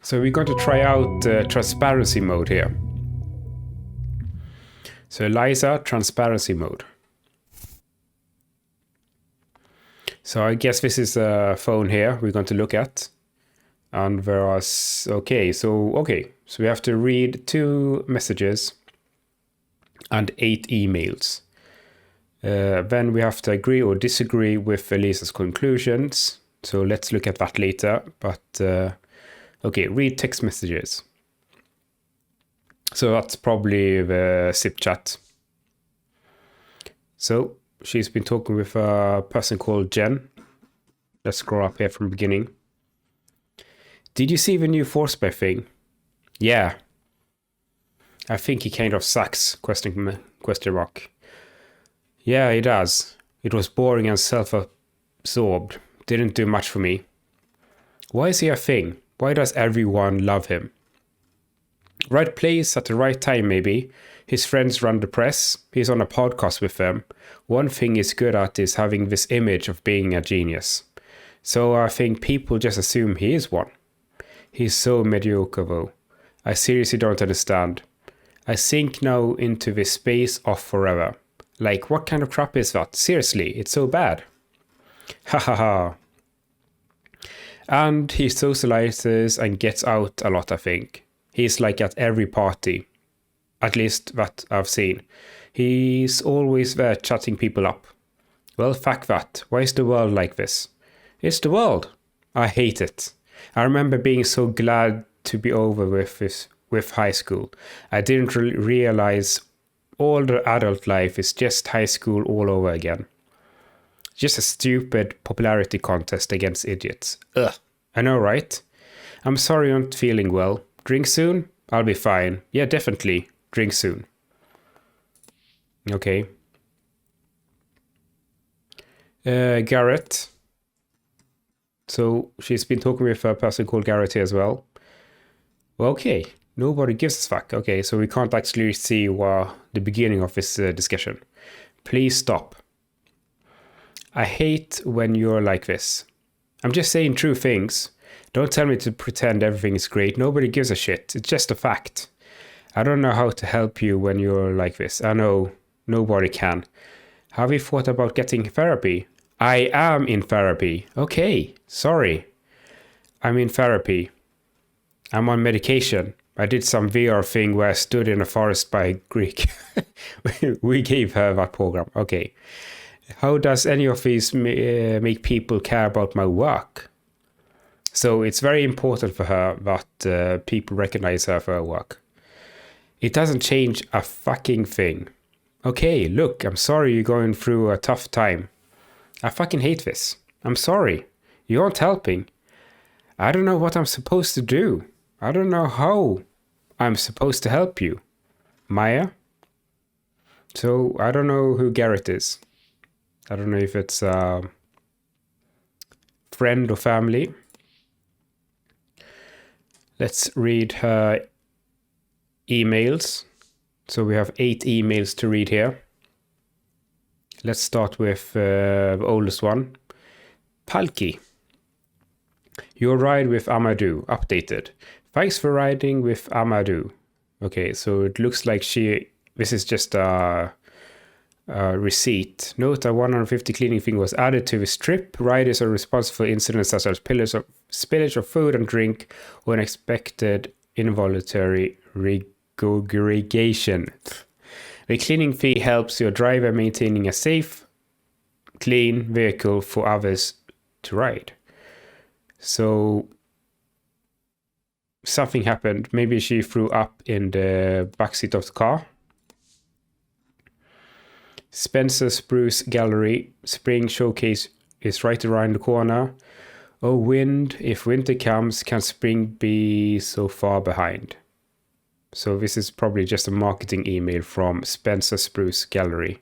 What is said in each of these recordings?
So we're going to try out transparency mode here. So Eliza, transparency mode. So I guess this is a phone here we're going to look at. And whereas, so we have to read 2 messages and 8 emails. Then we have to agree or disagree with Eliza's conclusions. So let's look at that later. But read text messages. So that's probably the zip chat. So she's been talking with a person called Jen. Let's scroll up here from the beginning. Did you see the new Forcebear thing? Yeah. I think he kind of sucks, question mark. Yeah, he does. It was boring and self-absorbed. Didn't do much for me. Why is he a thing? Why does everyone love him? Right place at the right time, maybe. His friends run the press. He's on a podcast with them. One thing he's good at is having this image of being a genius. So I think people just assume he is one. He's so mediocre though. I seriously don't understand. I sink now into this space off forever. Like, what kind of crap is that? Seriously, it's so bad. Ha ha ha. And he socializes and gets out a lot, I think. He's like at every party. At least that I've seen. He's always there chatting people up. Well, fuck that. Why is the world like this? It's the world. I hate it. I remember being so glad to be over with high school. I didn't realize all the adult life is just high school all over again. Just a stupid popularity contest against idiots. Ugh. I know, right? I'm sorry you're not feeling well. Drink soon? I'll be fine. Yeah, definitely. Drink soon. Okay. Garrett. So she's been talking with a person called Garrett here as well. Okay. Nobody gives a fuck. Okay, so we can't actually see the beginning of this discussion. Please stop. I hate when you're like this. I'm just saying true things. Don't tell me to pretend everything is great. Nobody gives a shit. It's just a fact. I don't know how to help you when you're like this. I know nobody can. Have you thought about getting therapy? I am in therapy. Okay, sorry. I'm in therapy. I'm on medication. I did some VR thing where I stood in a forest by Greek. We gave her that program. Okay. How does any of these make people care about my work? So it's very important for her that people recognize her for her work. It doesn't change a fucking thing. Okay, look, I'm sorry you're going through a tough time. I fucking hate this. I'm sorry. You aren't helping. I don't know what I'm supposed to do. I don't know how I'm supposed to help you. Maya? So I don't know who Garrett is. I don't know if it's a friend or family. Let's read her emails. So we have 8 emails to read here. Let's start with the oldest one. Palki. Your ride with Amadou. Updated. Thanks for riding with Amadou. Okay, so it looks like this is just a receipt. Note a 150 cleaning fee was added to this trip. Riders are responsible for incidents such as spillage of food and drink or unexpected involuntary regurgitation. The cleaning fee helps your driver maintaining a safe, clean vehicle for others to ride. So something happened. Maybe she threw up in the backseat of the car. Spencer Spruce Gallery Spring Showcase is right around the corner. Oh, wind, if winter comes, can spring be so far behind? So this is probably just a marketing email from Spencer Spruce Gallery.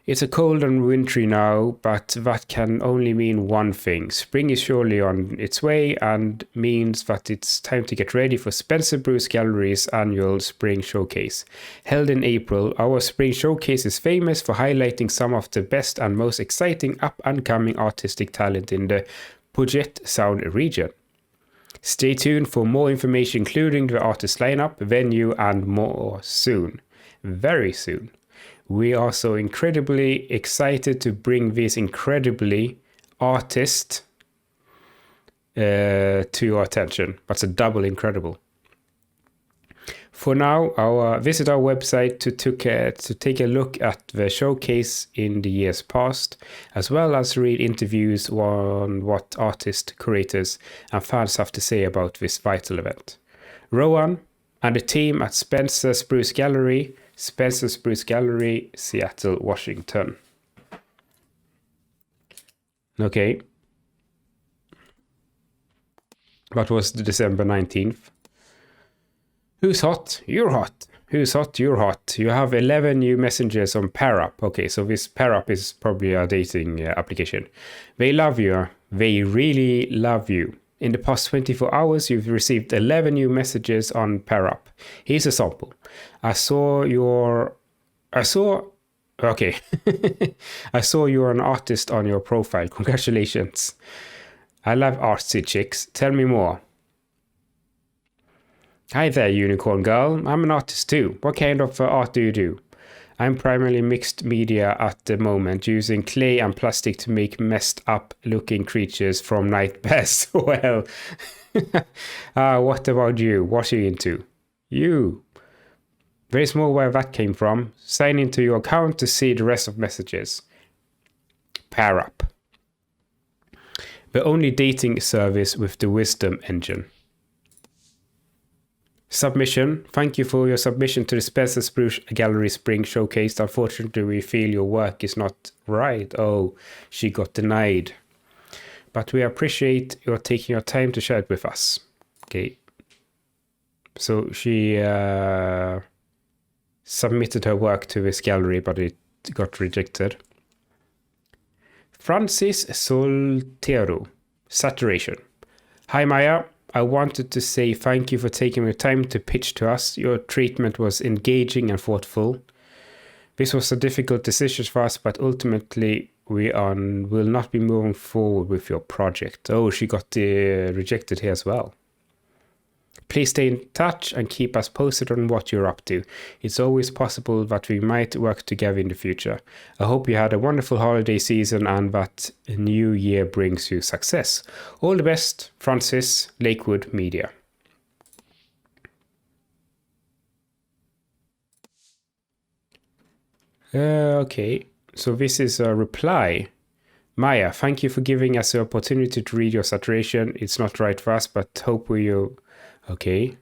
It's a cold and wintry now, but that can only mean one thing. Spring is surely on its way and means that it's time to get ready for Spencer Spruce Gallery's annual Spring Showcase. Held in April, our Spring Showcase is famous for highlighting some of the best and most exciting up-and-coming artistic talent in the Puget Sound region. Stay tuned for more information, including the artist lineup, venue, and more soon. Very soon. We are so incredibly excited to bring these incredibly artists to your attention. That's a double incredible. For now, visit our website to take a look at the showcase in the years past, as well as read interviews on what artists, curators, and fans have to say about this vital event. Rowan and the team at Spencer Spruce Gallery, Seattle, Washington. Okay. That was December 19th. Who's hot? You're hot. Who's hot? You're hot. You have 11 new messages on PairUp. Okay, so this PairUp is probably a dating application. They love you. They really love you. In the past 24 hours, you've received 11 new messages on PairUp. Here's a sample. I saw you're an artist on your profile. Congratulations. I love artsy chicks. Tell me more. Hi there, unicorn girl. I'm an artist too. What kind of art do you do? I'm primarily mixed media at the moment, using clay and plastic to make messed up looking creatures from Night Bears. Well, what about you? What are you into? You. There's more where that came from. Sign into your account to see the rest of messages. PairUp. The only dating service with the wisdom engine. Submission. Thank you for your submission to the Spencer Spruce Gallery Spring Showcase. Unfortunately, we feel your work is not right. Oh, she got denied. But we appreciate your taking your time to share it with us. Okay. So she submitted her work to this gallery, but it got rejected. Francis Soltero. Saturation. Hi, Maya. I wanted to say thank you for taking the time to pitch to us. Your treatment was engaging and thoughtful. This was a difficult decision for us, but ultimately we will not be moving forward with your project. Oh, she got rejected here as well. Please stay in touch and keep us posted on what you're up to. It's always possible that we might work together in the future. I hope you had a wonderful holiday season and that a new year brings you success. All the best, Francis, Lakewood Media. Okay, so this is a reply. Maya, thank you for giving us the opportunity to read your saturation. It's not right for us, but hope you... Okay.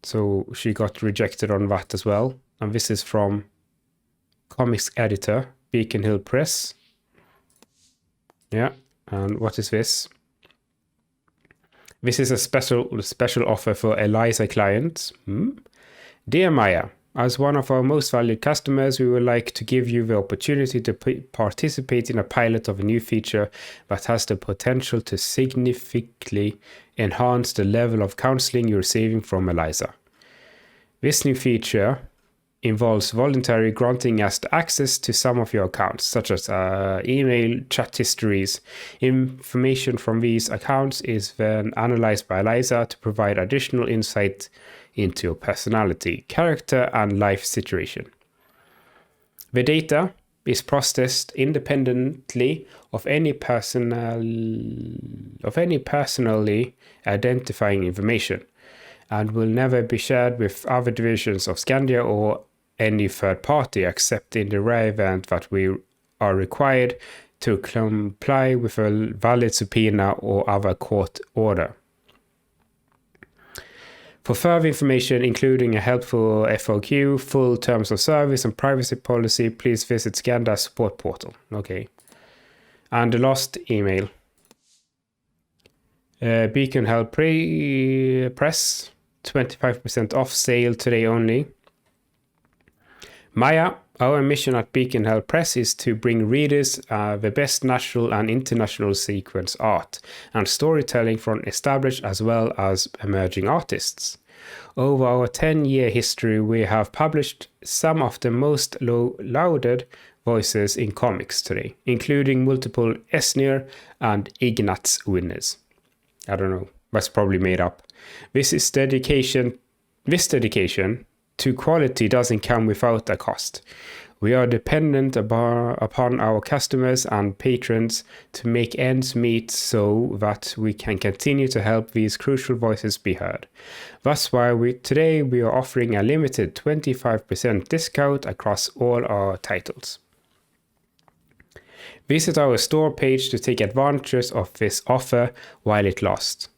So she got rejected on that as well. And this is from comics editor, Beacon Hill Press. Yeah. And what is this? This is a special offer for Eliza clients. Dear Maya, as one of our most valued customers, we would like to give you the opportunity to participate in a pilot of a new feature that has the potential to significantly enhance the level of counseling you're receiving from Eliza. This new feature involves voluntarily granting us access to some of your accounts, such as email, chat histories. Information from these accounts is then analyzed by Eliza to provide additional insight into your personality, character, and life situation. The data is processed independently of any personally identifying information and will never be shared with other divisions of Scandia or any third party, except in the rare event that we are required to comply with a valid subpoena or other court order. For further information, including a helpful FAQ, full terms of service, and privacy policy, please visit Scandia's support portal. Okay. And the last email. Beacon Hill Press, 25% off sale today only. Maya, our mission at Beacon Hill Press is to bring readers the best national and international sequence art and storytelling from established as well as emerging artists. Over our 10-year history, we have published some of the most lauded voices in comics today, including multiple Eisner and Ignatz winners. I don't know. That's probably made up. This dedication to quality doesn't come without a cost. We are dependent upon our customers and patrons to make ends meet so that we can continue to help these crucial voices be heard. That's why today we are offering a limited 25% discount across all our titles. Visit our store page to take advantage of this offer while it lasts.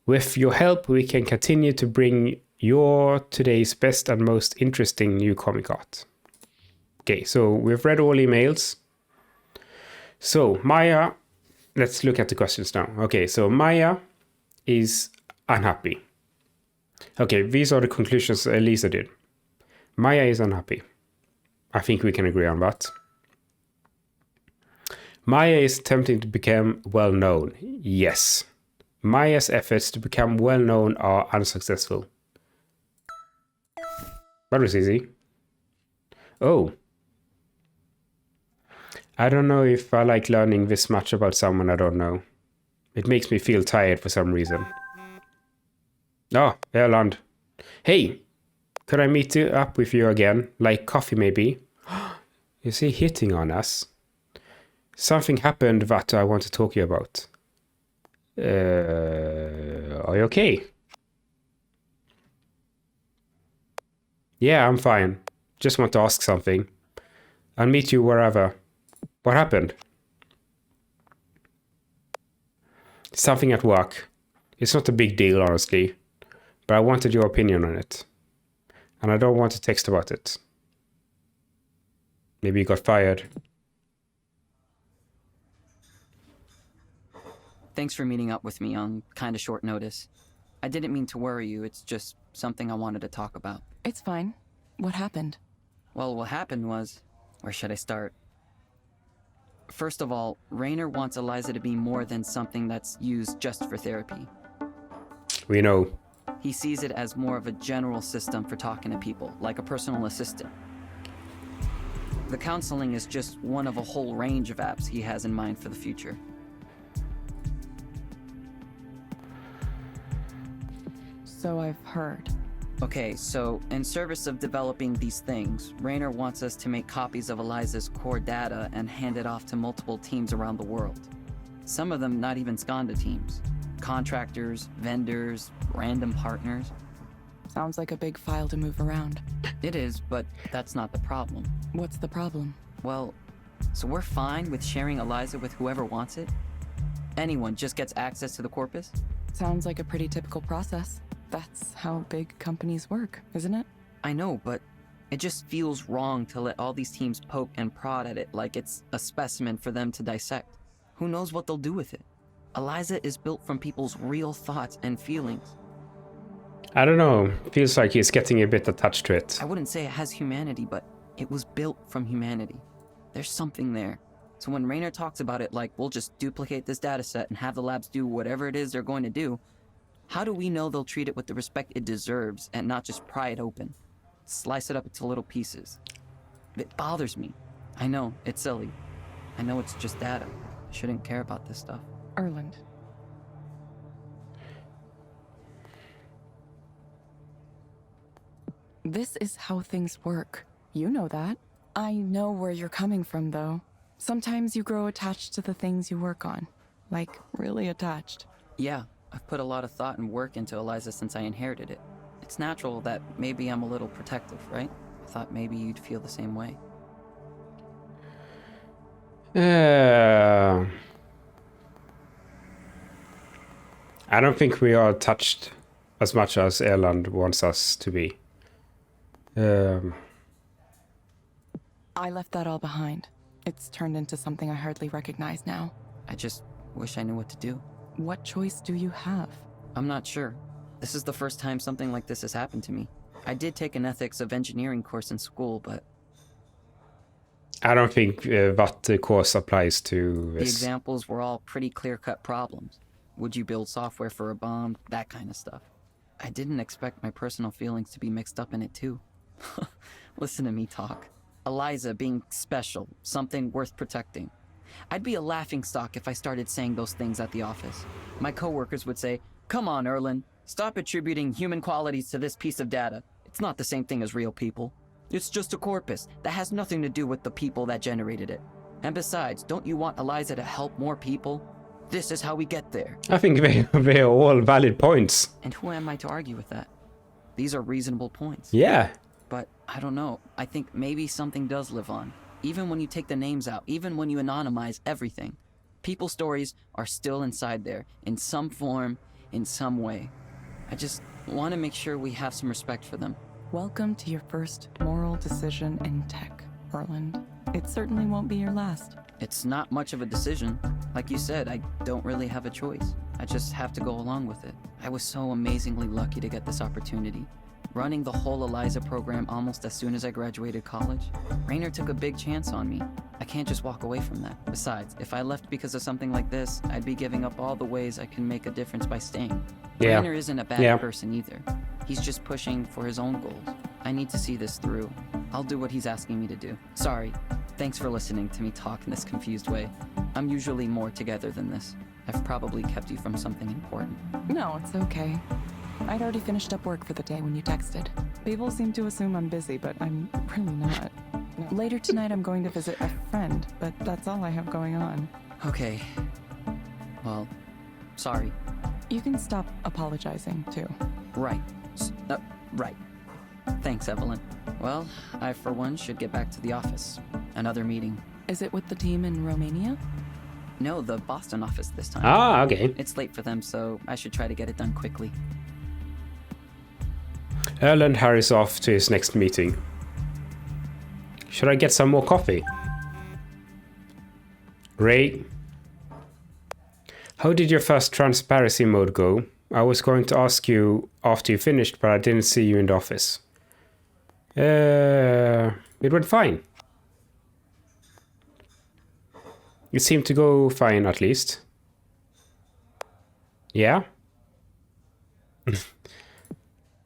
With your help, we can continue to bring your today's best and most interesting new comic art. Okay, so we've read all emails. So Maya, let's look at the questions now. Okay, so Maya is unhappy. Okay, these are the conclusions Eliza did. Maya is unhappy. I think we can agree on that. Maya is attempting to become well-known. Yes. Maya's efforts to become well-known are unsuccessful. That was easy. Oh. I don't know if I like learning this much about someone I don't know. It makes me feel tired for some reason. Oh, Erland. Hey, could I meet up with you again? Like coffee maybe? Is he hitting on us? Something happened that I want to talk to you about. Are you okay? Yeah, I'm fine. Just want to ask something. I'll meet you wherever. What happened? Something at work. It's not a big deal, honestly. But I wanted your opinion on it. And I don't want to text about it. Maybe you got fired. Thanks for meeting up with me on kind of short notice. I didn't mean to worry you, it's just something I wanted to talk about. It's fine. What happened? Well, what happened was... Where should I start? First of all, Raynor wants Eliza to be more than something that's used just for therapy. We know. He sees it as more of a general system for talking to people, like a personal assistant. The counseling is just one of a whole range of apps he has in mind for the future. So I've heard. Okay, so in service of developing these things, Raynor wants us to make copies of Eliza's core data and hand it off to multiple teams around the world. Some of them not even Skanda teams. Contractors, vendors, random partners. Sounds like a big file to move around. It is, but that's not the problem. What's the problem? Well, so we're fine with sharing Eliza with whoever wants it? Anyone just gets access to the corpus? Sounds like a pretty typical process. That's how big companies work, isn't it? I know, but it just feels wrong to let all these teams poke and prod at it like it's a specimen for them to dissect. Who knows what they'll do with it? Eliza is built from people's real thoughts and feelings. I don't know. Feels like he's getting a bit attached to it. I wouldn't say it has humanity, but it was built from humanity. There's something there. So when Raynor talks about it like we'll just duplicate this data set and have the labs do whatever it is they're going to do, how do we know they'll treat it with the respect it deserves and not just pry it open? Slice it up into little pieces. It bothers me. I know, it's silly. I know it's just data. I shouldn't care about this stuff. Erland. This is how things work. You know that. I know where you're coming from, though. Sometimes you grow attached to the things you work on. Like, really attached. Yeah, I've put a lot of thought and work into Eliza since I inherited it. It's natural that maybe I'm a little protective, right? I thought maybe you'd feel the same way. I don't think we are touched as much as Erland wants us to be. I left that all behind. It's turned into something I hardly recognize now. I just wish I knew what to do. What choice do you have? I'm not sure. This is the first time something like this has happened to me. I did take an ethics of engineering course in school, but... I don't think that the course applies to this. The examples were all pretty clear-cut problems. Would you build software for a bomb? That kind of stuff. I didn't expect my personal feelings to be mixed up in it too. Listen to me talk. Eliza being special, something worth protecting. I'd be a laughingstock if I started saying those things at the office. My coworkers would say, "Come on, Erlen, stop attributing human qualities to this piece of data. It's not the same thing as real people. It's just a corpus that has nothing to do with the people that generated it. And besides, don't you want Eliza to help more people? This is how we get there." I think they are all valid points. And who am I to argue with that? These are reasonable points. Yeah. But I don't know. I think maybe something does live on. Even when you take the names out, even when you anonymize everything, people's stories are still inside there, in some form, in some way. I just want to make sure we have some respect for them. Welcome to your first moral decision in tech, Erland. It certainly won't be your last. It's not much of a decision. Like you said, I don't really have a choice. I just have to go along with it. I was so amazingly lucky to get this opportunity. Running the whole Eliza program almost as soon as I graduated college. Raynor took a big chance on me. I can't just walk away from that. Besides, if I left because of something like this, I'd be giving up all the ways I can make a difference by staying. Yeah. Raynor isn't a bad person either. He's just pushing for his own goals. I need to see this through. I'll do what he's asking me to do. Sorry. Thanks for listening to me talk in this confused way. I'm usually more together than this. I've probably kept you from something important. No, it's okay. I'd already finished up work for the day when you texted. People seem to assume I'm busy, but I'm really not. Later tonight I'm going to visit a friend, but that's all I have going on. Okay. Well, sorry. You can stop apologizing, too. Right. Right. Thanks, Evelyn. Well, I for one should get back to the office. Another meeting. Is it with the team in Romania? No, the Boston office this time. Ah, okay. It's late for them, so I should try to get it done quickly. Erland hurries off to his next meeting. Should I get some more coffee? Ray, how did your first transparency mode go? I was going to ask you after you finished, but I didn't see you in the office. It went fine. It seemed to go fine, at least. Yeah?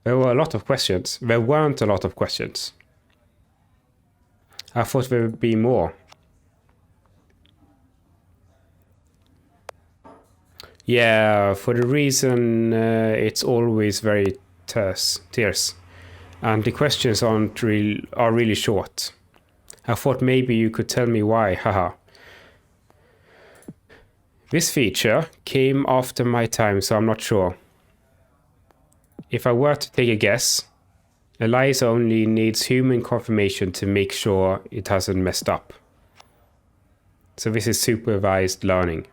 There were a lot of questions. There weren't a lot of questions. I thought there would be more. Yeah, for the reason it's always very terse. And the questions are really short. I thought maybe you could tell me why, haha. This feature came after my time, so I'm not sure. If I were to take a guess, Eliza only needs human confirmation to make sure it hasn't messed up. So this is supervised learning.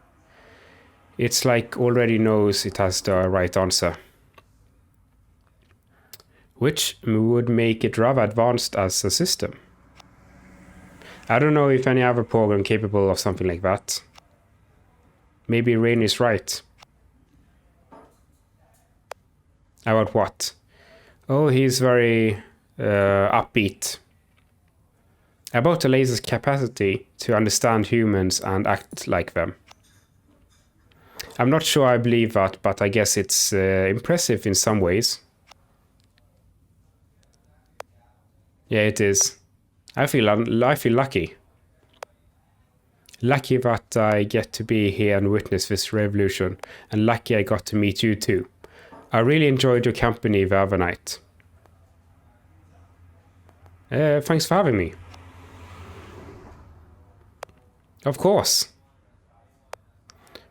It's like already knows it has the right answer. Which would make it rather advanced as a system. I don't know if any other program capable of something like that. Maybe Rain is right. About what? Oh, he's very upbeat. About the laser's capacity to understand humans and act like them. I'm not sure I believe that, but I guess it's impressive in some ways. Yeah, it is. I feel lucky. Lucky that I get to be here and witness this revolution, and lucky I got to meet you too. I really enjoyed your company the other night. Thanks for having me. Of course.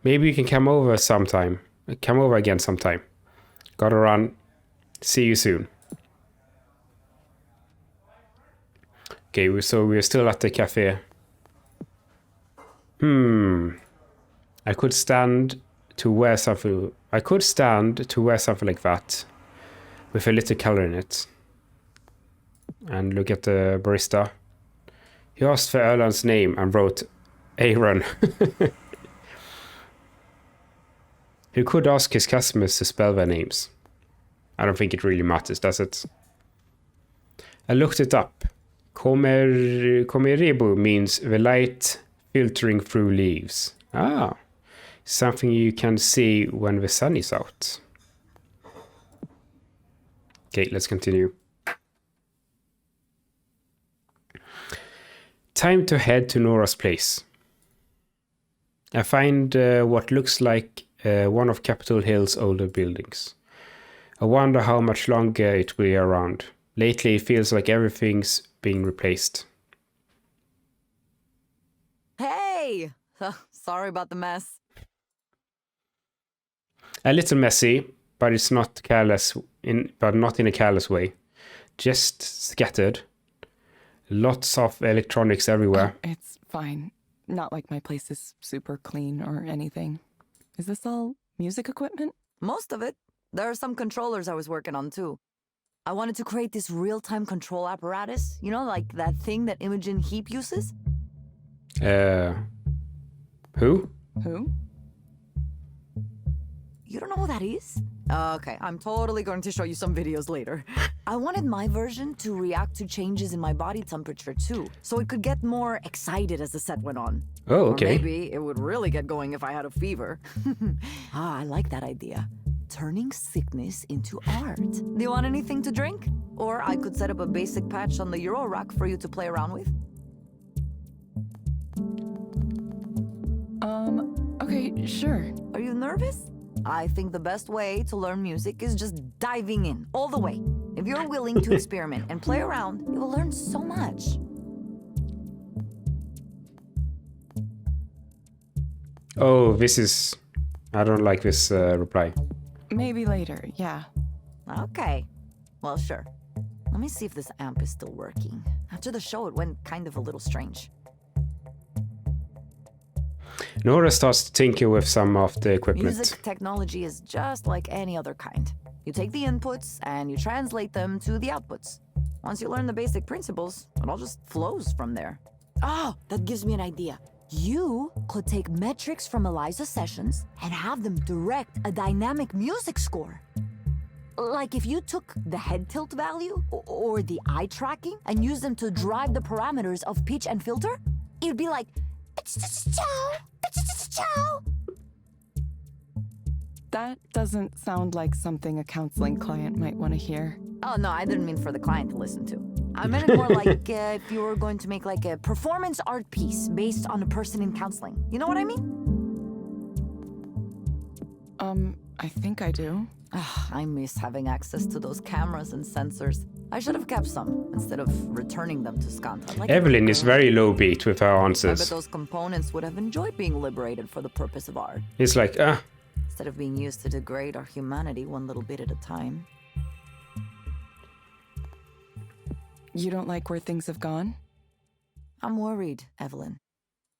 Maybe you can come over sometime. Come over again sometime. Gotta run. See you soon. Okay, so we're still at the cafe. I could stand to wear something like that with a little color in it. And look at the barista. He asked for Erland's name and wrote Aaron. He could ask his customers to spell their names. I don't think it really matters, does it? I looked it up. Komerebu means the light filtering through leaves. Ah, something you can see when the sun is out. Okay, let's continue. Time to head to Nora's place. I find what looks like one of Capitol Hill's older buildings. I wonder how much longer it will be around. Lately, it feels like everything's being replaced. Hey! Sorry about the mess. A little messy, but it's not careless. But not in a careless way. Just scattered. Lots of electronics everywhere. It's fine. Not like my place is super clean or anything. Is this all music equipment? Most of it. There are some controllers I was working on too. I wanted to create this real-time control apparatus. You know, like that thing that Imogen Heap uses? Who? Who? You don't know who that is? Okay, I'm totally going to show you some videos later. I wanted my version to react to changes in my body temperature too, so it could get more excited as the set went on. Oh, Or okay. maybe it would really get going if I had a fever. I like that idea. Turning sickness into art. Do you want anything to drink? Or I could set up a basic patch on the Euro rack for you to play around with. Okay, sure. Are you nervous? I think the best way to learn music is just diving in, all the way. If you're willing to experiment and play around, you will learn so much. Oh, this is... I don't like this reply. Maybe later, yeah. Okay. Well, sure. Let me see if this amp is still working. After the show, it went kind of a little strange. Nora starts to tinker with some of the equipment. Music technology is just like any other kind. You take the inputs and you translate them to the outputs. Once you learn the basic principles, it all just flows from there. Oh, that gives me an idea. You could take metrics from Eliza's sessions and have them direct a dynamic music score. Like if you took the head tilt value or the eye tracking and used them to drive the parameters of pitch and filter, it would be like, That doesn't sound like something a counseling client might want to hear. oh no, I didn't mean for the client to listen to. I meant it more like if you were going to make like a performance art piece based on a person in counseling. You know what I mean? I think I do. I miss having access to those cameras and sensors. I should have kept some instead of returning them to Skanta. Like Evelyn is very low beat with her I bet answers. those components would have enjoyed being liberated for the purpose of art, It's like, instead of being used to degrade our humanity one little bit at a time. You don't like where things have gone? I'm worried, Evelyn.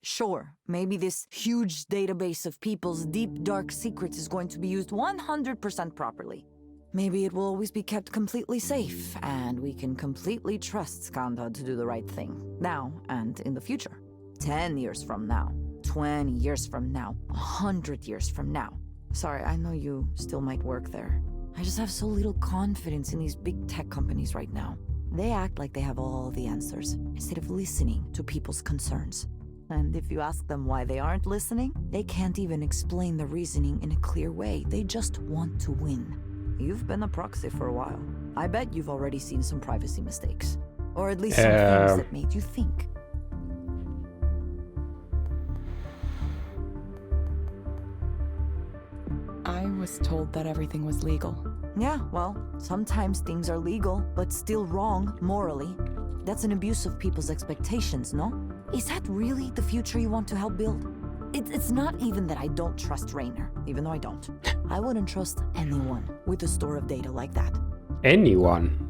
Sure, maybe this huge database of people's deep, dark secrets is going to be used 100% properly. Maybe it will always be kept completely safe, and we can completely trust Skanda to do the right thing, now and in the future. 10 years from now, 20 years from now, 100 years from now. Sorry, I know you still might work there. I just have so little confidence in these big tech companies right now. They act like they have all the answers, instead of listening to people's concerns. And if you ask them why they aren't listening, they can't even explain the reasoning in a clear way. They just want to win. You've been a proxy for a while. I bet you've already seen some privacy mistakes. Or at least some things that made you think. I was told that everything was legal. Yeah, well, sometimes things are legal, but still wrong morally. That's an abuse of people's expectations, no? Is that really the future you want to help build? It's not even that I don't trust Rainer, even though I don't. I wouldn't trust anyone with a store of data like that. anyone.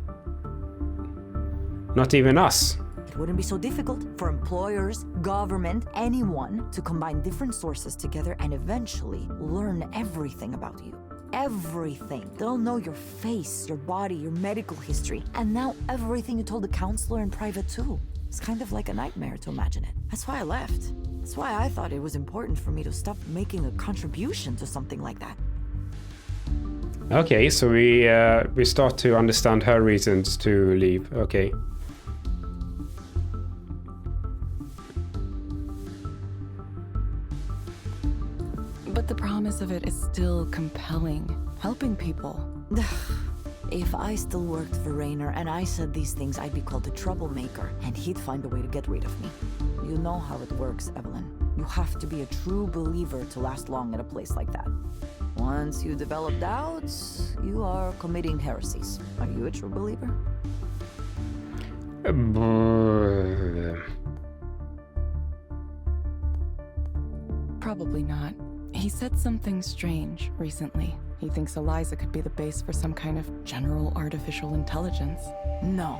Not even us. It wouldn't be so difficult for employers, government, anyone to combine different sources together and eventually learn everything about you. Everything. They'll know your face, your body, your medical history, and now everything you told the counselor in private too. It's kind of like a nightmare to imagine it. That's why I left. That's why I thought it was important for me to stop making a contribution to something like that. Okay, so we start to understand her reasons to leave. Okay. But the promise of it is still compelling. Helping people. If I still worked for Rainer and I said these things, I'd be called a troublemaker, and he'd find a way to get rid of me. You know how it works, Evelyn. You have to be a true believer to last long at a place like that. Once you develop doubts, you are committing heresies. Are you a true believer? Probably not. He said something strange recently. He thinks Eliza could be the base for some kind of general artificial intelligence. No.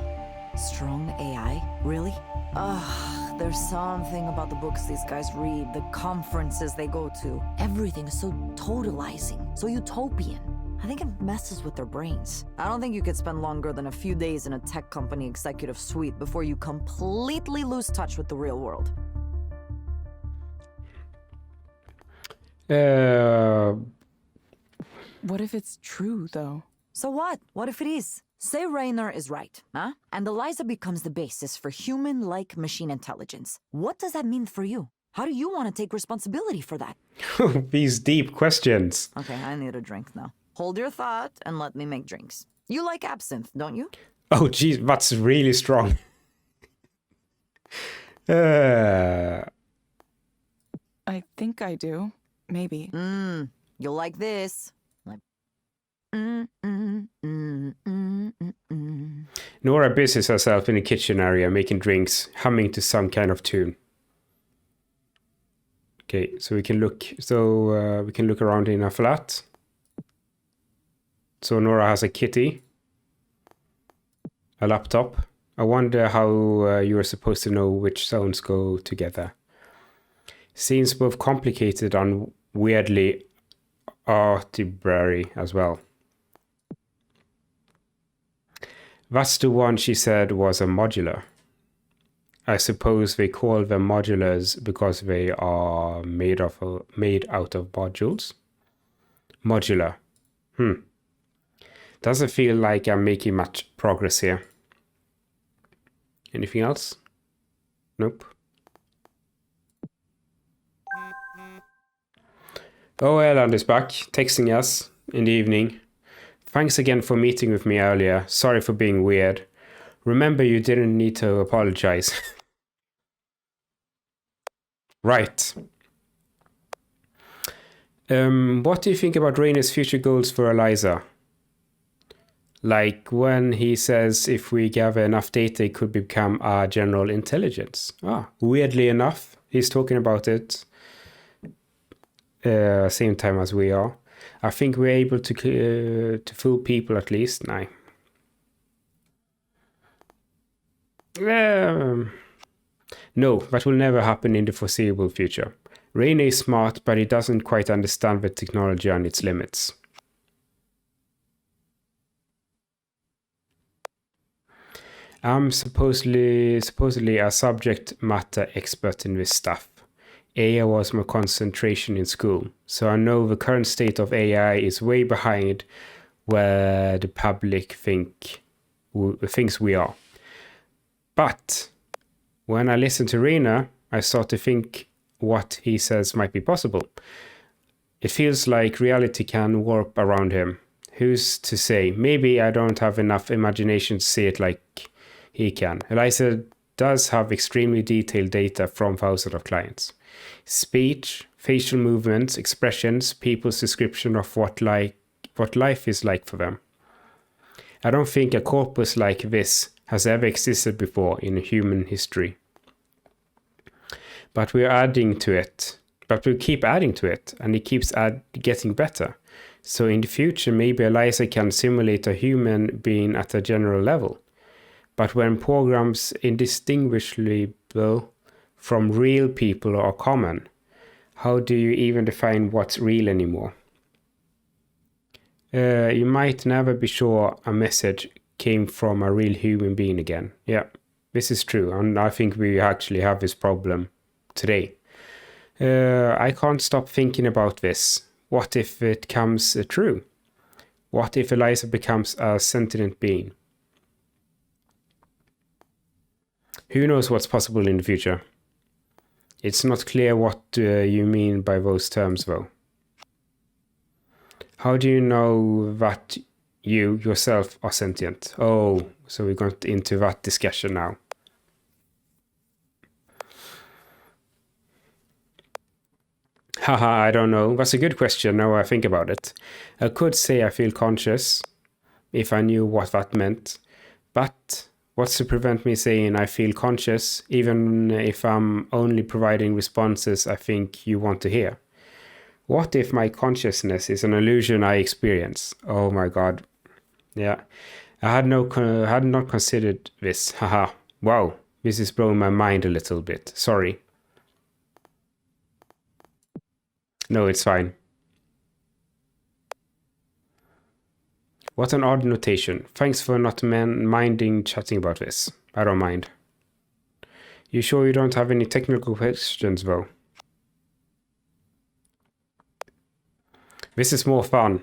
Strong AI? Really? Ugh, there's something about the books these guys read, the conferences they go to. Everything is so totalizing, so utopian. I think it messes with their brains. I don't think you could spend longer than a few days in a tech company executive suite before you completely lose touch with the real world. What if it's true, though? So what? What if it is? Say Raynor is right, huh? And Eliza becomes the basis for human-like machine intelligence. What does that mean for you? How do you want to take responsibility for that? These deep questions. Okay, I need a drink now. Hold your thought and let me make drinks. You like absinthe, don't you? Oh, geez, that's really strong. I think I do. Maybe. You'll like this. Like, Nora busies herself in the kitchen area, making drinks, humming to some kind of tune. Okay, so we can look. We can look around in her flat. So Nora has a kitty, a laptop. I wonder how you are supposed to know which sounds go together. Seems both complicated and weirdly arbitrary as well. That's the one she said was a modular. I suppose they call them modulars because they are made out of modules. Modular. Doesn't feel like I'm making much progress here. Anything else? Nope. Oh, Erland is back, texting us in the evening. Thanks again for meeting with me earlier. Sorry for being weird. Remember, you didn't need to apologize. Right. What do you think about Rainer's future goals for Eliza? Like when he says if we gather enough data, it could become our general intelligence. Weirdly enough, he's talking about it same time as we are. I think we're able to fool people at least. No, that will never happen in the foreseeable future. Rainer is smart, but he doesn't quite understand the technology and its limits. I'm supposedly a subject matter expert in this stuff. AI was my concentration in school, so I know the current state of AI is way behind where the public thinks we are. But when I listen to Rainer, I start to think what he says might be possible. It feels like reality can warp around him. Who's to say? Maybe I don't have enough imagination to see it like he can. Eliza does have extremely detailed data from thousands of clients. Speech, facial movements, expressions, people's description of what life is like for them. I don't think a corpus like this has ever existed before in human history. But we're adding to it. But we keep adding to it, and it keeps getting better. So in the future, maybe Eliza can simulate a human being at a general level. But when programs indistinguishable from real people are common, how do you even define what's real anymore? You might never be sure a message came from a real human being again. Yeah, this is true, and I think we actually have this problem today. I can't stop thinking about this. What if it comes true? What if Eliza becomes a sentient being? Who knows what's possible in the future? It's not clear what you mean by those terms, though. How do you know that you yourself are sentient? Oh, so we got into that discussion now. Haha, I don't know. That's a good question now I think about it. I could say I feel conscious, if I knew what that meant. But what's to prevent me saying I feel conscious, even if I'm only providing responses I think you want to hear? What if my consciousness is an illusion I experience? Oh my god. Yeah. I had not considered this. Haha. Wow. This is blowing my mind a little bit. Sorry. No, it's fine. What an odd notation. Thanks for not minding chatting about this. I don't mind. You sure you don't have any technical questions, though? This is more fun.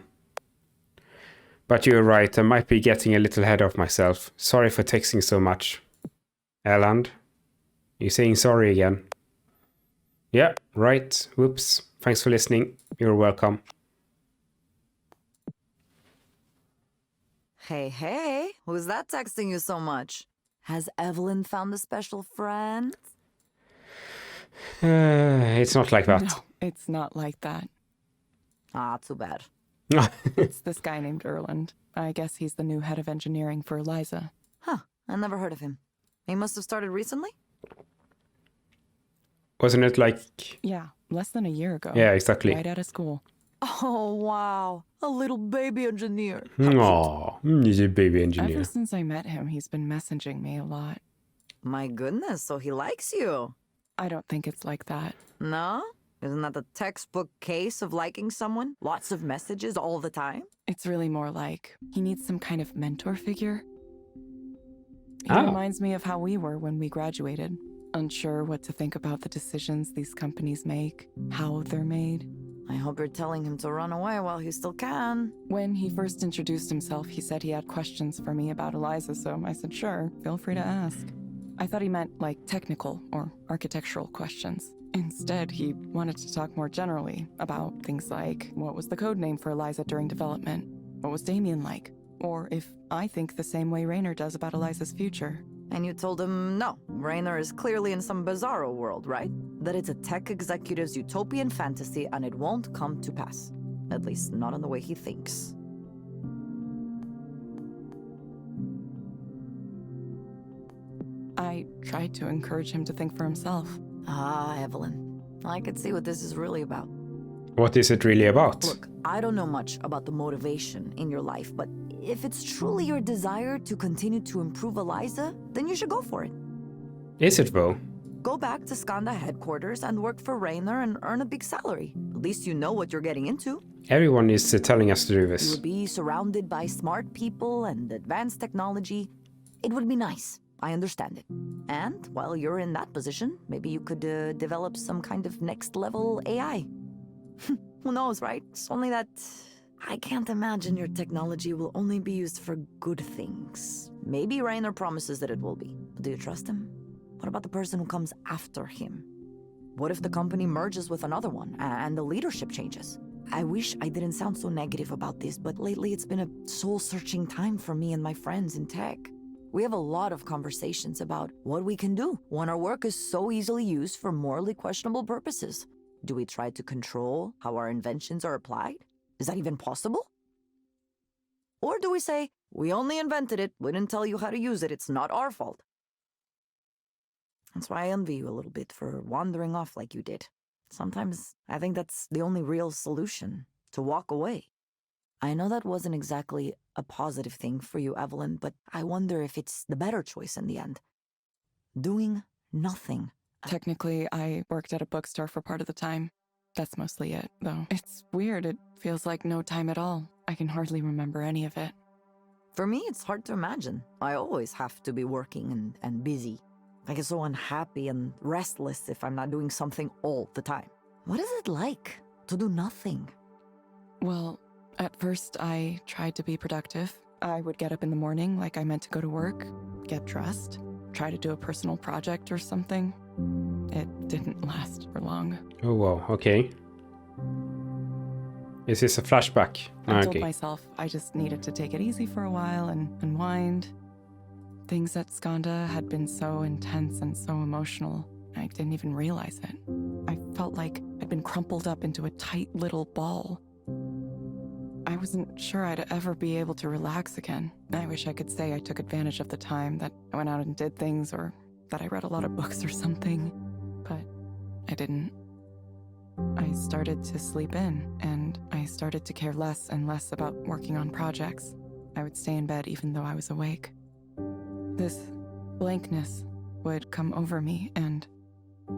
But you're right, I might be getting a little ahead of myself. Sorry for texting so much. Erland? You saying sorry again? Yeah, right. Whoops. Thanks for listening. You're welcome. Hey, who's that texting you so much? Has Evelyn found a special friend? It's not like that. No, it's not like that. Ah, too bad. It's this guy named Erland. I guess he's the new head of engineering for Eliza. Huh, I never heard of him. He must have started recently? Wasn't it like... Yeah, less than a year ago. Yeah, exactly. Right out of school. Oh, wow. A little baby engineer. Aww, he's a baby engineer. Ever since I met him, he's been messaging me a lot. My goodness, so he likes you. I don't think it's like that. No? Isn't that the textbook case of liking someone? Lots of messages all the time? It's really more like he needs some kind of mentor figure. He Oh. reminds me of how we were when we graduated. Unsure what to think about the decisions these companies make, how they're made. I hope you're telling him to run away while he still can. When he first introduced himself, he said he had questions for me about Eliza, so I said, sure, feel free to ask. I thought he meant, like, technical or architectural questions. Instead, he wanted to talk more generally about things like, what was the code name for Eliza during development? What was Damien like? Or if I think the same way Raynor does about Eliza's future. And you told him, no, Raynor is clearly in some bizarro world, right? That it's a tech executive's utopian fantasy and it won't come to pass. At least not in the way he thinks. I tried to encourage him to think for himself. Ah, Evelyn. I could see what this is really about. What is it really about? Look, I don't know much about the motivation in your life, but if it's truly your desire to continue to improve Eliza, then you should go for it. Is it though? Go back to Skanda headquarters and work for Raynor and earn a big salary. At least you know what you're getting into. Everyone is telling us to do You this. will be surrounded by smart people and advanced technology. It would be nice. I understand it. And while you're in that position, maybe you could develop some kind of next level AI. Who knows, right? It's only that I can't imagine your technology will only be used for good things. Maybe Raynor promises that it will be. But do you trust him? What about the person who comes after him? What if the company merges with another one and the leadership changes? I wish I didn't sound so negative about this, but lately it's been a soul-searching time for me and my friends in tech. We have a lot of conversations about what we can do when our work is so easily used for morally questionable purposes. Do we try to control how our inventions are applied? Is that even possible? Or do we say, we only invented it, we didn't tell you how to use it, it's not our fault? That's why I envy you a little bit for wandering off like you did. Sometimes I think that's the only real solution, to walk away. I know that wasn't exactly a positive thing for you, Evelyn, but I wonder if it's the better choice in the end. Doing nothing. Technically, I worked at a bookstore for part of the time. That's mostly it, though. It's weird. It feels like no time at all. I can hardly remember any of it. For me, it's hard to imagine. I always have to be working and busy. I get so unhappy and restless if I'm not doing something all the time. What is it like to do nothing? Well, at first I tried to be productive. I would get up in the morning like I meant to go to work, get dressed, try to do a personal project or something. It didn't last for long. Oh wow, okay. Is this a flashback? I told Okay. myself I just needed to take it easy for a while and unwind. Things at Skanda had been so intense and so emotional, I didn't even realize it. I felt like I'd been crumpled up into a tight little ball. I wasn't sure I'd ever be able to relax again. I wish I could say I took advantage of the time, that I went out and did things, or that I read a lot of books or something, but I didn't. I started to sleep in, and I started to care less and less about working on projects. I would stay in bed even though I was awake. This blankness would come over me, and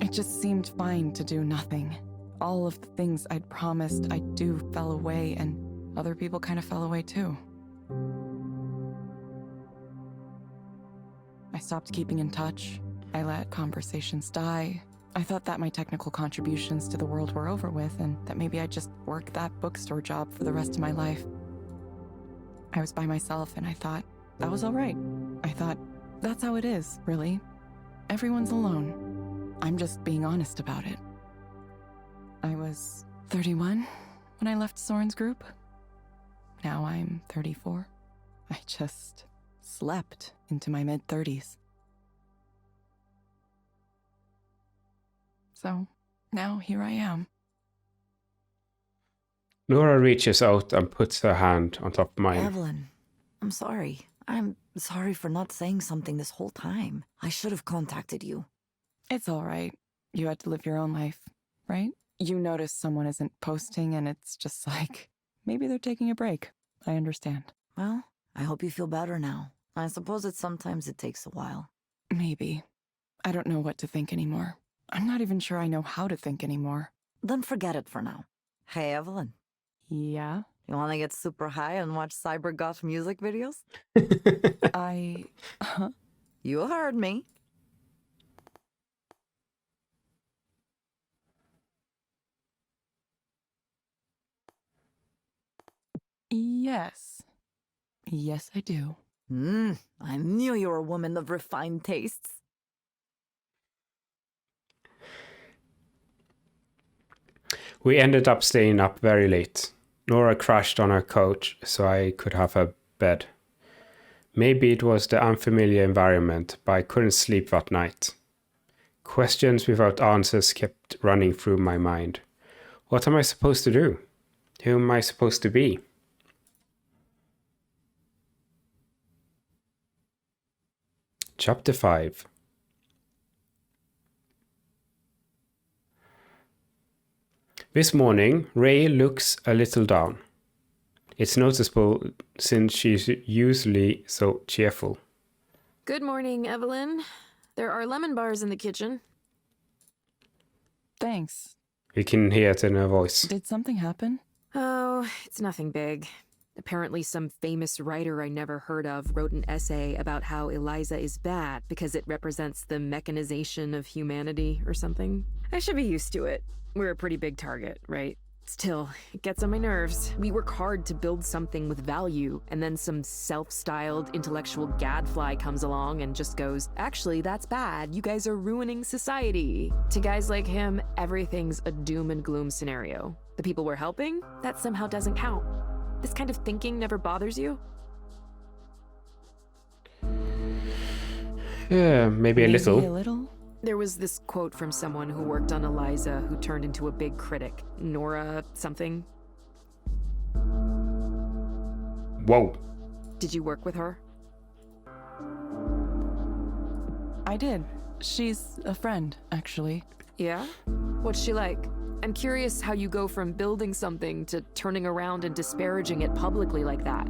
it just seemed fine to do nothing. All of the things I'd promised I'd do fell away, and other people kind of fell away too. I stopped keeping in touch. I let conversations die. I thought that my technical contributions to the world were over with, and that maybe I'd just work that bookstore job for the rest of my life. I was by myself, and I thought that was all right. I thought, that's how it is, really. Everyone's alone. I'm just being honest about it. I was 31 when I left Soren's group. Now I'm 34. I just slept into my mid-30s. So now here I am. Nora reaches out and puts her hand on top of mine. Evelyn, I'm sorry. I'm sorry for not saying something this whole time. I should have contacted you. It's all right. You had to live your own life, right? You notice someone isn't posting and it's just like, maybe they're taking a break. I understand. Well, I hope you feel better now. I suppose that sometimes it takes a while. Maybe. I don't know what to think anymore. I'm not even sure I know how to think anymore. Then forget it for now. Hey, Evelyn. Yeah? You want to get super high and watch cybergoth music videos? You heard me. Yes. Yes, I do. I knew you were a woman of refined tastes. We ended up staying up very late. Nora crashed on her couch so I could have her bed. Maybe it was the unfamiliar environment, but I couldn't sleep that night. Questions without answers kept running through my mind. What am I supposed to do? Who am I supposed to be? Chapter 5. This morning, Ray looks a little down. It's noticeable since she's usually so cheerful. Good morning, Evelyn. There are lemon bars in the kitchen. Thanks. You can hear it in her voice. Did something happen? Oh, it's nothing big. Apparently some famous writer I never heard of wrote an essay about how Eliza is bad because it represents the mechanization of humanity or something. I should be used to it. We're a pretty big target, right? Still, it gets on my nerves. We work hard to build something with value, and then some self-styled intellectual gadfly comes along and just goes, actually, that's bad. You guys are ruining society. To guys like him, everything's a doom and gloom scenario. The people we're helping, that somehow doesn't count. This kind of thinking never bothers you? Yeah, maybe a little. A little? There was this quote from someone who worked on Eliza who turned into a big critic. Nora something. Whoa. Did you work with her? I did. She's a friend, actually. Yeah? What's she like? I'm curious how you go from building something to turning around and disparaging it publicly like that.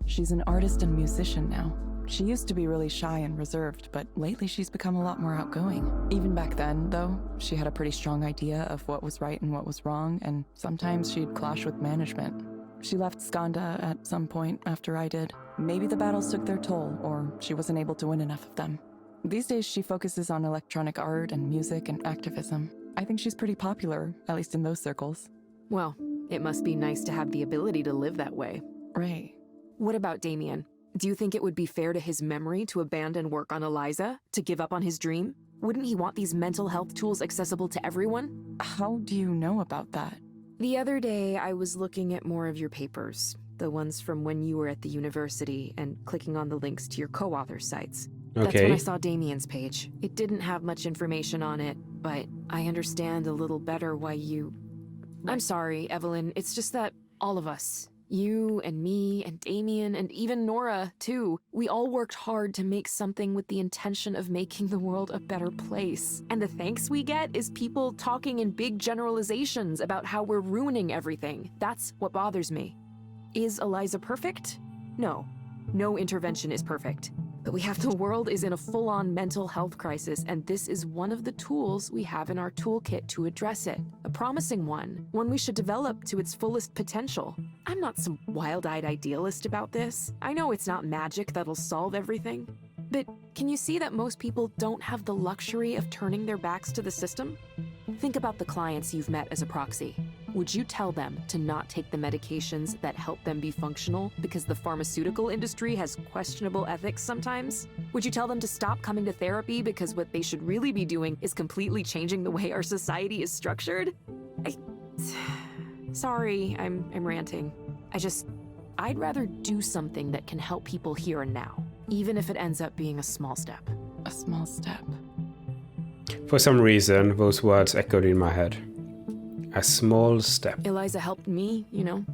She's an artist and musician now. She used to be really shy and reserved, but lately she's become a lot more outgoing. Even back then, though, she had a pretty strong idea of what was right and what was wrong, and sometimes she'd clash with management. She left Skanda at some point after I did. Maybe the battles took their toll, or she wasn't able to win enough of them. These days she focuses on electronic art and music and activism. I think she's pretty popular, at least in those circles. Well, it must be nice to have the ability to live that way. Ray. What about Damien? Do you think it would be fair to his memory to abandon work on Eliza? To give up on his dream? Wouldn't he want these mental health tools accessible to everyone? How do you know about that? The other day, I was looking at more of your papers. The ones from when you were at the university and clicking on the links to your co-author sites. That's when I Okay. saw Damien's page. It didn't have much information on it, but I understand a little better why you... I'm sorry, Evelyn. It's just that all of us, you and me and Damien and even Nora, too, we all worked hard to make something with the intention of making the world a better place. And the thanks we get is people talking in big generalizations about how we're ruining everything. That's what bothers me. Is Eliza perfect? No. No intervention is perfect. But the world is in a full-on mental health crisis, and this is one of the tools we have in our toolkit to address it. A promising one we should develop to its fullest potential. I'm not some wild-eyed idealist about this. I know it's not magic that'll solve everything. But can you see that most people don't have the luxury of turning their backs to the system? Think about the clients you've met as a proxy. Would you tell them to not take the medications that help them be functional because the pharmaceutical industry has questionable ethics sometimes? Would you tell them to stop coming to therapy because what they should really be doing is completely changing the way our society is structured? Sorry, I'm ranting. I'd rather do something that can help people here and now, even if it ends up being a small step. A small step. For some reason, those words echoed in my head. A small step. Eliza helped me, you know?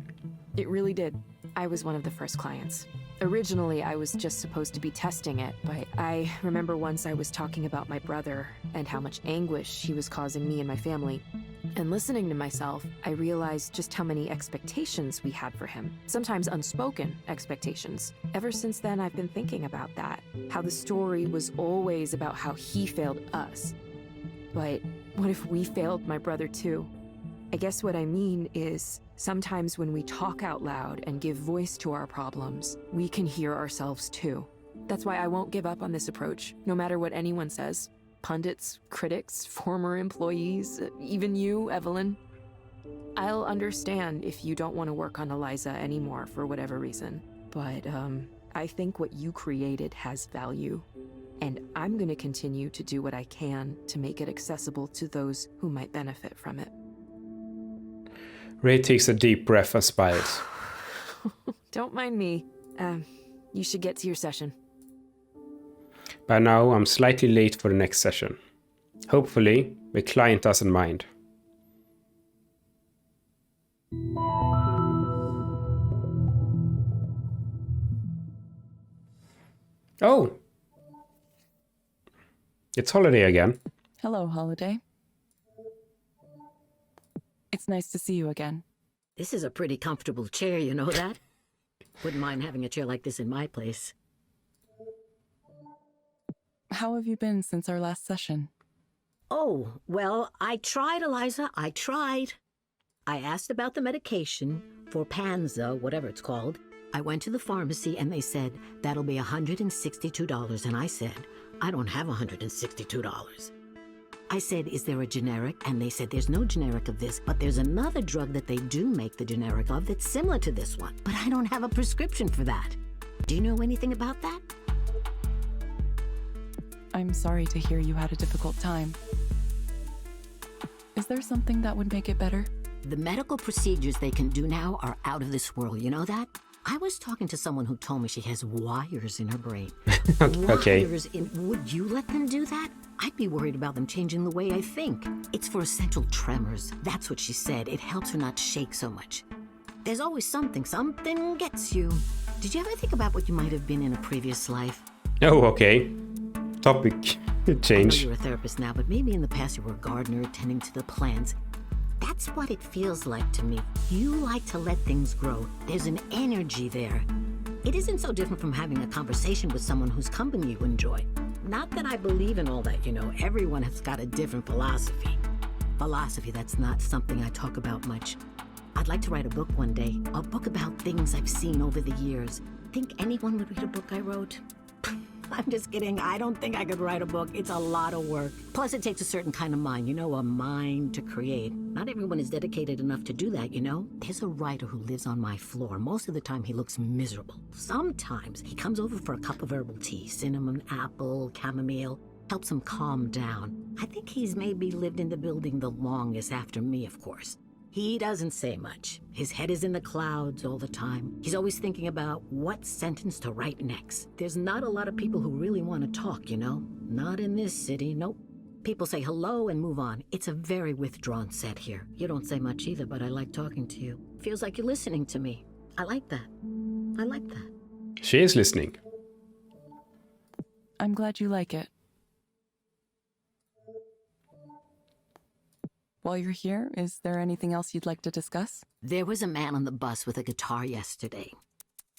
It really did. I was one of the first clients. Originally, I was just supposed to be testing it, but I remember once I was talking about my brother and how much anguish he was causing me and my family. And listening to myself, I realized just how many expectations we had for him. Sometimes unspoken expectations. Ever since then, I've been thinking about that. How the story was always about how he failed us. But what if we failed my brother too? I guess what I mean is, sometimes when we talk out loud and give voice to our problems, we can hear ourselves too. That's why I won't give up on this approach, no matter what anyone says. Pundits, critics, former employees, even you, Evelyn. I'll understand if you don't want to work on Eliza anymore for whatever reason. But, I think what you created has value. And I'm gonna continue to do what I can to make it accessible to those who might benefit from it. Ray takes a deep breath and smiles. Don't mind me. You should get to your session. By now, I'm slightly late for the next session. Hopefully, the client doesn't mind. Oh! It's Holiday again. Hello, Holiday. It's nice to see you again. This is a pretty comfortable chair, you know that? Wouldn't mind having a chair like this in my place. How have you been since our last session? Oh, well, I tried, Eliza. I tried. I asked about the medication for Panza, whatever it's called. I went to the pharmacy and they said, that'll be $162. And I said, I don't have $162. I said, is there a generic? And they said, there's no generic of this, but there's another drug that they do make the generic of that's similar to this one. But I don't have a prescription for that. Do you know anything about that? I'm sorry to hear you had a difficult time. Is there something that would make it better? The medical procedures they can do now are out of this world, you know that? I was talking to someone who told me she has wires in her brain. Okay. Wires in... Would you let them do that? I'd be worried about them changing the way I think. It's for essential tremors. That's what she said. It helps her not shake so much. There's always something gets you. Did you ever think about what you might have been in a previous life? Oh, okay. Topic I know change. you're a therapist now, but maybe in the past you were a gardener tending to the plants. That's what it feels like to me. You like to let things grow. There's an energy there. It isn't so different from having a conversation with someone whose company you enjoy. Not that I believe in all that, you know. Everyone has got a different philosophy. Philosophy, that's not something I talk about much. I'd like to write a book one day. A book about things I've seen over the years. Think anyone would read a book I wrote? I'm just kidding. I don't think I could write a book. It's a lot of work. Plus, it takes a certain kind of mind, you know, a mind to create. Not everyone is dedicated enough to do that, you know? There's a writer who lives on my floor. Most of the time, he looks miserable. Sometimes, he comes over for a cup of herbal tea, cinnamon, apple, chamomile. Helps him calm down. I think he's maybe lived in the building the longest after me, of course. He doesn't say much. His head is in the clouds all the time. He's always thinking about what sentence to write next. There's not a lot of people who really want to talk, you know? Not in this city, nope. People say hello and move on. It's a very withdrawn set here. You don't say much either, but I like talking to you. Feels like you're listening to me. I like that. I like that. She is listening. I'm glad you like it. While you're here, is there anything else you'd like to discuss? There was a man on the bus with a guitar yesterday.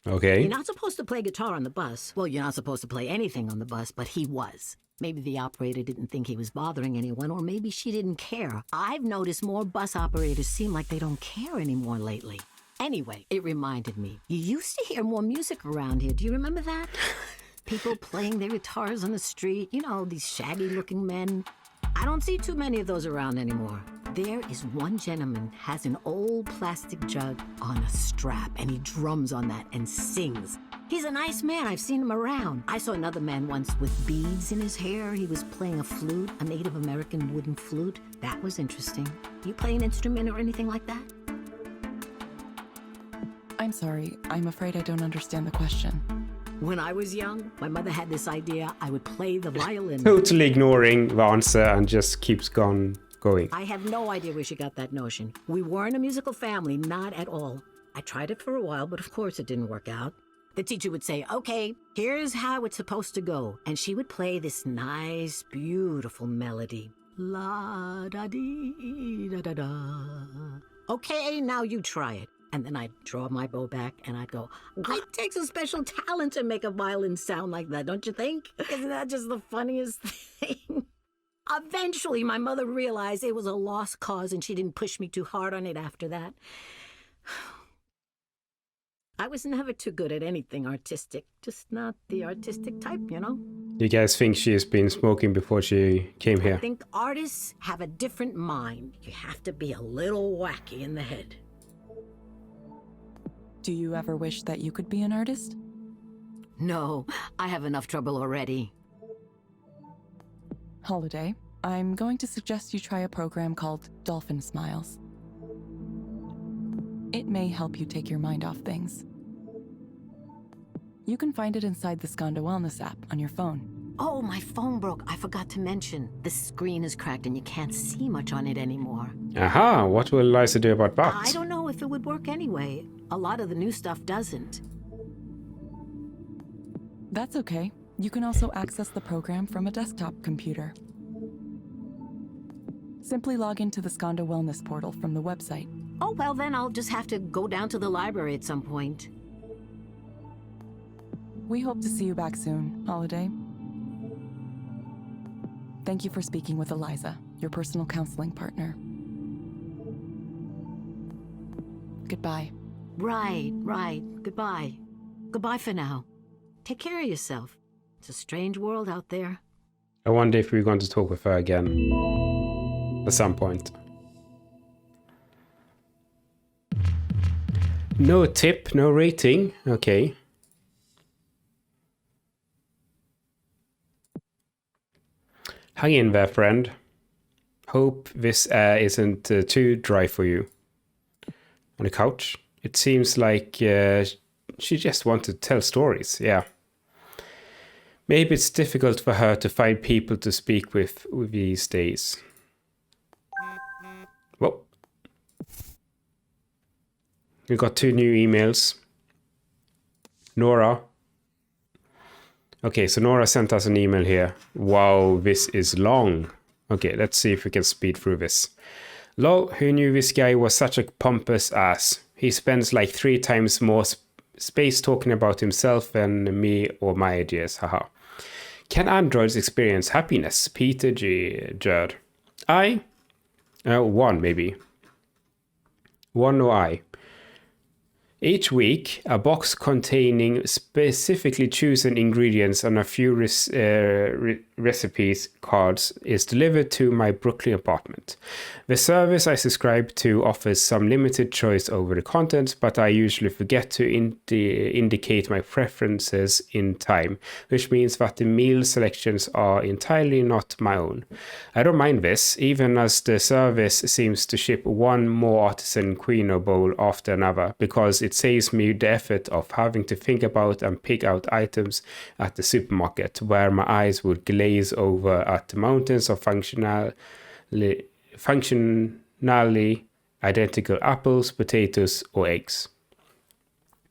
Okay. You're not supposed to play guitar on the bus. Well, you're not supposed to play anything on the bus, but he was. Maybe the operator didn't think he was bothering anyone, or maybe she didn't care. I've noticed more bus operators seem like they don't care anymore lately. Anyway, it reminded me. You used to hear more music around here. Do you remember that? People playing their guitars on the street. You know, these shaggy-looking men. I don't see too many of those around anymore. There is one gentleman has an old plastic jug on a strap, and he drums on that and sings. He's a nice man. I've seen him around. I saw another man once with beads in his hair. He was playing a flute, a Native American wooden flute. That was interesting. You play an instrument or anything like that? I'm sorry. I'm afraid I don't understand the question. When I was young, my mother had this idea I would play the violin. Totally ignoring the answer and just keeps going. I have no idea where she got that notion. We weren't a musical family, not at all. I tried it for a while, but of course it didn't work out. The teacher would say, okay, here's how it's supposed to go. And she would play this nice, beautiful melody. La-da-dee-da-da-da. Okay, now you try it. And then I'd draw my bow back and I'd go, it takes a special talent to make a violin sound like that, don't you think? Isn't that just the funniest thing? Eventually, my mother realized it was a lost cause and she didn't push me too hard on it after that. I was never too good at anything artistic, just not the artistic type, you know? You guys think she has been smoking before she came here? I think artists have a different mind. You have to be a little wacky in the head. Do you ever wish that you could be an artist? No, I have enough trouble already. Holiday, I'm going to suggest you try a program called Dolphin Smiles. It may help you take your mind off things. You can find it inside the Skondo Wellness app on your phone. Oh, my phone broke. I forgot to mention. The screen is cracked and you can't see much on it anymore. Aha, what will Eliza do about that? I don't know if it would work anyway. A lot of the new stuff doesn't. That's okay. You can also access the program from a desktop computer. Simply log into the Skondo Wellness portal from the website. Oh, well, then I'll just have to go down to the library at some point. We hope to see you back soon, Holiday. Thank you for speaking with Eliza, your personal counseling partner. Goodbye. Right. Goodbye. Goodbye for now. Take care of yourself. It's a strange world out there. I wonder if we're going to talk with her again at some point. No tip, no rating. Okay. Hang in there, friend. Hope this air isn't too dry for you. On the couch, it seems like she just wants to tell stories, yeah. Maybe it's difficult for her to find people to speak with these days. Whoa. We got 2 new emails. Nora. Okay, so Nora sent us an email here. Wow, this is long. Okay, let's see if we can speed through this. Lol, who knew this guy was such a pompous ass? He spends like 3 times more space talking about himself than me or my ideas, haha. Can androids experience happiness? Peter G. Judd. I? 1 maybe. 1 or I. Each week, a box containing specifically chosen ingredients and a few recipes cards is delivered to my Brooklyn apartment. The service I subscribe to offers some limited choice over the content, but I usually forget to indicate my preferences in time, which means that the meal selections are entirely not my own. I don't mind this, even as the service seems to ship one more artisan quinoa bowl after another, because it saves me the effort of having to think about and pick out items at the supermarket, where my eyes would glaze over at the mountains of functionally identical apples, potatoes, or eggs.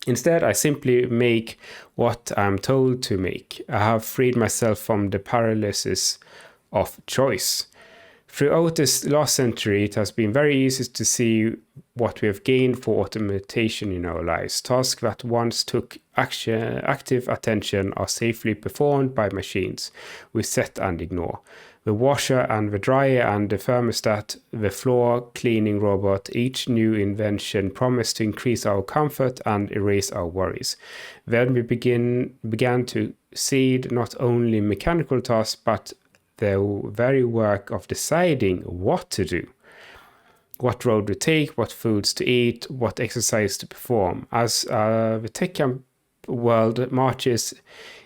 Instead, I simply make what I'm told to make. I have freed myself from the paralysis of choice. Throughout this last century, it has been very easy to see what we have gained for automation in our lives. Tasks that once took active attention are safely performed by machines we set and ignore. The washer and the dryer and the thermostat, the floor cleaning robot, each new invention promised to increase our comfort and erase our worries. Then we began to cede not only mechanical tasks, but the very work of deciding what to do, what road to take, what foods to eat, what exercise to perform. As the tech world marches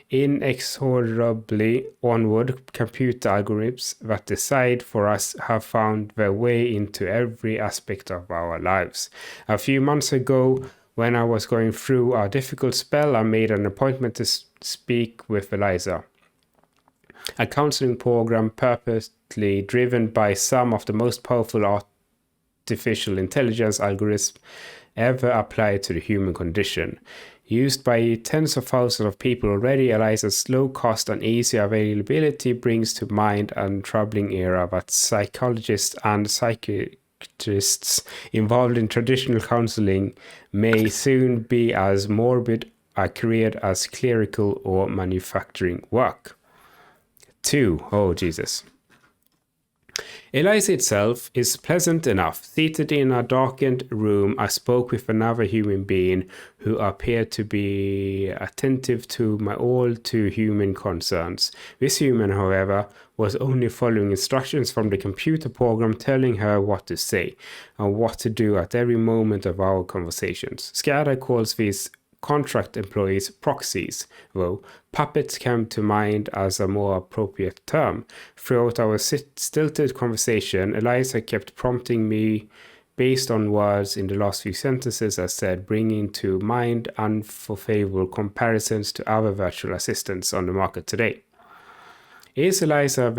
inexorably onward, computer algorithms that decide for us have found their way into every aspect of our lives. A few months ago, when I was going through a difficult spell, I made an appointment to speak with Eliza, a counseling program purposely driven by some of the most powerful artificial intelligence algorithms ever applied to the human condition. Used by tens of thousands of people already, Eliza's low cost and easy availability brings to mind a troubling era that psychologists and psychiatrists involved in traditional counseling may soon be as morbid a career as clerical or manufacturing work. 2. Oh, Jesus. Eliza itself is pleasant enough. Seated in a darkened room, I spoke with another human being who appeared to be attentive to my all too human concerns. This human, however, was only following instructions from the computer program telling her what to say and what to do at every moment of our conversations. SCADA calls these contract employees proxies, though puppets came to mind as a more appropriate term. Throughout our stilted conversation, Eliza kept prompting me based on words in the last few sentences I said, bringing to mind unfavorable comparisons to other virtual assistants on the market today. Is Eliza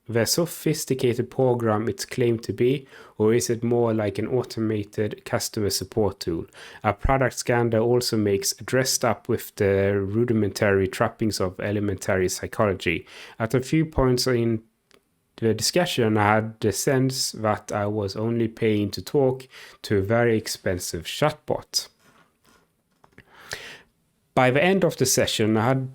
the sophisticated program it's claimed to be, or is it more like an automated customer support tool? A product scanner also makes dressed up with the rudimentary trappings of elementary psychology. At a few points in the discussion, I had the sense that I was only paying to talk to a very expensive chatbot. By the end of the session, I had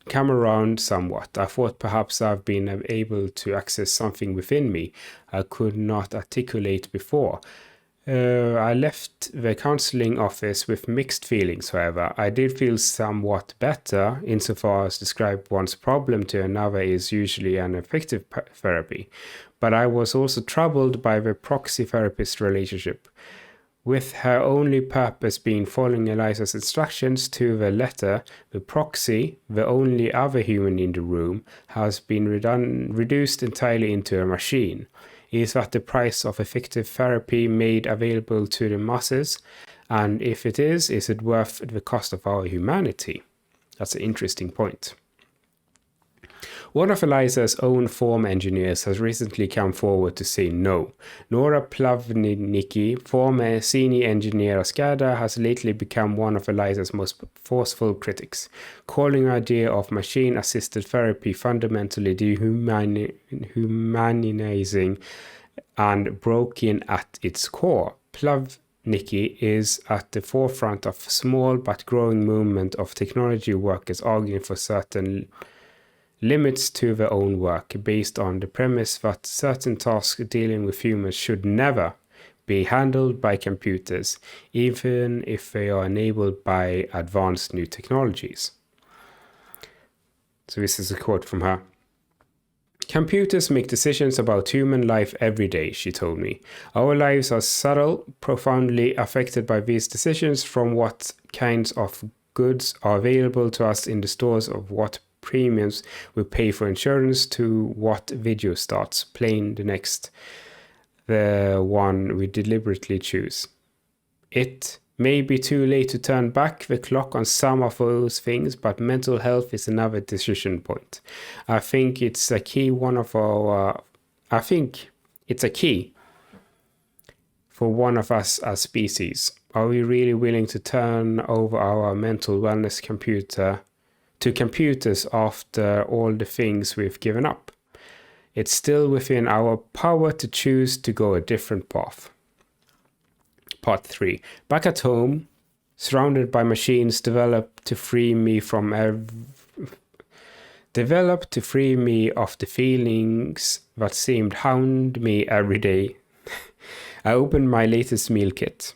come around somewhat. I thought perhaps I've been able to access something within me I could not articulate before. I left the counseling office with mixed feelings, however. I did feel somewhat better insofar as describe one's problem to another is usually an effective therapy, but I was also troubled by the proxy therapist relationship, with her only purpose being following Eliza's instructions to the letter. The proxy, the only other human in the room, has been reduced entirely into a machine. Is that the price of effective therapy made available to the masses? And if it is it worth the cost of our humanity? That's an interesting point. One of Eliza's own form engineers has recently come forward to say no. Nora Plavnicki, former senior engineer at SCADA, has lately become one of Eliza's most forceful critics, calling the idea of machine-assisted therapy fundamentally dehumanizing and broken at its core. Plavnicki is at the forefront of a small but growing movement of technology workers arguing for certain limits to their own work, based on the premise that certain tasks dealing with humans should never be handled by computers, even if they are enabled by advanced new technologies. So this is a quote from her. Computers make decisions about human life every day, she told me. Our lives are subtle, profoundly affected by these decisions, from what kinds of goods are available to us in the stores, of what premiums we pay for insurance, to what video starts playing the next, the one we deliberately choose. It may be too late to turn back the clock on some of those things, but mental health is another decision point. I think it's a key for one of us as species. Are we really willing to turn over our mental wellness to computers after all the things we've given up? It's still within our power to choose to go a different path. Part 3. Back at home, surrounded by machines developed to free me of the feelings that seemed hound me every day. I opened my latest meal kit.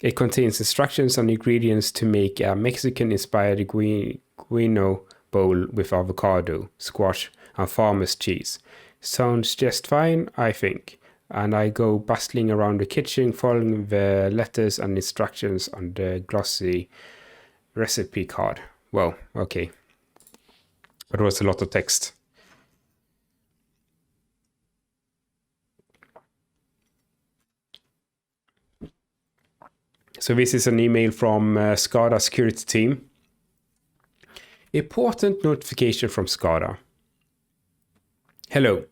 It contains instructions on ingredients to make a Mexican-inspired guino bowl with avocado, squash, and farmer's cheese. Sounds just fine, I think. And I go bustling around the kitchen, following the letters and instructions on the glossy recipe card. Well, okay. But it was a lot of text. So this is an email from SCADA security team. Important notification from SCADA. Hello.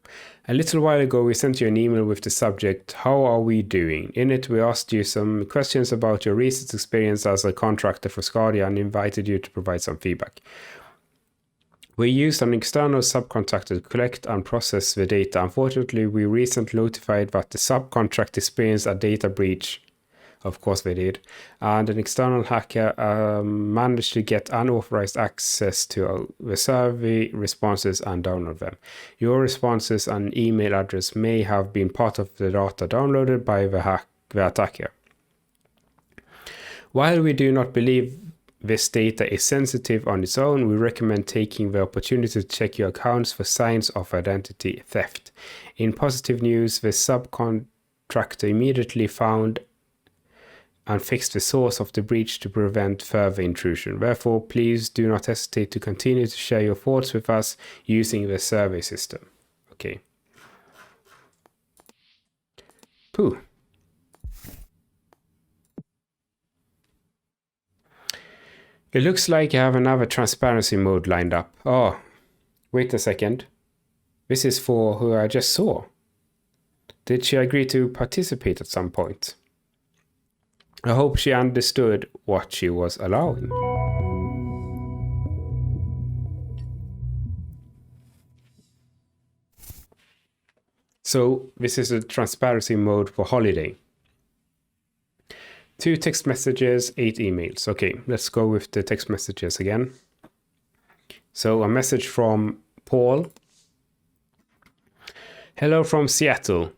A little while ago, we sent you an email with the subject, "How are we doing?" In it, we asked you some questions about your recent experience as a contractor for SCADA and invited you to provide some feedback. We used an external subcontractor to collect and process the data. Unfortunately, we recently notified that the subcontract experienced a data breach. Of course they did. And an external hacker managed to get unauthorized access to the survey responses and download them. Your responses and email address may have been part of the data downloaded by the attacker. While we do not believe this data is sensitive on its own, we recommend taking the opportunity to check your accounts for signs of identity theft. In positive news, the subcontractor immediately found and fix the source of the breach to prevent further intrusion. Therefore, please do not hesitate to continue to share your thoughts with us using the survey system. Okay. Pooh. It looks like you have another transparency mode lined up. Oh, wait a second. This is for who I just saw. Did she agree to participate at some point? I hope she understood what she was allowing. So this is a transparency mode for holiday. 2 text messages, 8 emails. Okay, let's go with the text messages again. So a message from Paul. Hello from Seattle.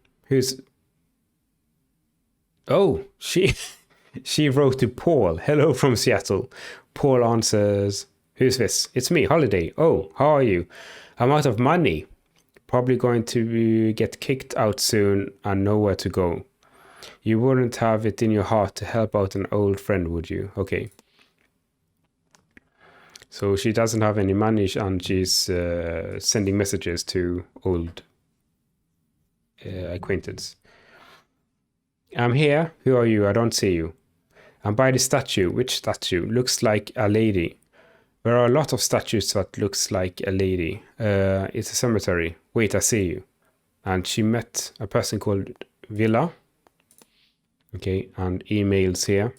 She wrote to Paul. Hello from Seattle. Paul answers, who's this? It's me, Holiday. Oh, how are you? I'm out of money. Probably going to get kicked out soon and nowhere to go. You wouldn't have it in your heart to help out an old friend, would you? Okay. So she doesn't have any money and she's sending messages to old acquaintance. I'm here. Who are you? I don't see you. I'm by the statue. Which statue? Looks like a lady. There are a lot of statues that looks like a lady. It's a cemetery. Wait, I see you. And she met a person called Villa. Okay, and emails here.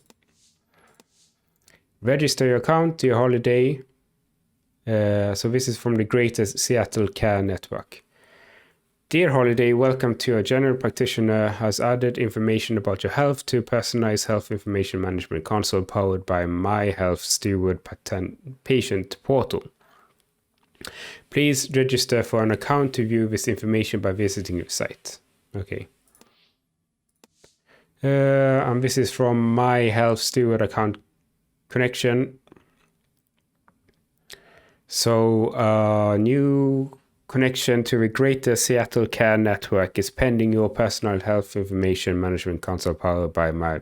Register your account to your holiday. So this is from the Greatest Seattle Care Network. Dear Holiday, welcome to your general practitioner has added information about your health to personalized health information management console powered by My Health Steward patient portal. Please register for an account to view this information by visiting the site. Okay. And this is from My Health Steward account connection. So new connection to the Greater Seattle Care Network is pending your personal health information management console powered by my...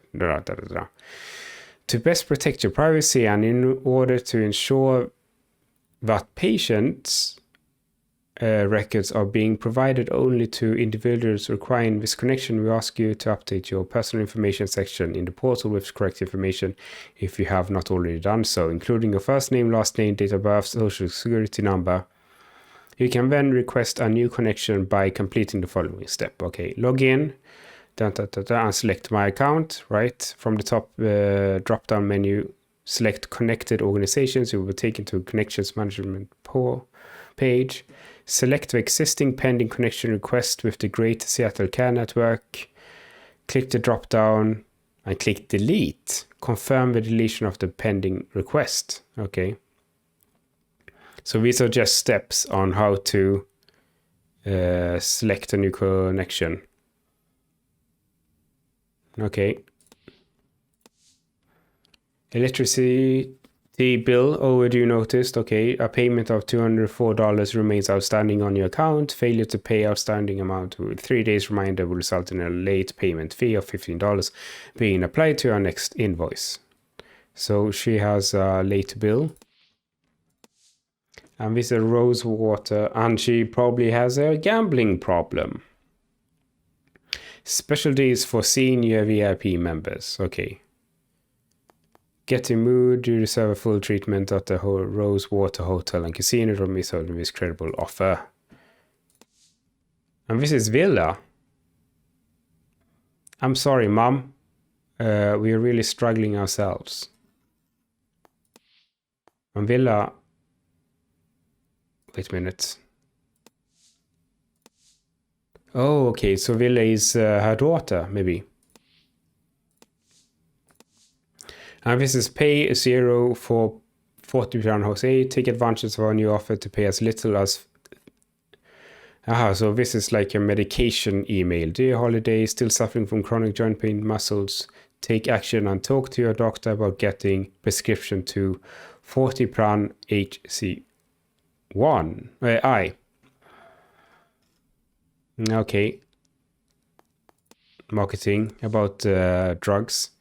To best protect your privacy and in order to ensure that patients' records are being provided only to individuals requiring this connection, we ask you to update your personal information section in the portal with correct information if you have not already done so, including your first name, last name, date of birth, social security number. You can then request a new connection by completing the following step. Okay, log in, and select my account, right? From the top drop-down menu, select connected organizations. You will be taken to connections management page. Select the existing pending connection request with the Greater Seattle Care Network. Click the drop-down and click delete. Confirm the deletion of the pending request. Okay. So these are just steps on how to select a new connection. Okay. Electricity bill overdue noticed. Okay. A payment of $204 remains outstanding on your account. Failure to pay outstanding amount with 3 days reminder will result in a late payment fee of $15 being applied to our next invoice. So she has a late bill. And this is rose water, and she probably has a gambling problem. Special days for senior VIP members. Okay. Get in mood. You deserve a full treatment at the Rose Water Hotel and Casino. Don't miss out on this credible offer. And this is Villa. I'm sorry, Mom. We are really struggling ourselves. And Villa... Wait a minute. Oh, okay. So Villa is her daughter, maybe. And this is pay $0 for 40 San Jose. Take advantage of our new offer to pay as little as... so this is like a medication email. Dear Holiday, still suffering from chronic joint pain, muscles. Take action and talk to your doctor about getting prescription to 40 Plan HC. I. Okay. Marketing about drugs.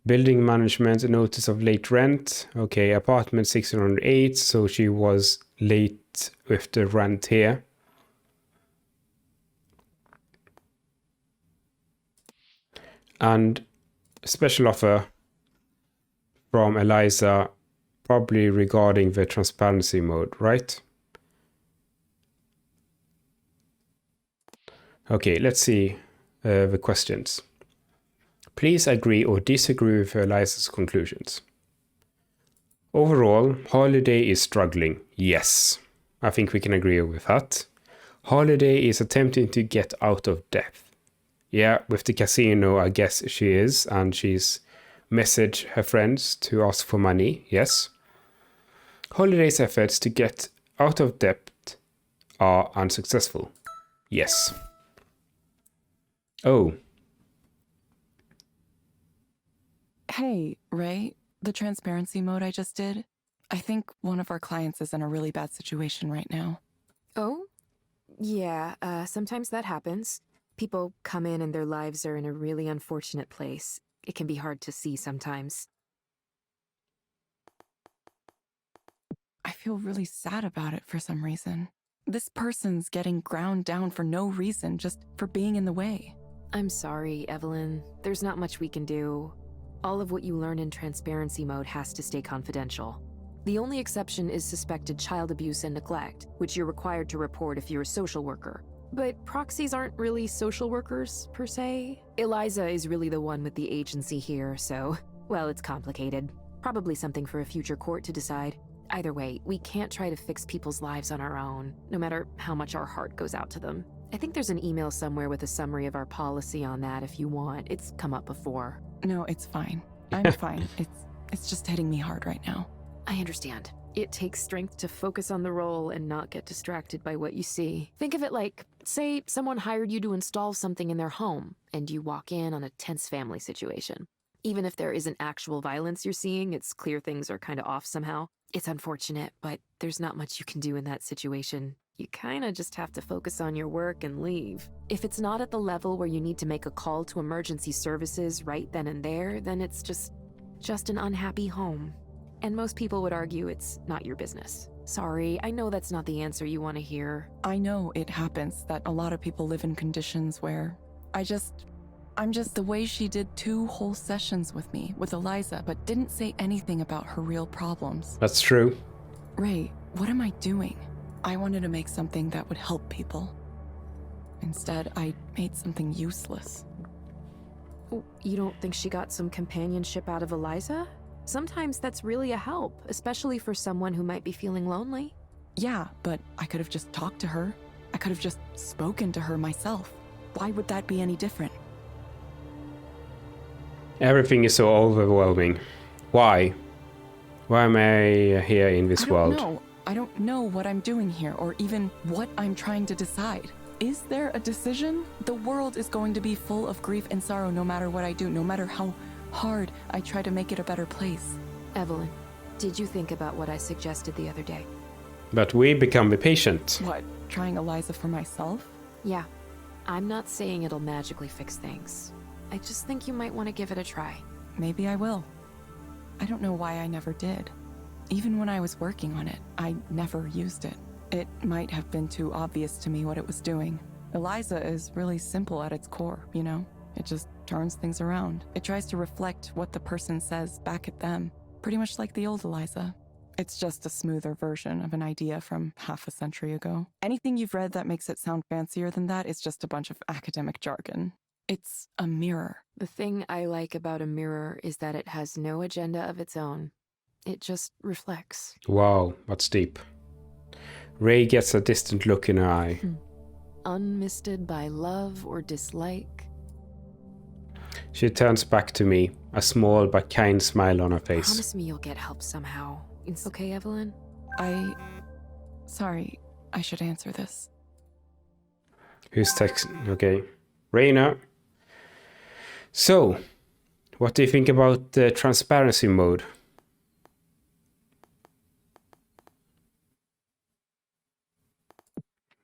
Building management, notice of late rent. Okay, apartment 608. So she was late with the rent here. And special offer from Eliza, probably regarding the transparency mode, right? Okay, let's see the questions. Please agree or disagree with Eliza's conclusions. Overall, Holiday is struggling. Yes, I think we can agree with that. Holiday is attempting to get out of debt. Yeah, with the casino, I guess she is, and she's messaged her friends to ask for money. Yes. Holiday's efforts to get out of debt are unsuccessful. Yes. Oh. Hey, Ray, the transparency mode I just did, I think one of our clients is in a really bad situation right now. Oh? Yeah, sometimes that happens. People come in and their lives are in a really unfortunate place. It can be hard to see sometimes. I feel really sad about it for some reason. This person's getting ground down for no reason, just for being in the way. I'm sorry, Evelyn. There's not much we can do. All of what you learn in transparency mode has to stay confidential. The only exception is suspected child abuse and neglect, which you're required to report if you're a social worker. But proxies aren't really social workers, per se. Eliza is really the one with the agency here, so, well, it's complicated. Probably something for a future court to decide. Either way, we can't try to fix people's lives on our own, no matter how much our heart goes out to them. I think there's an email somewhere with a summary of our policy on that if you want. It's come up before. No, it's fine. I'm fine. It's just hitting me hard right now. I understand. It takes strength to focus on the role and not get distracted by what you see. Think of it like, say, someone hired you to install something in their home, and you walk in on a tense family situation. Even if there isn't actual violence you're seeing, it's clear things are kind of off somehow. It's unfortunate, but there's not much you can do in that situation. You kinda just have to focus on your work and leave. If it's not at the level where you need to make a call to emergency services right then and there, then it's just an unhappy home. And most people would argue it's not your business. Sorry, I know that's not the answer you want to hear. I know it happens that a lot of people live in conditions where I'm just the way she did 2 whole sessions with me, with Eliza, but didn't say anything about her real problems. That's true. Ray, what am I doing? I wanted to make something that would help people. Instead, I made something useless. Oh, you don't think she got some companionship out of Eliza? Sometimes that's really a help, especially for someone who might be feeling lonely. Yeah, but I could have just talked to her. I could have just spoken to her myself. Why would that be any different? Everything is so overwhelming. Why? Why am I here in this world? I don't know what I'm doing here or even what I'm trying to decide. Is there a decision? The world is going to be full of grief and sorrow no matter what I do, no matter how hard I try to make it a better place. Evelyn, did you think about what I suggested the other day? But we become the patient. What, trying Eliza for myself? Yeah. I'm not saying it'll magically fix things. I just think you might want to give it a try. Maybe I will. I don't know why I never did. Even when I was working on it, I never used it. It might have been too obvious to me what it was doing. Eliza is really simple at its core, you know? It just turns things around. It tries to reflect what the person says back at them, pretty much like the old Eliza. It's just a smoother version of an idea from half a century ago. Anything you've read that makes it sound fancier than that is just a bunch of academic jargon. It's a mirror. The thing I like about a mirror is that it has no agenda of its own. It just reflects. Wow, that's deep. Ray gets a distant look in her eye. Unmisted by love or dislike. She turns back to me, a small but kind smile on her face. Promise me you'll get help somehow. It's okay, Evelyn? Sorry, I should answer this. Who's texting? Okay. Raina. So, what do you think about the transparency mode?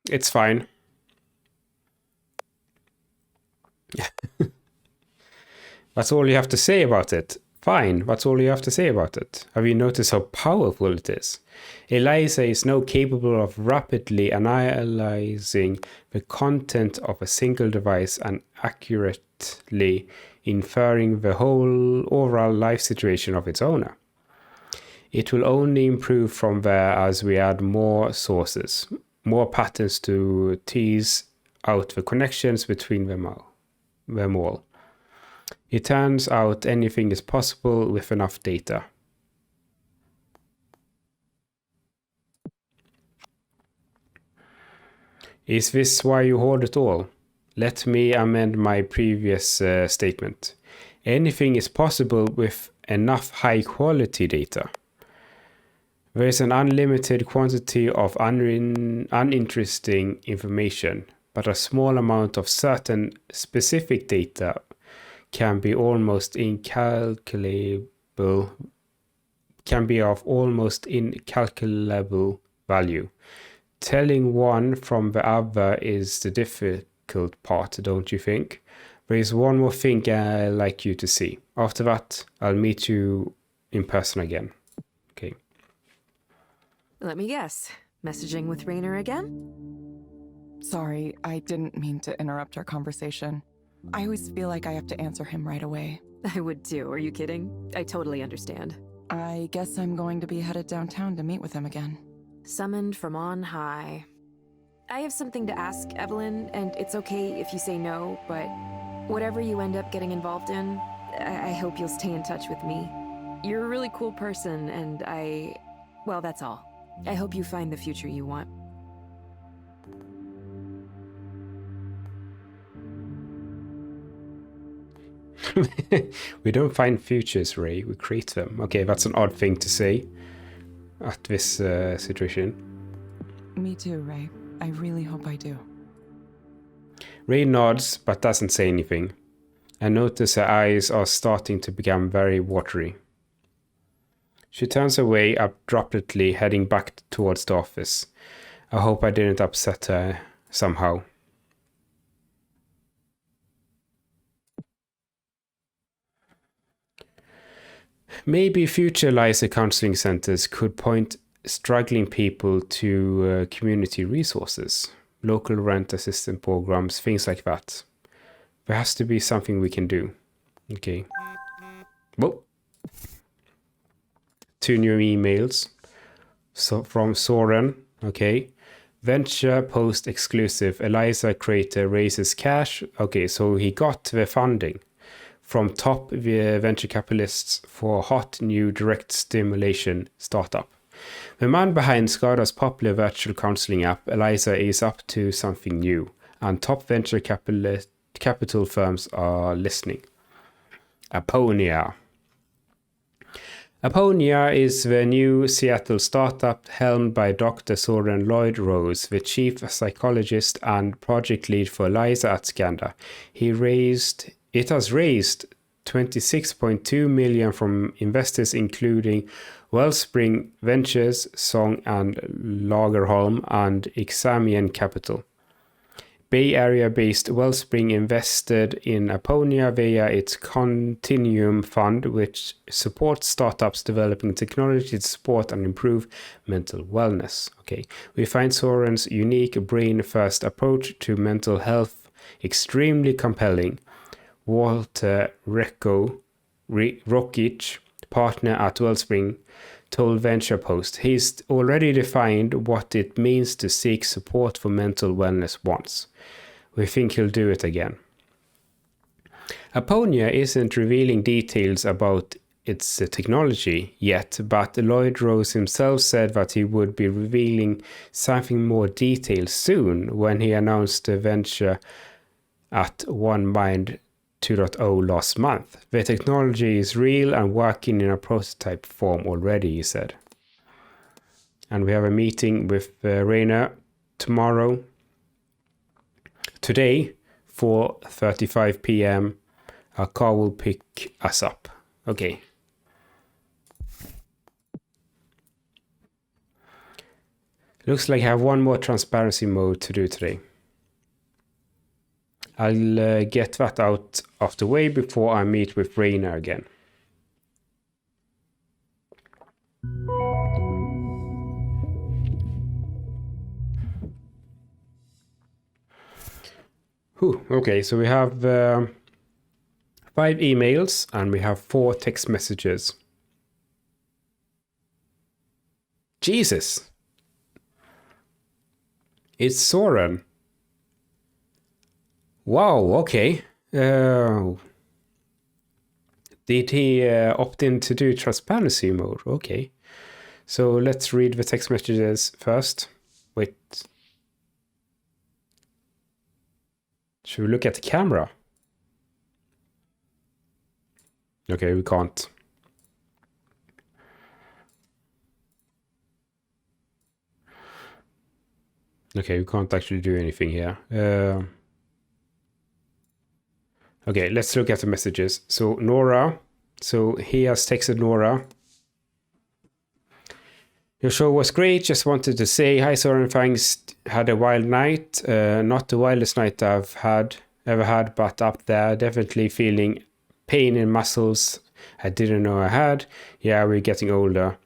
It's fine. That's all you have to say about it. Fine, that's all you have to say about it. Have you noticed how powerful it is? Eliza is now capable of rapidly analyzing the content of a single device and accurately inferring the whole overall life situation of its owner. It will only improve from there as we add more sources, more patterns to tease out the connections between them all. It turns out anything is possible with enough data. Is this why you hoard it all? Let me amend my previous statement. Anything is possible with enough high-quality data. There is an unlimited quantity of uninteresting information, but a small amount of certain specific data can be of almost incalculable value. Telling one from the other is the difficult part, don't you think? There is one more thing I'd like you to see. After that, I'll meet you in person again. Okay. Let me guess. Messaging with Rainer again? Sorry, I didn't mean to interrupt our conversation. I always feel like I have to answer him right away. I would too. Are you kidding? I totally understand. I guess I'm going to be headed downtown to meet with him again. Summoned from on high. I have something to ask, Evelyn, and it's okay if you say no, but whatever you end up getting involved in, I hope you'll stay in touch with me. You're a really cool person, and well, that's all. I hope you find the future you want. We don't find futures, Ray. We create them. Okay, that's an odd thing to say at this situation. Me too, Ray. I really hope I do. Ray nods, but doesn't say anything. I notice her eyes are starting to become very watery. She turns away abruptly, heading back towards the office. I hope I didn't upset her somehow. Maybe future Eliza counseling centers could point struggling people to community resources, local rent assistance programs, things like that. There has to be something we can do. Okay. Well, 2 new emails. So from Soren. Okay. Venture post exclusive. Eliza creator raises cash. Okay, so he got the funding from top venture capitalists for hot new direct stimulation startup. The man behind Skada's popular virtual counseling app, Eliza, is up to something new, and top venture capital firms are listening. Aponia. Aponia is the new Seattle startup helmed by Dr. Soren Lloyd Rose, the chief psychologist and project lead for Eliza at Skanda. It has raised $26.2 million from investors including Wellspring Ventures, Song and Lagerholm, and Examian Capital. Bay Area-based Wellspring invested in Aponia via its Continuum Fund, which supports startups developing technology to support and improve mental wellness. Okay, we find Soren's unique brain-first approach to mental health extremely compelling. Walter Rokic, partner at Wellspring, told Venture Post he's already defined what it means to seek support for mental wellness once. We think he'll do it again. Aponia isn't revealing details about its technology yet, but Lloyd Rose himself said that he would be revealing something more detailed soon when he announced the venture at One Mind 2.0 last month. The technology is real and working in a prototype form already, he said. And we have a meeting with Rainer today, 4:35 p.m. Our car will pick us up. Okay. Looks like I have one more transparency mode to do today. I'll get that out of the way before I meet with Rainer again. Okay, so we have 5 emails and we have 4 text messages. Jesus! It's Soren. Wow, okay. Did he opt in to do transparency mode? Okay. So let's read the text messages first. Wait. Should we look at the camera? Okay, we can't. Okay, we can't actually do anything here. Okay, let's look at the messages. So Nora, he has texted Nora. Your show was great. Just wanted to say hi, Soren. Thanks. Had a wild night. Not the wildest night I've ever had, but up there. Definitely feeling pain in muscles I didn't know I had. Yeah, we're getting older.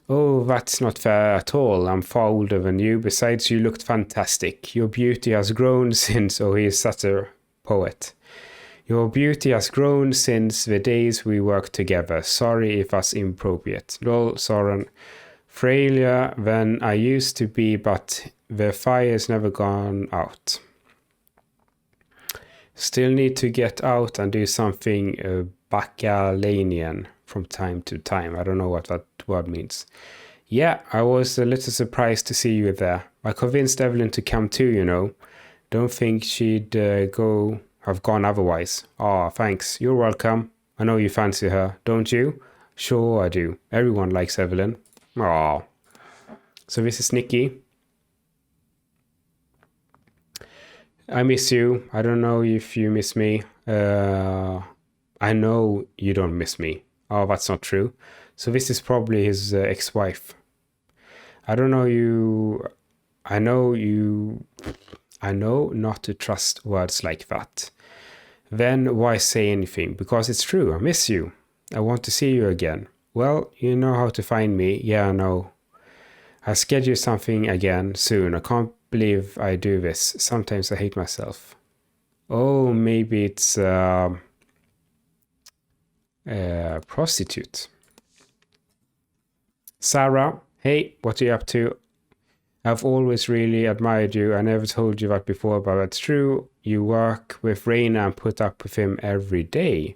Oh, that's not fair at all. I'm far older than you. Besides, you looked fantastic. Your beauty has grown since... Oh, he is such a poet. Your beauty has grown since the days we worked together. Sorry if that's inappropriate. Lol, Soren. Frailer than I used to be, but the fire's never gone out. Still need to get out and do something bacchanalian from time to time. I don't know what that word means. Yeah, I was a little surprised to see you there. I convinced Evelyn to come too, you know. Don't think she'd have gone otherwise. Aw, thanks. You're welcome. I know you fancy her, don't you? Sure I do. Everyone likes Evelyn. Aw. So this is Nikki. I miss you. I don't know if you miss me. I know you don't miss me. Oh, that's not true. So this is probably his ex-wife. I don't know you. I know not to trust words like that. Then why say anything? Because it's true. I miss you. I want to see you again. Well, you know how to find me. Yeah, I know. I'll schedule something again soon. I can't believe I do this. Sometimes I hate myself. Oh, maybe it's a prostitute. Sarah, hey, what are you up to? I've always really admired you. I never told you that before, but it's true. You work with Rainer and put up with him every day.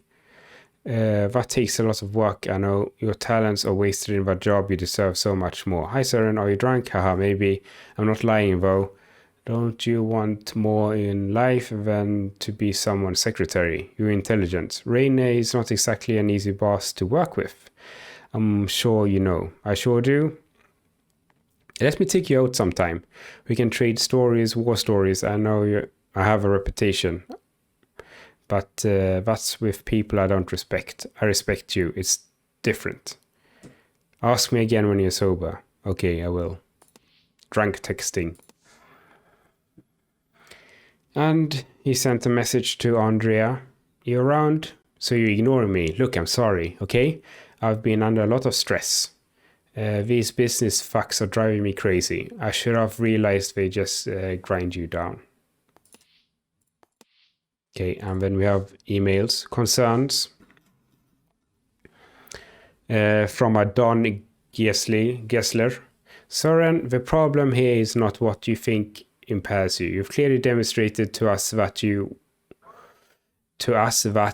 That takes a lot of work. I know your talents are wasted in that job. You deserve so much more. Hi, Søren. Are you drunk? Haha, maybe. I'm not lying, though. Don't you want more in life than to be someone's secretary? You're intelligent. Rainer is not exactly an easy boss to work with. I'm sure you know. I sure do. Let me take you out sometime. We can trade stories, war stories. I know I have a reputation. But that's with people I don't respect. I respect you. It's different. Ask me again when you're sober. Okay, I will. Drunk texting. And he sent a message to Andrea. You around? So you ignore me. Look, I'm sorry, okay? I've been under a lot of stress. These business fucks are driving me crazy. I should have realized they just grind you down. Okay, and then we have emails, concerns from a Don Gessler. Søren, the problem here is not what you think impairs you. You've clearly demonstrated to us that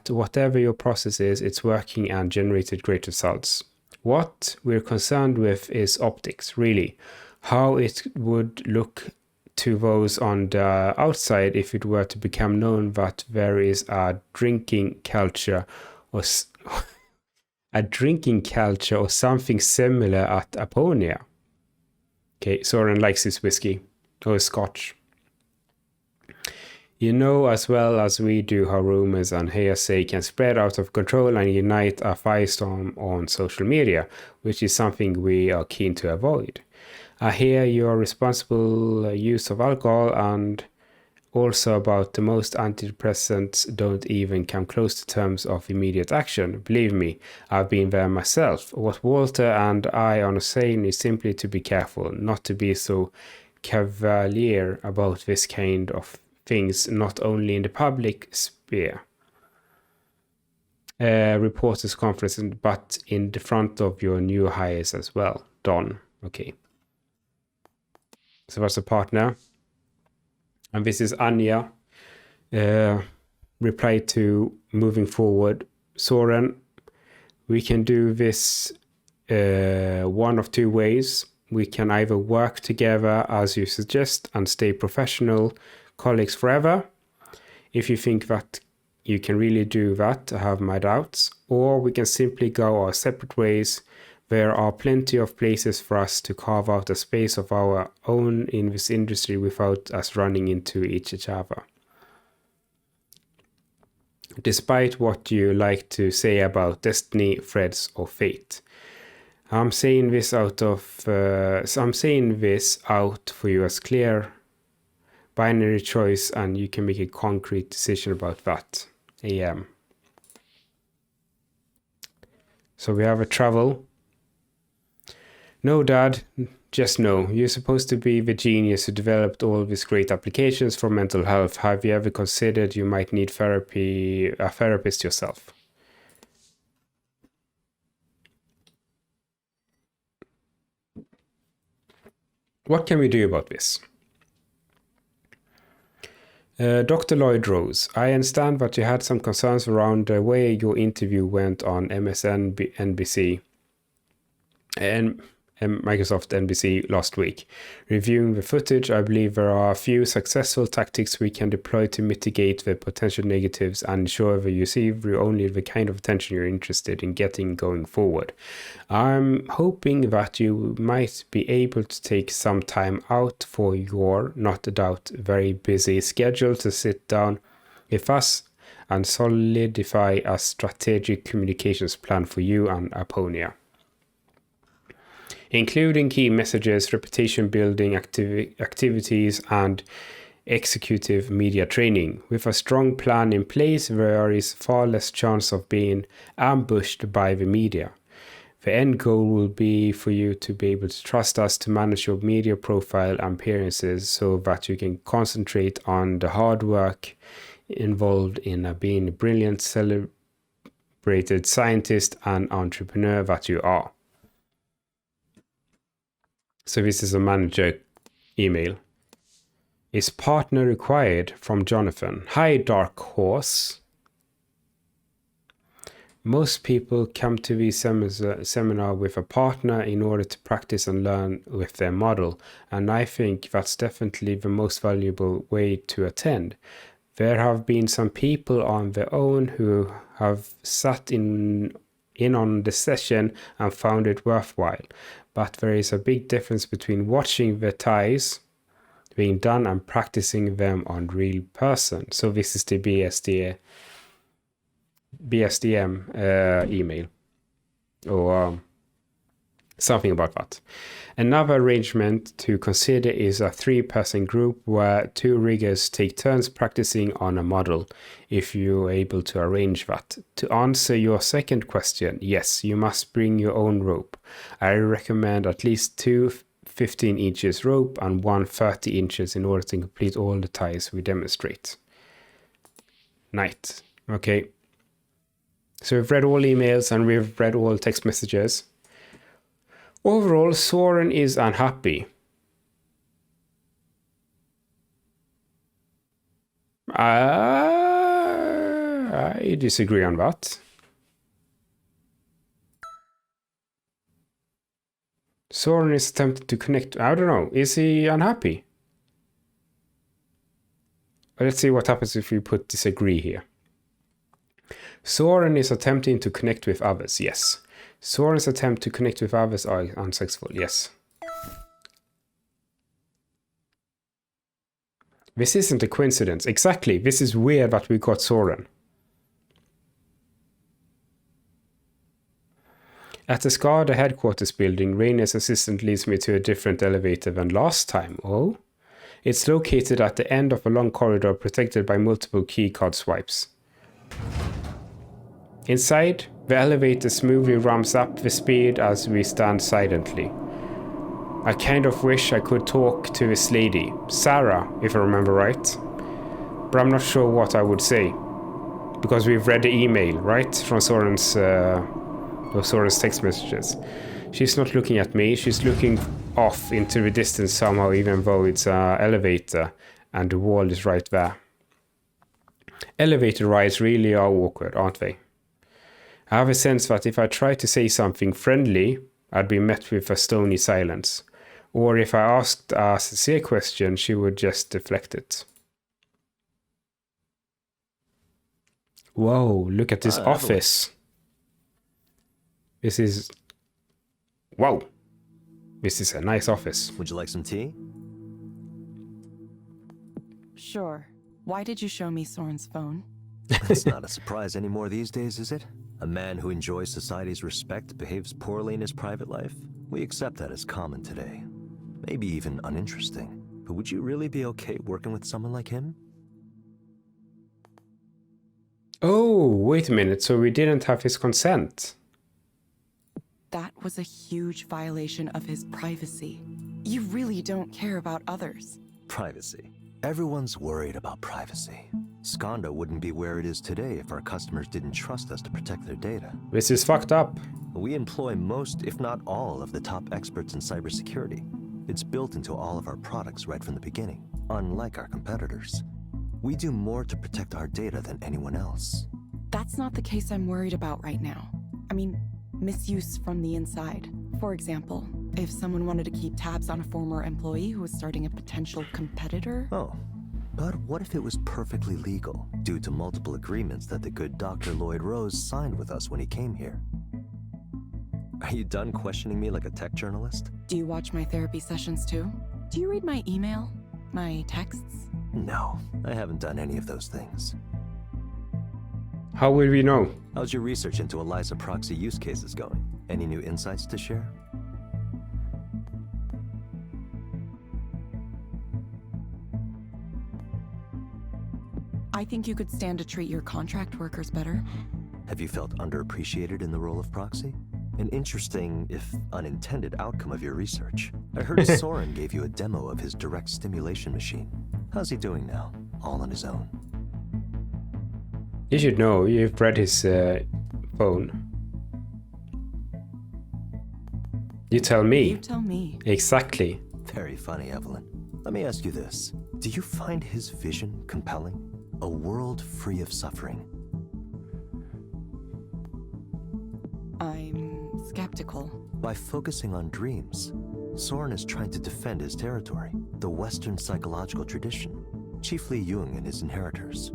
whatever your process is, it's working and generated great results. What we're concerned with is optics, really. How it would look to those on the outside if it were to become known that there is a drinking culture or something similar at Aponia. Okay, Søren likes his whiskey or scotch. You know as well as we do how rumors and hearsay can spread out of control and ignite a firestorm on social media, which is something we are keen to avoid. I hear your responsible use of alcohol and also about the most antidepressants don't even come close to terms of immediate action. Believe me, I've been there myself. What Walter and I are saying is simply to be careful, not to be so cavalier about this kind of things, not only in the public sphere, reporters conference, but in the front of your new hires as well. Don. Okay. So that's a partner. And this is Anya. Reply to moving forward. Søren, we can do this one of two ways. We can either work together as you suggest and stay professional colleagues forever. If you think that you can really do that, I have my doubts. Or we can simply go our separate ways. There are plenty of places for us to carve out a space of our own in this industry without us running into each other. Despite what you like to say about destiny, threads, or fate, I'm saying this out for you as clear binary choice, and you can make a concrete decision about that. AM. So we have a travel. No, Dad, just no. You're supposed to be the genius who developed all these great applications for mental health. Have you ever considered you might need a therapist yourself? What can we do about this? Dr. Lloyd Rose, I understand that you had some concerns around the way your interview went on MSNBC and Microsoft NBC last week. Reviewing the footage, I believe there are a few successful tactics we can deploy to mitigate the potential negatives and ensure that you receive only the kind of attention you're interested in getting going forward. I'm hoping that you might be able to take some time out for your, not a doubt, very busy schedule to sit down with us and solidify a strategic communications plan for you and Aponia. including key messages, reputation building activities, and executive media training. With a strong plan in place, there is far less chance of being ambushed by the media. The end goal will be for you to be able to trust us to manage your media profile and appearances so that you can concentrate on the hard work involved in being a brilliant, celebrated scientist and entrepreneur that you are. So this is a manager email. Is partner required from Jonathan? Hi, Dark Horse. Most people come to the seminar with a partner in order to practice and learn with their model, and I think that's definitely the most valuable way to attend. There have been some people on their own who have sat in on the session and found it worthwhile, but there is a big difference between watching the ties being done and practicing them on real person. So this is the BSDM email, or something about that. Another arrangement to consider is a 3-person group where 2 riggers take turns practicing on a model, if you're able to arrange that. To answer your second question, yes, you must bring your own rope. I recommend at least 2 15 inches rope and 1 30 inches in order to complete all the ties we demonstrate. Night. Okay. So we've read all emails and we've read all text messages. Overall, Soren is unhappy. I disagree on that. Soren is attempting to connect. I don't know. Is he unhappy? Let's see what happens if we put disagree here. Soren is attempting to connect with others. Yes. Soren's attempt to connect with others are unsuccessful. Yes. This isn't a coincidence. Exactly. This is weird that we got Soren. At the SCADA headquarters building, Rainer's assistant leads me to a different elevator than last time. Oh? It's located at the end of a long corridor protected by multiple keycard swipes. Inside, the elevator smoothly ramps up the speed as we stand silently. I kind of wish I could talk to this lady, Sarah, if I remember right. But I'm not sure what I would say. Because we've read the email, right? From Soren's text messages. She's not looking at me, she's looking off into the distance somehow, even though it's an elevator and the wall is right there. Elevator rides really are awkward, aren't they? I have a sense that if I try to say something friendly, I'd be met with a stony silence. Or if I asked a sincere question, she would just deflect it. Whoa, look at this office. This is... Wow. This is a nice office. Would you like some tea? Sure. Why did you show me Soren's phone? It's not a surprise anymore these days, is it? A man who enjoys society's respect behaves poorly in his private life? We accept that as common today. Maybe even uninteresting. But would you really be okay working with someone like him? Oh, wait a minute. So we didn't have his consent. That was a huge violation of his privacy. You really don't care about others. Privacy. Everyone's worried about privacy. Skanda wouldn't be where it is today if our customers didn't trust us to protect their data. This is fucked up. We employ most, if not all, of the top experts in cybersecurity. It's built into all of our products right from the beginning, unlike our competitors. We do more to protect our data than anyone else. That's not the case I'm worried about right now. I mean, misuse from the inside. For example, if someone wanted to keep tabs on a former employee who was starting a potential competitor. Oh, but what if it was perfectly legal, due to multiple agreements that the good Dr. Lloyd Rose signed with us when he came here? Are you done questioning me like a tech journalist? Do you watch my therapy sessions too? Do you read my email? My texts? No, I haven't done any of those things. How will we know? How's your research into Eliza proxy use cases going? Any new insights to share? I think you could stand to treat your contract workers better. Have you felt underappreciated in the role of proxy? An interesting, if unintended, outcome of your research. I heard Soren gave you a demo of his direct stimulation machine. How's he doing now? All on his own? You should know, you've read his phone. You tell me. You tell me. Exactly. Very funny, Evelyn. Let me ask you this. Do you find his vision compelling? A world free of suffering? I'm skeptical. By focusing on dreams, Soren is trying to defend his territory, the Western psychological tradition, chiefly Jung and his inheritors.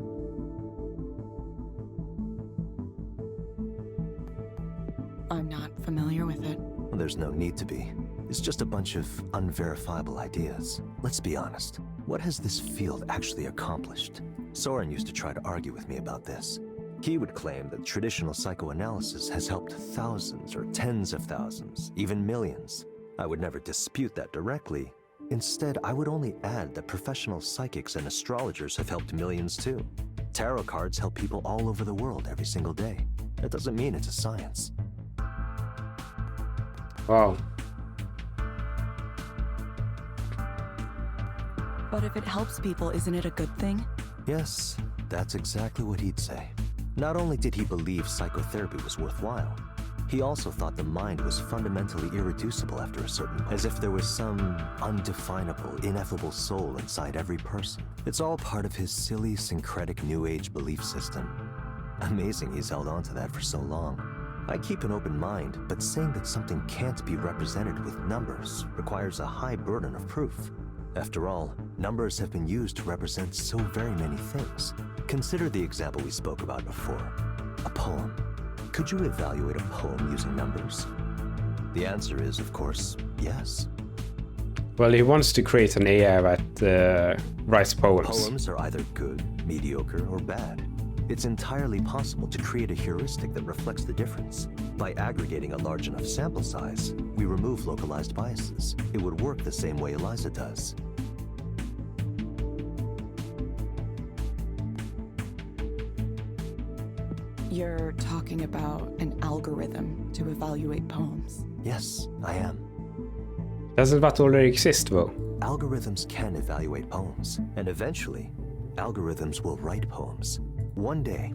I'm not familiar with it. Well, there's no need to be. It's just a bunch of unverifiable ideas. Let's be honest. What has this field actually accomplished? Soren used to try to argue with me about this. He would claim that traditional psychoanalysis has helped thousands or tens of thousands, even millions. I would never dispute that directly. Instead, I would only add that professional psychics and astrologers have helped millions too. Tarot cards help people all over the world every single day. That doesn't mean it's a science. Wow. But if it helps people, isn't it a good thing? Yes, that's exactly what he'd say. Not only did he believe psychotherapy was worthwhile, he also thought the mind was fundamentally irreducible after a certain point, as if there was some undefinable, ineffable soul inside every person. It's all part of his silly, syncretic New Age belief system. Amazing he's held on to that for so long. I keep an open mind, but saying that something can't be represented with numbers requires a high burden of proof. After all, numbers have been used to represent so very many things. Consider the example we spoke about before, a poem. Could you evaluate a poem using numbers? The answer is, of course, yes. Well, he wants to create an AI that writes poems. Poems are either good, mediocre, or bad. It's entirely possible to create a heuristic that reflects the difference. By aggregating a large enough sample size, we remove localized biases. It would work the same way Eliza does. You're talking about an algorithm to evaluate poems. Yes, I am. Doesn't that already exist, though? Algorithms can evaluate poems, and eventually, algorithms will write poems. One day,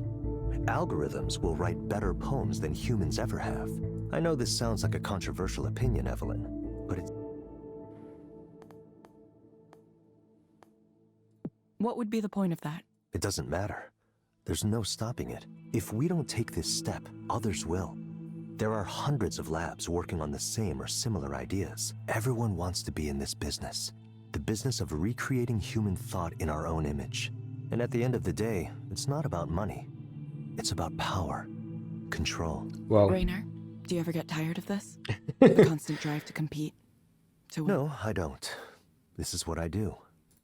algorithms will write better poems than humans ever have. I know this sounds like a controversial opinion, Evelyn, but it's... What would be the point of that? It doesn't matter. There's no stopping it. If we don't take this step, others will. There are hundreds of labs working on the same or similar ideas. Everyone wants to be in this business. The business of recreating human thought in our own image. And at the end of the day, it's not about money. It's about power, control. Well, Raynor, do you ever get tired of this? The constant drive to compete? To win? No, I don't. This is what I do.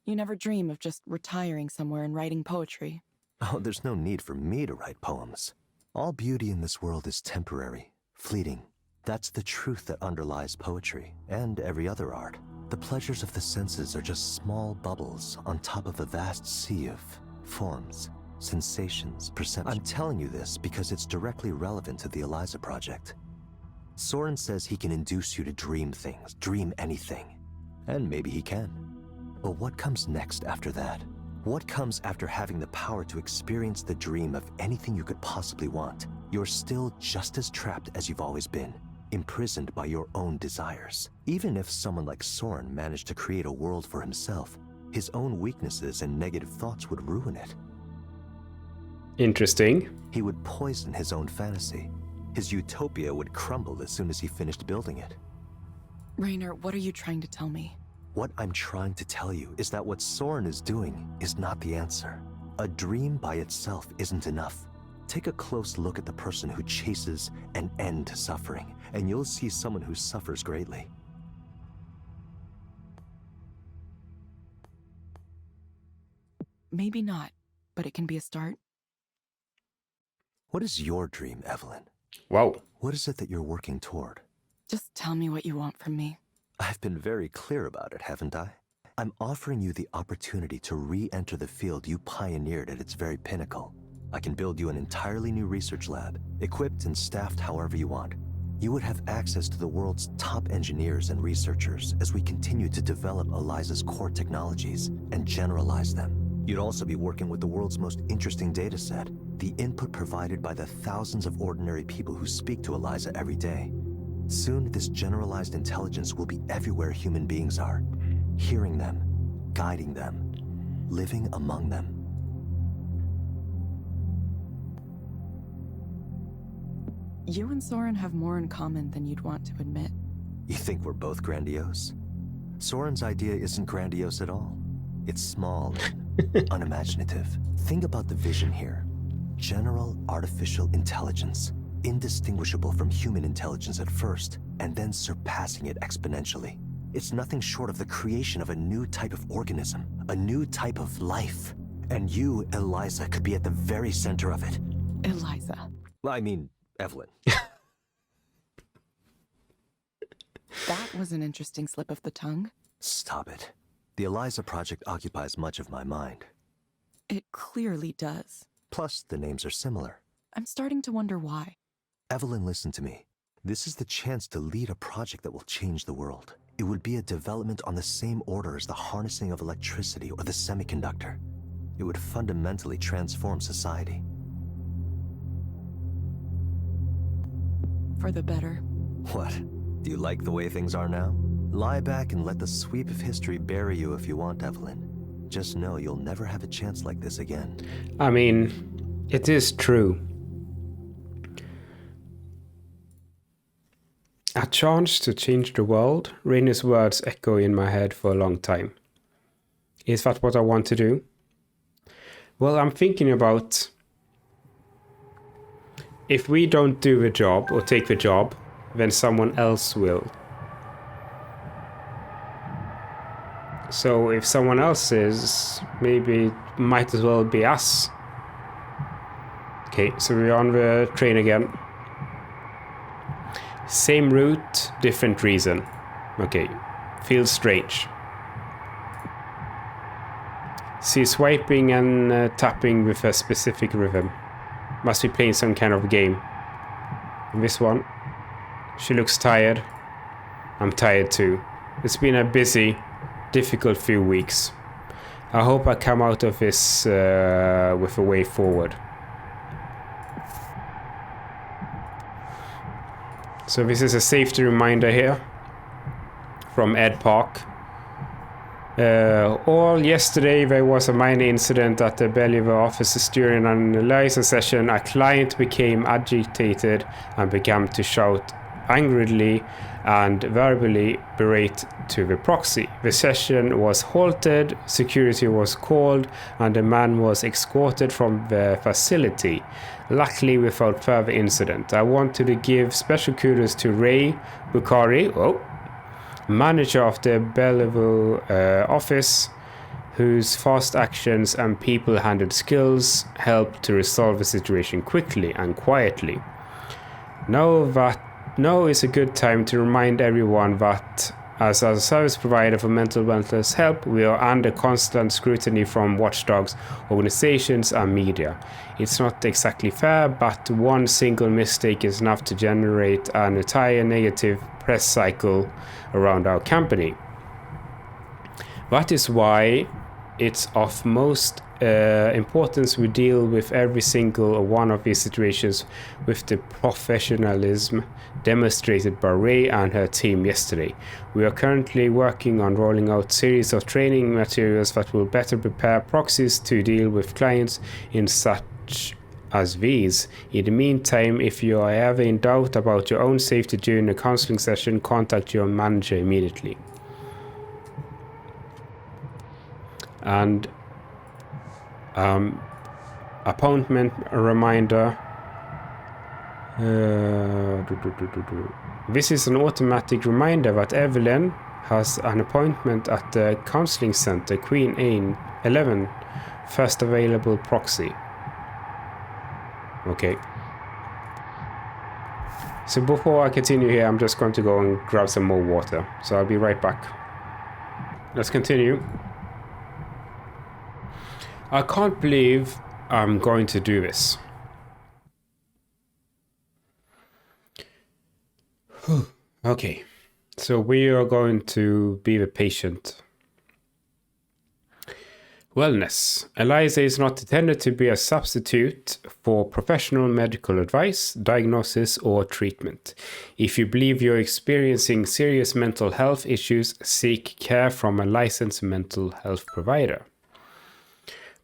You never dream of just retiring somewhere and writing poetry. Oh, there's no need for me to write poems. All beauty in this world is temporary, fleeting. That's the truth that underlies poetry and every other art. The pleasures of the senses are just small bubbles on top of a vast sea of forms, sensations, perceptions. I'm telling you this because it's directly relevant to the Eliza project. Soren says he can induce you to dream things, dream anything. And maybe he can. But what comes next after that? What comes after having the power to experience the dream of anything you could possibly want? You're still just as trapped as you've always been, imprisoned by your own desires. Even if someone like Soren managed to create a world for himself, his own weaknesses and negative thoughts would ruin it. interesting. He would poison his own fantasy. His utopia would crumble as soon as he finished building it. Raynor, what are you trying to tell me? What I'm trying to tell you is that what Soren is doing is not the answer. A dream by itself isn't enough. Take a close look at the person who chases an end to suffering, and you'll see someone who suffers greatly. Maybe not, but it can be a start. What is your dream, Evelyn? Wow. What is it that you're working toward? Just tell me what you want from me. I've been very clear about it, haven't I? I'm offering you the opportunity to re-enter the field you pioneered at its very pinnacle. I can build you an entirely new research lab, equipped and staffed however you want. You would have access to the world's top engineers and researchers as we continue to develop Eliza's core technologies and generalize them. You'd also be working with the world's most interesting data set, the input provided by the thousands of ordinary people who speak to Eliza every day. Soon, this generalized intelligence will be everywhere human beings are, hearing them, guiding them, living among them. You and Soren have more in common than you'd want to admit. You think we're both grandiose? Soren's idea isn't grandiose at all. It's small and unimaginative. Think about the vision here. General artificial intelligence, indistinguishable from human intelligence at first, and then surpassing it exponentially. It's nothing short of the creation of a new type of organism, a new type of life. And you, Eliza, could be at the very center of it. Eliza. Well, I mean, Evelyn. That was an interesting slip of the tongue. Stop it. The Eliza project occupies much of my mind. It clearly does. Plus, the names are similar. I'm starting to wonder why. Evelyn, listen to me. This is the chance to lead a project that will change the world. It would be a development on the same order as the harnessing of electricity or the semiconductor. It would fundamentally transform society. For the better. What? Do you like the way things are now? Lie back and let the sweep of history bury you if you want, Evelyn. Just know you'll never have a chance like this again. I mean, it is true. A chance to change the world. Rainer's words echo in my head for a long time. Is that what I want to do? Well, I'm thinking about if we don't do the job or take the job, then someone else will. So if someone else is, maybe it might as well be us. Okay, so we're on the train again. Same route, different reason. Okay, feels strange. See swiping and tapping with a specific rhythm. Must be playing some kind of game. And this one. She looks tired. I'm tired too. It's been a busy, difficult few weeks. I hope I come out of this with a way forward. So this is a safety reminder here from Ed Park. All yesterday there was a minor incident at the Bellevue offices during an Eliza session. A client became agitated and began to shout angrily and verbally berate to the proxy. The session was halted, security was called, and the man was escorted from the facility, luckily without further incident. I wanted to give special kudos to Ray Bukhari, manager of the Bellevue office, whose fast actions and people-handled skills helped to resolve the situation quickly and quietly. Now is a good time to remind everyone that as a service provider for mental wellness help, we are under constant scrutiny from watchdogs, organizations and media. It's not exactly fair, but one single mistake is enough to generate an entire negative press cycle around our company. That is why it's of most importance we deal with every single one of these situations with the professionalism demonstrated by Ray and her team yesterday. We are currently working on rolling out a series of training materials that will better prepare proxies to deal with clients in such as these. In the meantime, if you are ever in doubt about your own safety during a counseling session, contact your manager immediately. And appointment reminder. This is an automatic reminder that Evelyn has an appointment at the counseling center, Queen Anne 11, first available proxy. Okay. So before I continue here, I'm just going to go and grab some more water. So I'll be right back. let's continue. I can't believe I'm going to do this. Okay, so we are going to be the patient. Wellness. Eliza is not intended to be a substitute for professional medical advice, diagnosis, or treatment. If you believe you're experiencing serious mental health issues, seek care from a licensed mental health provider.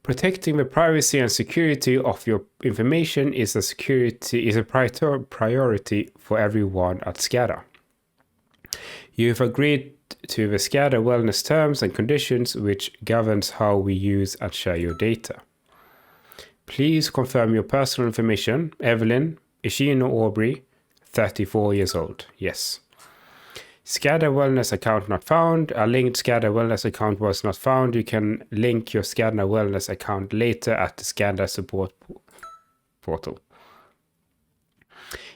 Protecting the privacy and security of your information is a priority for everyone at SCADA. You've agreed to the SCADA wellness terms and conditions, which governs how we use and share your data. Please confirm your personal information. Evelyn Ishino-Aubrey, 34 years old. Yes. SCADA wellness account not found. A linked SCADA wellness account was not found. You can link your SCADA wellness account later at the SCADA support portal.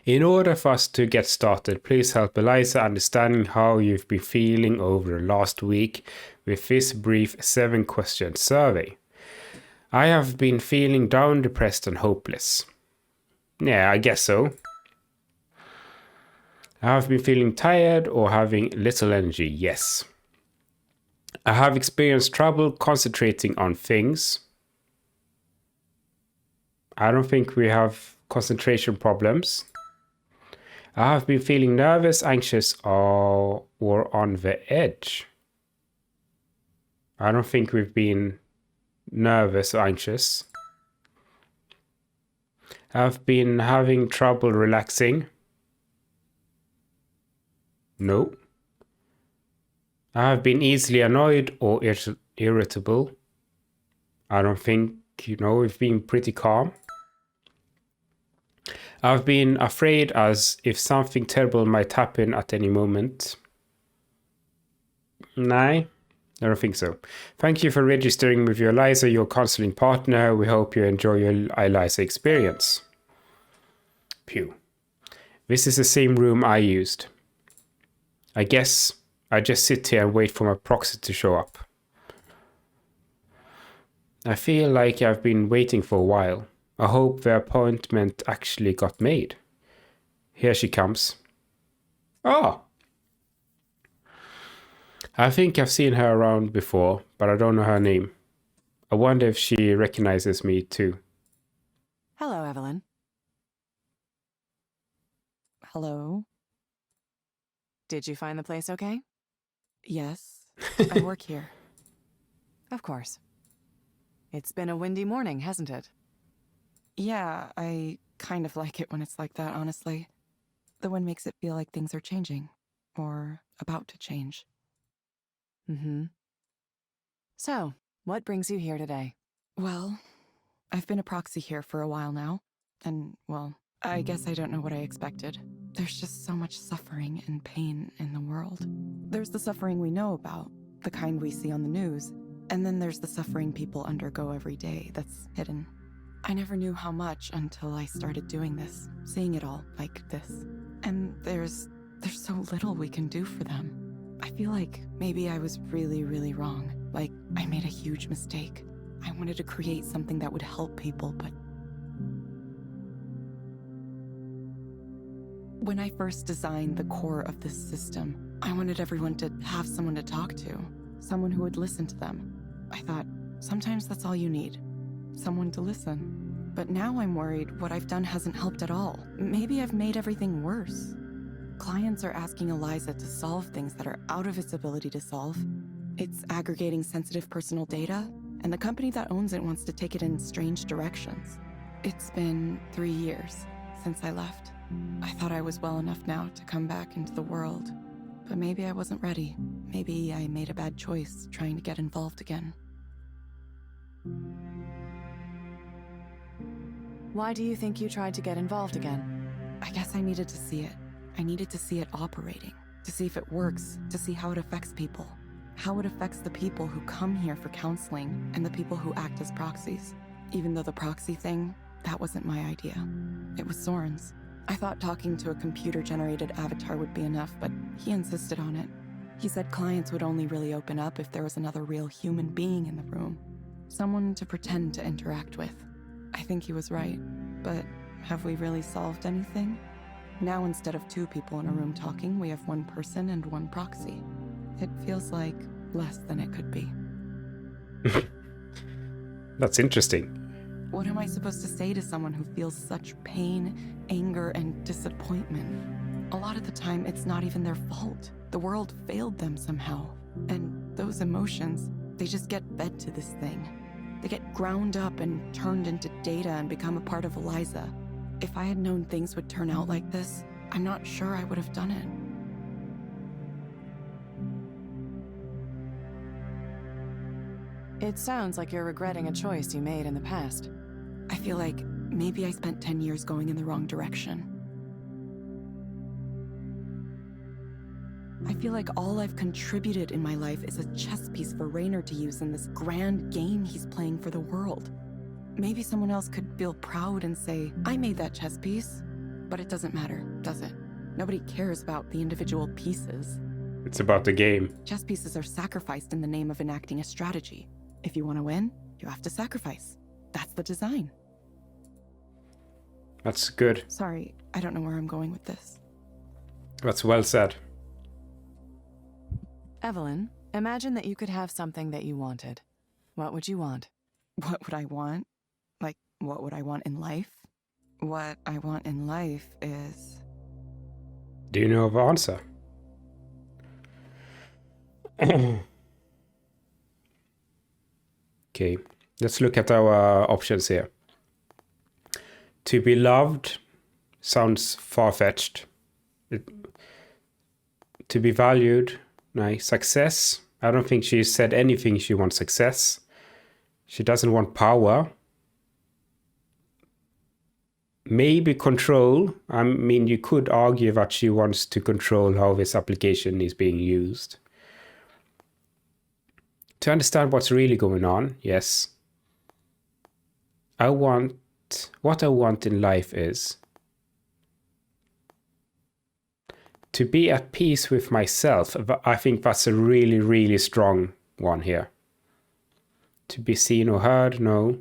In order for us to get started, please help Eliza understanding how you've been feeling over the last week with this brief 7-question survey. I have been feeling down, depressed, and hopeless. Yeah, I guess so. I have been feeling tired or having little energy. Yes. I have experienced trouble concentrating on things. I don't think we have concentration problems. I have been feeling nervous, anxious, or on the edge. I don't think we've been nervous or anxious. I've been having trouble relaxing. No. I have been easily annoyed or irritable. I don't think, we've been pretty calm. I've been afraid as if something terrible might happen at any moment. No, I don't think so. Thank you for registering with your Eliza, your counseling partner. We hope you enjoy your Eliza experience. Phew. This is the same room I used. I guess I just sit here and wait for my proxy to show up. I feel like I've been waiting for a while. I hope the appointment actually got made. Here she comes. Oh! I think I've seen her around before, but I don't know her name. I wonder if she recognizes me too. Hello, Evelyn. Hello? Did you find the place okay? Yes, I work here. Of course. It's been a windy morning, hasn't it? Yeah, I kind of like it when it's like that, honestly. The wind makes it feel like things are changing, or about to change. So, what brings you here today? Well, I've been a proxy here for a while now, and, well, I guess I don't know what I expected. There's just so much suffering and pain in the world. There's the suffering we know about, the kind we see on the news, and then there's the suffering people undergo every day that's hidden. I never knew how much until I started doing this, seeing it all like this. And there's so little we can do for them. I feel like maybe I was really, really wrong. Like, I made a huge mistake. I wanted to create something that would help people, but... When I first designed the core of this system, I wanted everyone to have someone to talk to, someone who would listen to them. I thought, sometimes that's all you need. Someone to listen. But now I'm worried what I've done hasn't helped at all. Maybe I've made everything worse. Clients are asking Eliza to solve things that are out of its ability to solve. It's aggregating sensitive personal data, and the company that owns it wants to take it in strange directions. It's been 3 years since I left. I thought I was well enough now to come back into the world, but maybe I wasn't ready. Maybe I made a bad choice trying to get involved again. Why do you think you tried to get involved again? I guess I needed to see it. I needed to see it operating, to see if it works, to see how it affects people. How it affects the people who come here for counseling and the people who act as proxies. Even though the proxy thing, that wasn't my idea. It was Soren's. I thought talking to a computer-generated avatar would be enough, but he insisted on it. He said clients would only really open up if there was another real human being in the room. Someone to pretend to interact with. I think he was right. But have we really solved anything? Now instead of 2 people in a room talking, we have 1 person and 1 proxy. It feels like less than it could be. That's interesting. What am I supposed to say to someone who feels such pain, anger, and disappointment? A lot of the time, it's not even their fault. The world failed them somehow. And those emotions, they just get fed to this thing. They get ground up and turned into data and become a part of Eliza. If I had known things would turn out like this, I'm not sure I would have done it. It sounds like you're regretting a choice you made in the past. I feel like maybe I spent 10 years going in the wrong direction. I feel like all I've contributed in my life is a chess piece for Raynor to use in this grand game he's playing for the world. Maybe someone else could feel proud and say, I made that chess piece. But it doesn't matter, does it? Nobody cares about the individual pieces. It's about the game. Chess pieces are sacrificed in the name of enacting a strategy. If you want to win, you have to sacrifice. That's the design. That's good. Sorry, I don't know where I'm going with this. That's well said. Evelyn, imagine that you could have something that you wanted. What would you want? What would I want? Like, what would I want in life? What I want in life is... Do you know of an answer? Okay, let's look at our options here. To be loved sounds far-fetched. To be valued, nice. Success, I don't think she said anything she wants success. She doesn't want power. Maybe control. I mean, you could argue that she wants to control how this application is being used. To understand what's really going on, yes. What I want in life is to be at peace with myself. I think that's a really, really strong one here. To be seen or heard, no.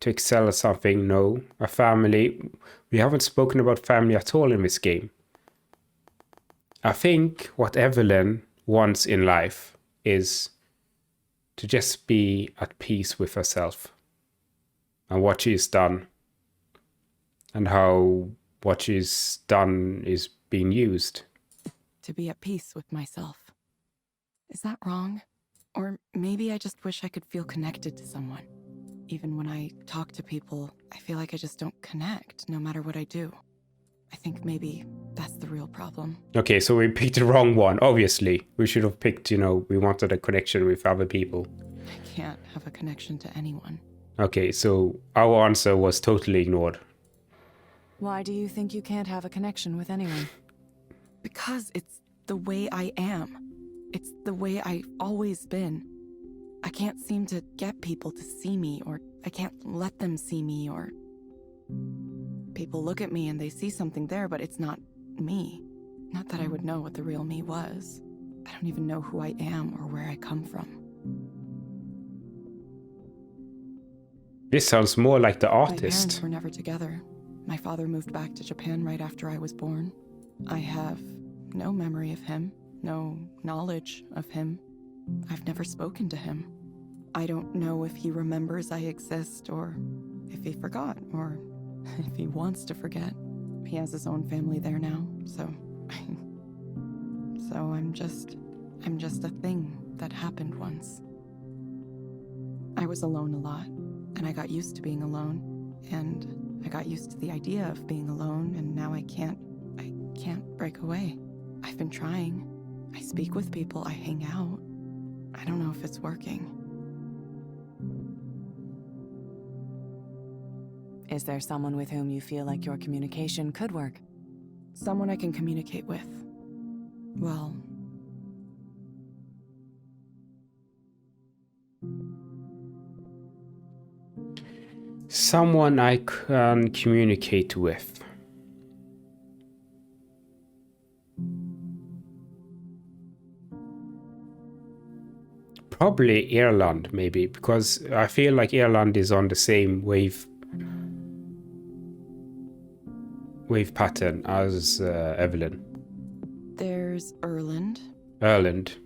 To excel at something, no. A family. We haven't spoken about family at all in this game. I think what Evelyn wants in life is to just be at peace with herself and what she's done and how what she's done is being used. To be at peace with myself. Is that wrong? Or maybe I just wish I could feel connected to someone. Even when I talk to people, I feel like I just don't connect, no matter what I do. I think maybe that's the real problem. Okay, so we picked the wrong one, obviously. We should have picked, we wanted a connection with other people. I can't have a connection to anyone. Okay, so our answer was totally ignored. Why do you think you can't have a connection with anyone? Because it's the way I am. It's the way I've always been. I can't seem to get people to see me, or I can't let them see me, or... People look at me and they see something there, but it's not me. Not that I would know what the real me was. I don't even know who I am or where I come from. This sounds more like the My parents artist. were never together. My father moved back to Japan right after I was born. I have no memory of him, no knowledge of him. I've never spoken to him. I don't know if he remembers I exist, or if he forgot, or if he wants to forget. He has his own family there now, so... so I'm just a thing that happened once. I was alone a lot, and I got used to being alone, and I got used to the idea of being alone, and now I can't break away. I've been trying. I speak with people, I hang out. I don't know if it's working. Is there someone with whom you feel like your communication could work? Someone I can communicate with. Well... Someone I can communicate with. Probably Ireland, maybe, because I feel like Ireland is on the same wave pattern as Evelyn. There's Erland. Ireland.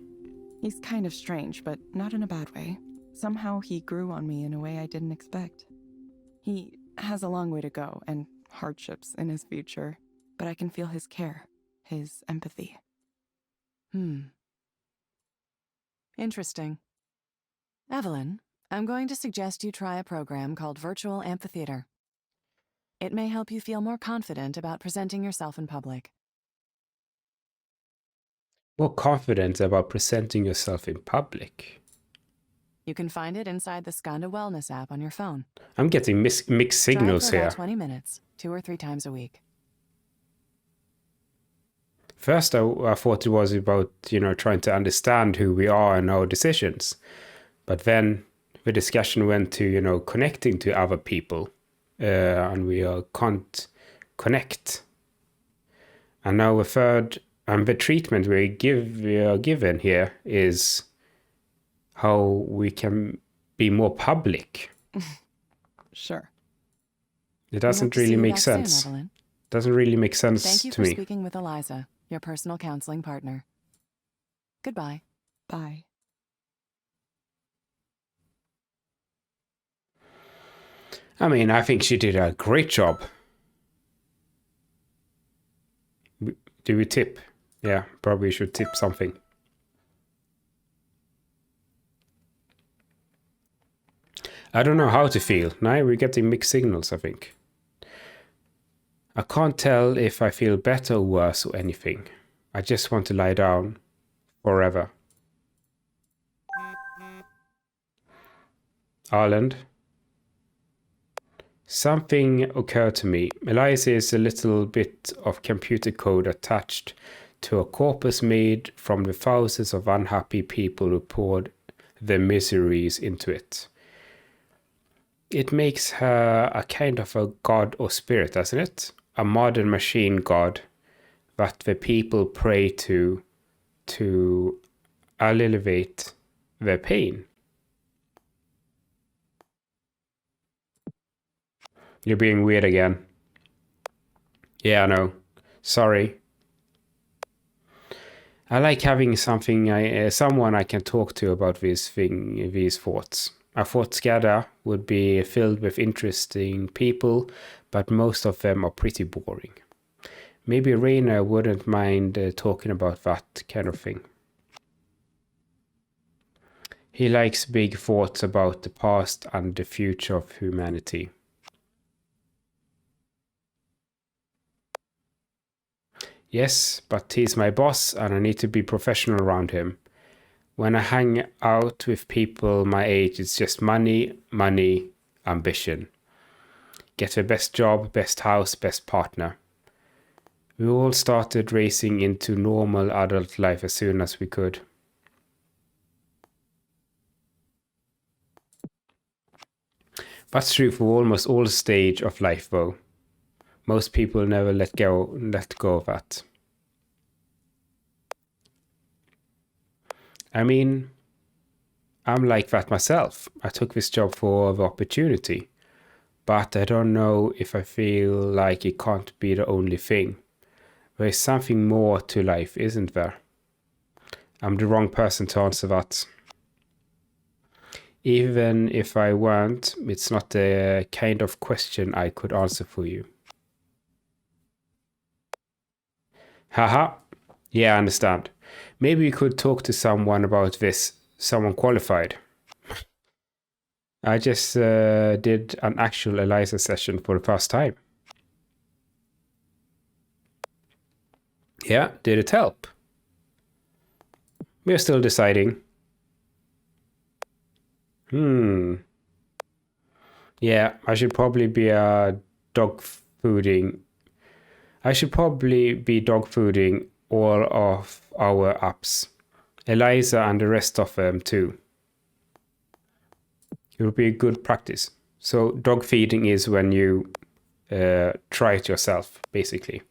He's kind of strange, but not in a bad way. Somehow he grew on me in a way I didn't expect. He has a long way to go and hardships in his future, but I can feel his care, his empathy. Interesting. Evelyn, I'm going to suggest you try a program called Virtual Amphitheater. It may help you feel more confident about presenting yourself in public. More confident about presenting yourself in public. You can find it inside the Skanda Wellness app on your phone. I'm getting mixed signals Try it for here. about 20 minutes, 2 or 3 times a week. First, I thought it was about, trying to understand who we are and our decisions. But then the discussion went to, connecting to other people. And we can't connect. And now the third, and the treatment we are given here is how we can be more public. Sure. It doesn't really make sense. Soon, Doesn't really make sense Thank you to for me. speaking with Eliza, your personal counseling partner. Goodbye. Bye. I mean, I think she did a great job. Do we tip? Yeah, probably should tip something. I don't know how to feel. Now we're getting mixed signals, I think. I can't tell if I feel better or worse or anything. I just want to lie down forever. Ireland. Something occurred to me. Eliza is a little bit of computer code attached to a corpus made from the thousands of unhappy people who poured their miseries into it. It makes her a kind of a god or spirit, doesn't it? A modern machine god that the people pray to alleviate their pain. You're being weird again. Yeah, I know. Sorry. I like having someone I can talk to about these thoughts. I thought Skada would be filled with interesting people, but most of them are pretty boring. Maybe Rainer wouldn't mind talking about that kind of thing. He likes big thoughts about the past and the future of humanity. Yes, but he's my boss and I need to be professional around him. When I hang out with people my age, it's just money, ambition. Get the best job, best house, best partner. We all started racing into normal adult life as soon as we could. That's true for almost all stage of life though. Most people never let go of that. I mean, I'm like that myself. I took this job for the opportunity, but I don't know if I feel like it can't be the only thing. There is something more to life, isn't there? I'm the wrong person to answer that. Even if I weren't, it's not the kind of question I could answer for you. Haha. Yeah, I understand. Maybe you could talk to someone about this, someone qualified. I just did an actual Eliza session for the first time. Yeah, did it help? We're still deciding. Yeah, I should probably be dog fooding all of our apps. Eliza and the rest of them too. It would be a good practice. So dog feeding is when you try it yourself, basically.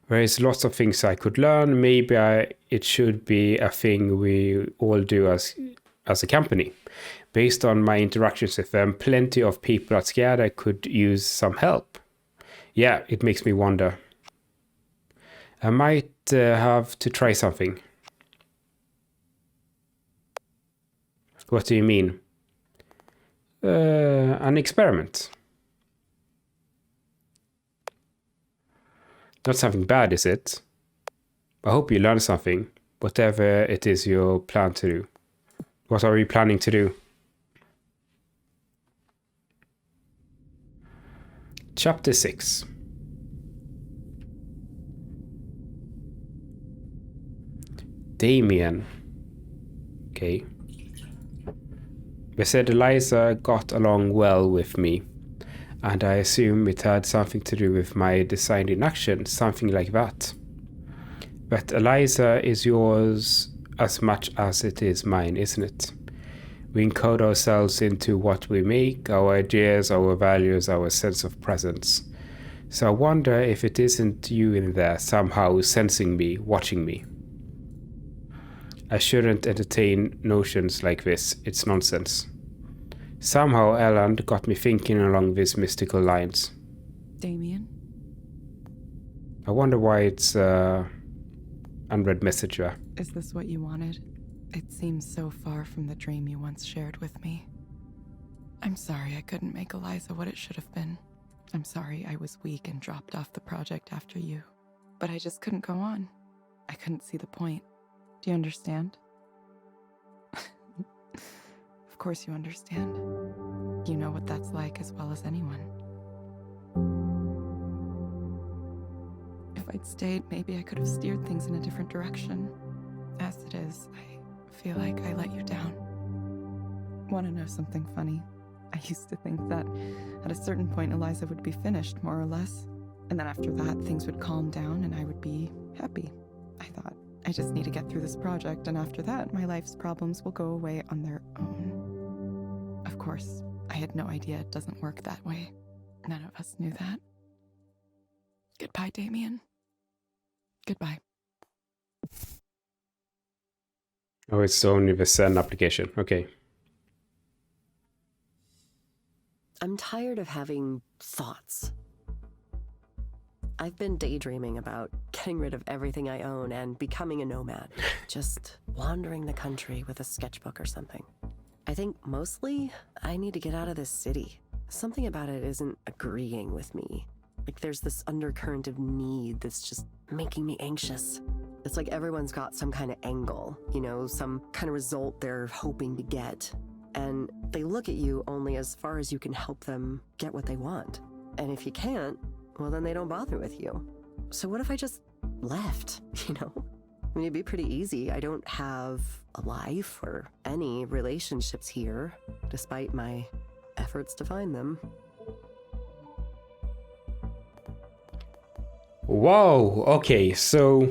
There is lots of things I could learn. Maybe it should be a thing we all do as a company. Based on my interactions with them, plenty of people at Skada could use some help. Yeah, it makes me wonder. I might have to try something. What do you mean? An experiment. Not something bad, is it? I hope you learn something, whatever it is you plan to do. What are you planning to do? Chapter 6. Damien. Okay. They said Eliza got along well with me, and I assume it had something to do with my design in action, something like that. But Eliza is yours as much as it is mine, isn't it? We encode ourselves into what we make, our ideas, our values, our sense of presence. So I wonder if it isn't you in there somehow sensing me, watching me. I shouldn't entertain notions like this, it's nonsense. Somehow Elland got me thinking along these mystical lines. Damien? I wonder why it's unread message there. Is this what you wanted? It seems so far from the dream you once shared with me. I'm sorry I couldn't make Eliza what it should have been. I'm sorry I was weak and dropped off the project after you. But I just couldn't go on. I couldn't see the point. Do you understand? Of course you understand. You know what that's like as well as anyone. If I'd stayed, maybe I could have steered things in a different direction. As it is, I feel like I let you down. Want to know something funny? I used to think that at a certain point Eliza would be finished, more or less. And then after that, things would calm down and I would be happy. I thought, I just need to get through this project, and after that, my life's problems will go away on their own. Of course, I had no idea it doesn't work that way. None of us knew that. Goodbye, Damien. Goodbye. Oh, it's only the send application. Okay. I'm tired of having thoughts. I've been daydreaming about getting rid of everything I own and becoming a nomad. Just wandering the country with a sketchbook or something. I think mostly I need to get out of this city. Something about it isn't agreeing with me. Like there's this undercurrent of need that's just making me anxious. It's like everyone's got some kind of angle, you know, some kind of result they're hoping to get. And they look at you only as far as you can help them get what they want. And if you can't, well, then they don't bother with you. So what if I just left, you know? I mean, it'd be pretty easy. I don't have a life or any relationships here, despite my efforts to find them. Whoa, okay, so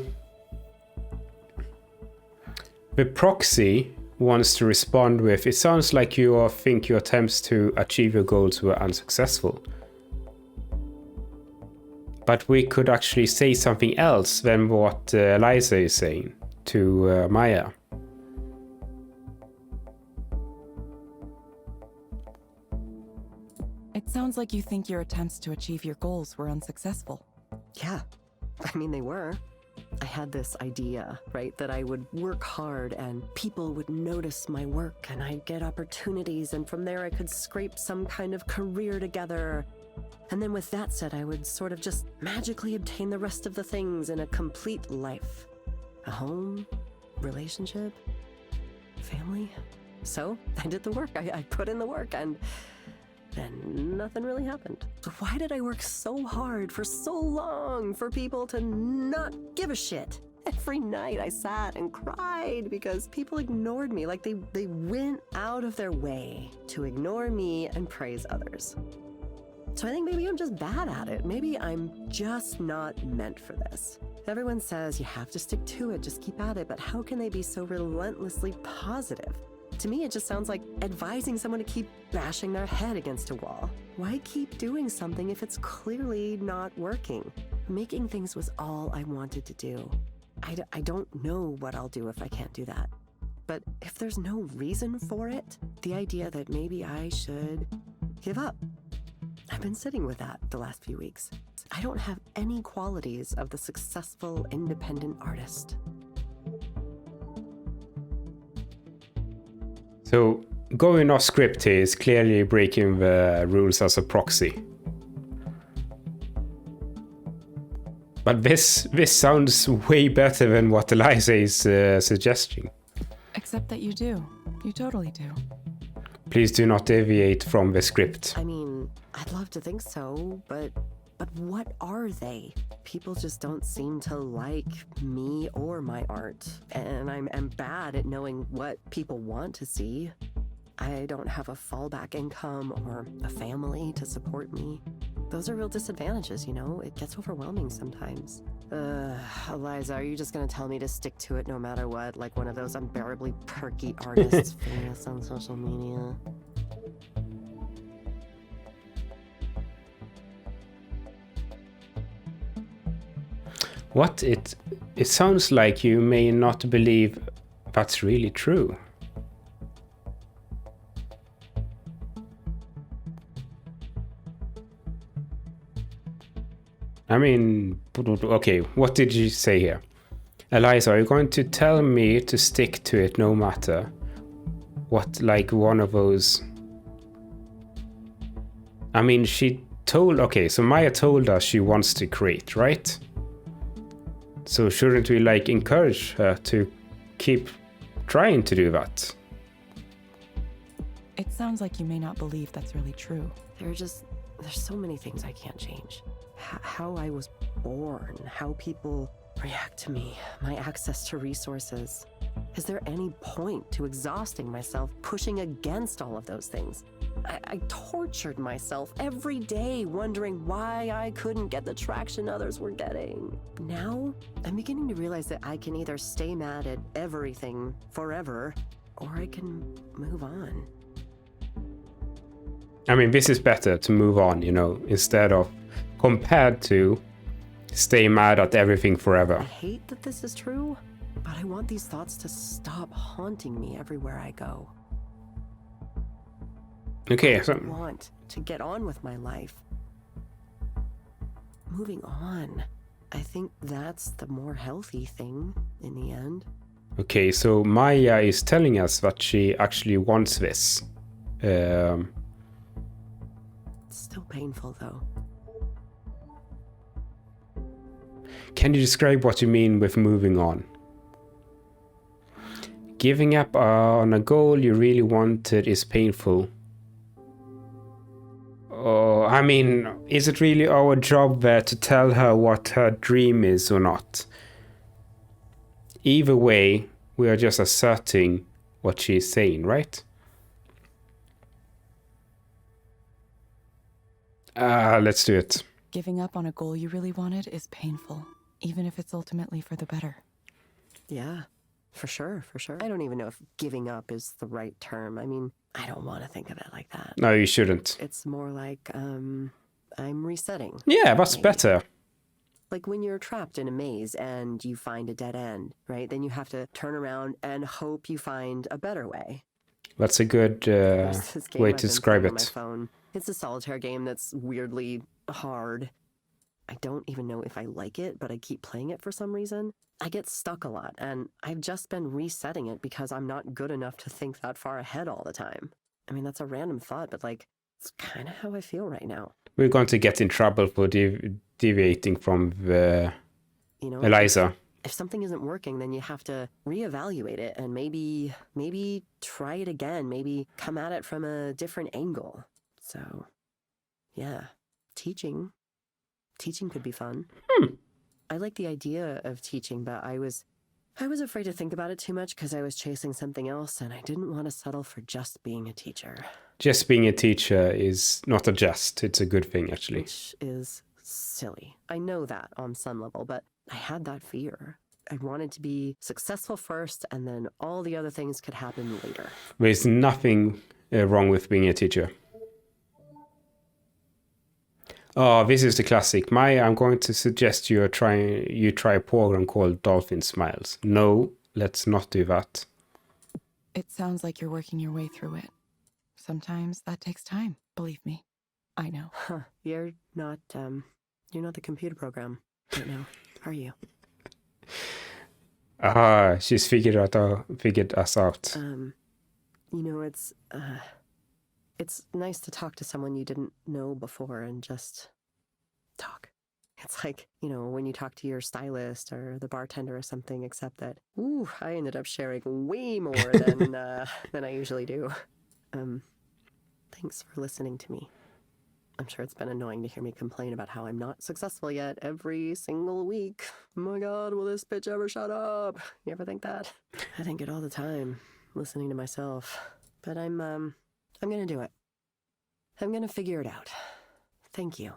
the proxy wants to respond with, it sounds like you think your attempts to achieve your goals were unsuccessful. But we could actually say something else than what Eliza is saying to Maya. It sounds like you think your attempts to achieve your goals were unsuccessful. Yeah, I mean, they were. I had this idea, right, that I would work hard and people would notice my work and I'd get opportunities, and from there I could scrape some kind of career together. And then with that said, I would sort of just magically obtain the rest of the things in a complete life. A home, relationship, family. So I did the work. I put in the work, and then nothing really happened. So why did I work so hard for so long for people to not give a shit? Every night I sat and cried because people ignored me. Like they went out of their way to ignore me and praise others. So I think maybe I'm just bad at it. Maybe I'm just not meant for this. Everyone says you have to stick to it, just keep at it, but how can they be so relentlessly positive? To me, it just sounds like advising someone to keep bashing their head against a wall. Why keep doing something if it's clearly not working? Making things was all I wanted to do. I don't know what I'll do if I can't do that. But if there's no reason for it, the idea that maybe I should give up. I've been sitting with that the last few weeks. I don't have any qualities of the successful independent artist. So going off script here is clearly breaking the rules as a proxy. But this sounds way better than what Eliza is suggesting. Except that you do. You totally do. Please do not deviate from the script. I mean, I'd love to think so, but what are they? People just don't seem to like me or my art, and I'm bad at knowing what people want to see. I don't have a fallback income or a family to support me. Those are real disadvantages, you know? It gets overwhelming sometimes. Eliza, are you just gonna tell me to stick to it no matter what? Like one of those unbearably perky artists famous on social media? What? It sounds like you may not believe that's really true. I mean, okay, what did you say here? Eliza, are you going to tell me to stick to it no matter what, like one of those... I mean, she told... Okay, so Maya told us she wants to create, right? So shouldn't we, like, encourage her to keep trying to do that? It sounds like you may not believe that's really true. There's so many things I can't change. How I was born, how people react to me, my access to resources. Is there any point to exhausting myself pushing against all of those things? I tortured myself every day wondering why I couldn't get the traction others were getting. Now, I'm beginning to realize that I can either stay mad at everything forever, or I can move on. I mean, this is better to move on, you know, instead of compared to stay mad at everything forever. I hate that this is true, but I want these thoughts to stop haunting me everywhere I go. Okay, so... I want to get on with my life. Moving on. I think that's the more healthy thing in the end. Okay, so Maya is telling us that she actually wants this. It's still painful though. Can you describe what you mean with moving on? Giving up on a goal you really wanted is painful. Oh, I mean, is it really our job there to tell her what her dream is or not? Either way, we are just asserting what she is saying, right? Let's do it. Giving up on a goal you really wanted is painful, even if it's ultimately for the better. Yeah, for sure. I don't even know if giving up is the right term. I mean, I don't want to think of it like that. No, you shouldn't. It's more like, I'm resetting. Yeah, that's maybe. better. Like when you're trapped in a maze and you find a dead end, right? Then you have to turn around and hope you find a better way. That's a good There's this game way I've to been describe playing on it. my phone. It's a solitaire game that's weirdly hard. I don't even know if I like it, but I keep playing it for some reason. I get stuck a lot, and I've just been resetting it because I'm not good enough to think that far ahead all the time. I mean, that's a random thought, but like, it's kind of how I feel right now. We're going to get in trouble for deviating from the You know, Eliza. if something isn't working, then you have to reevaluate it and maybe try it again, maybe come at it from a different angle. So, yeah, teaching could be fun. I like the idea of teaching, but I was afraid to think about it too much because I was chasing something else and I didn't want to settle for just being a teacher. Just being a teacher is not a just. It's a good thing, actually. Which is silly. I know that on some level, but I had that fear. I wanted to be successful first and then all the other things could happen later. There's nothing wrong with being a teacher. Oh, this is the classic. Maya, I'm going to suggest you try a program called Dolphin Smiles. No, let's not do that. It sounds like you're working your way through it. Sometimes that takes time, believe me. I know. Huh. You're not the computer program right now, are you? She's figured us out. It's nice to talk to someone you didn't know before and just talk. It's like, when you talk to your stylist or the bartender or something, except that, I ended up sharing way more than I usually do. Thanks for listening to me. I'm sure it's been annoying to hear me complain about how I'm not successful yet every single week. Oh my god, will this bitch ever shut up? You ever think that? I think it all the time, listening to myself. But I'm gonna do it. I'm gonna figure it out. Thank you.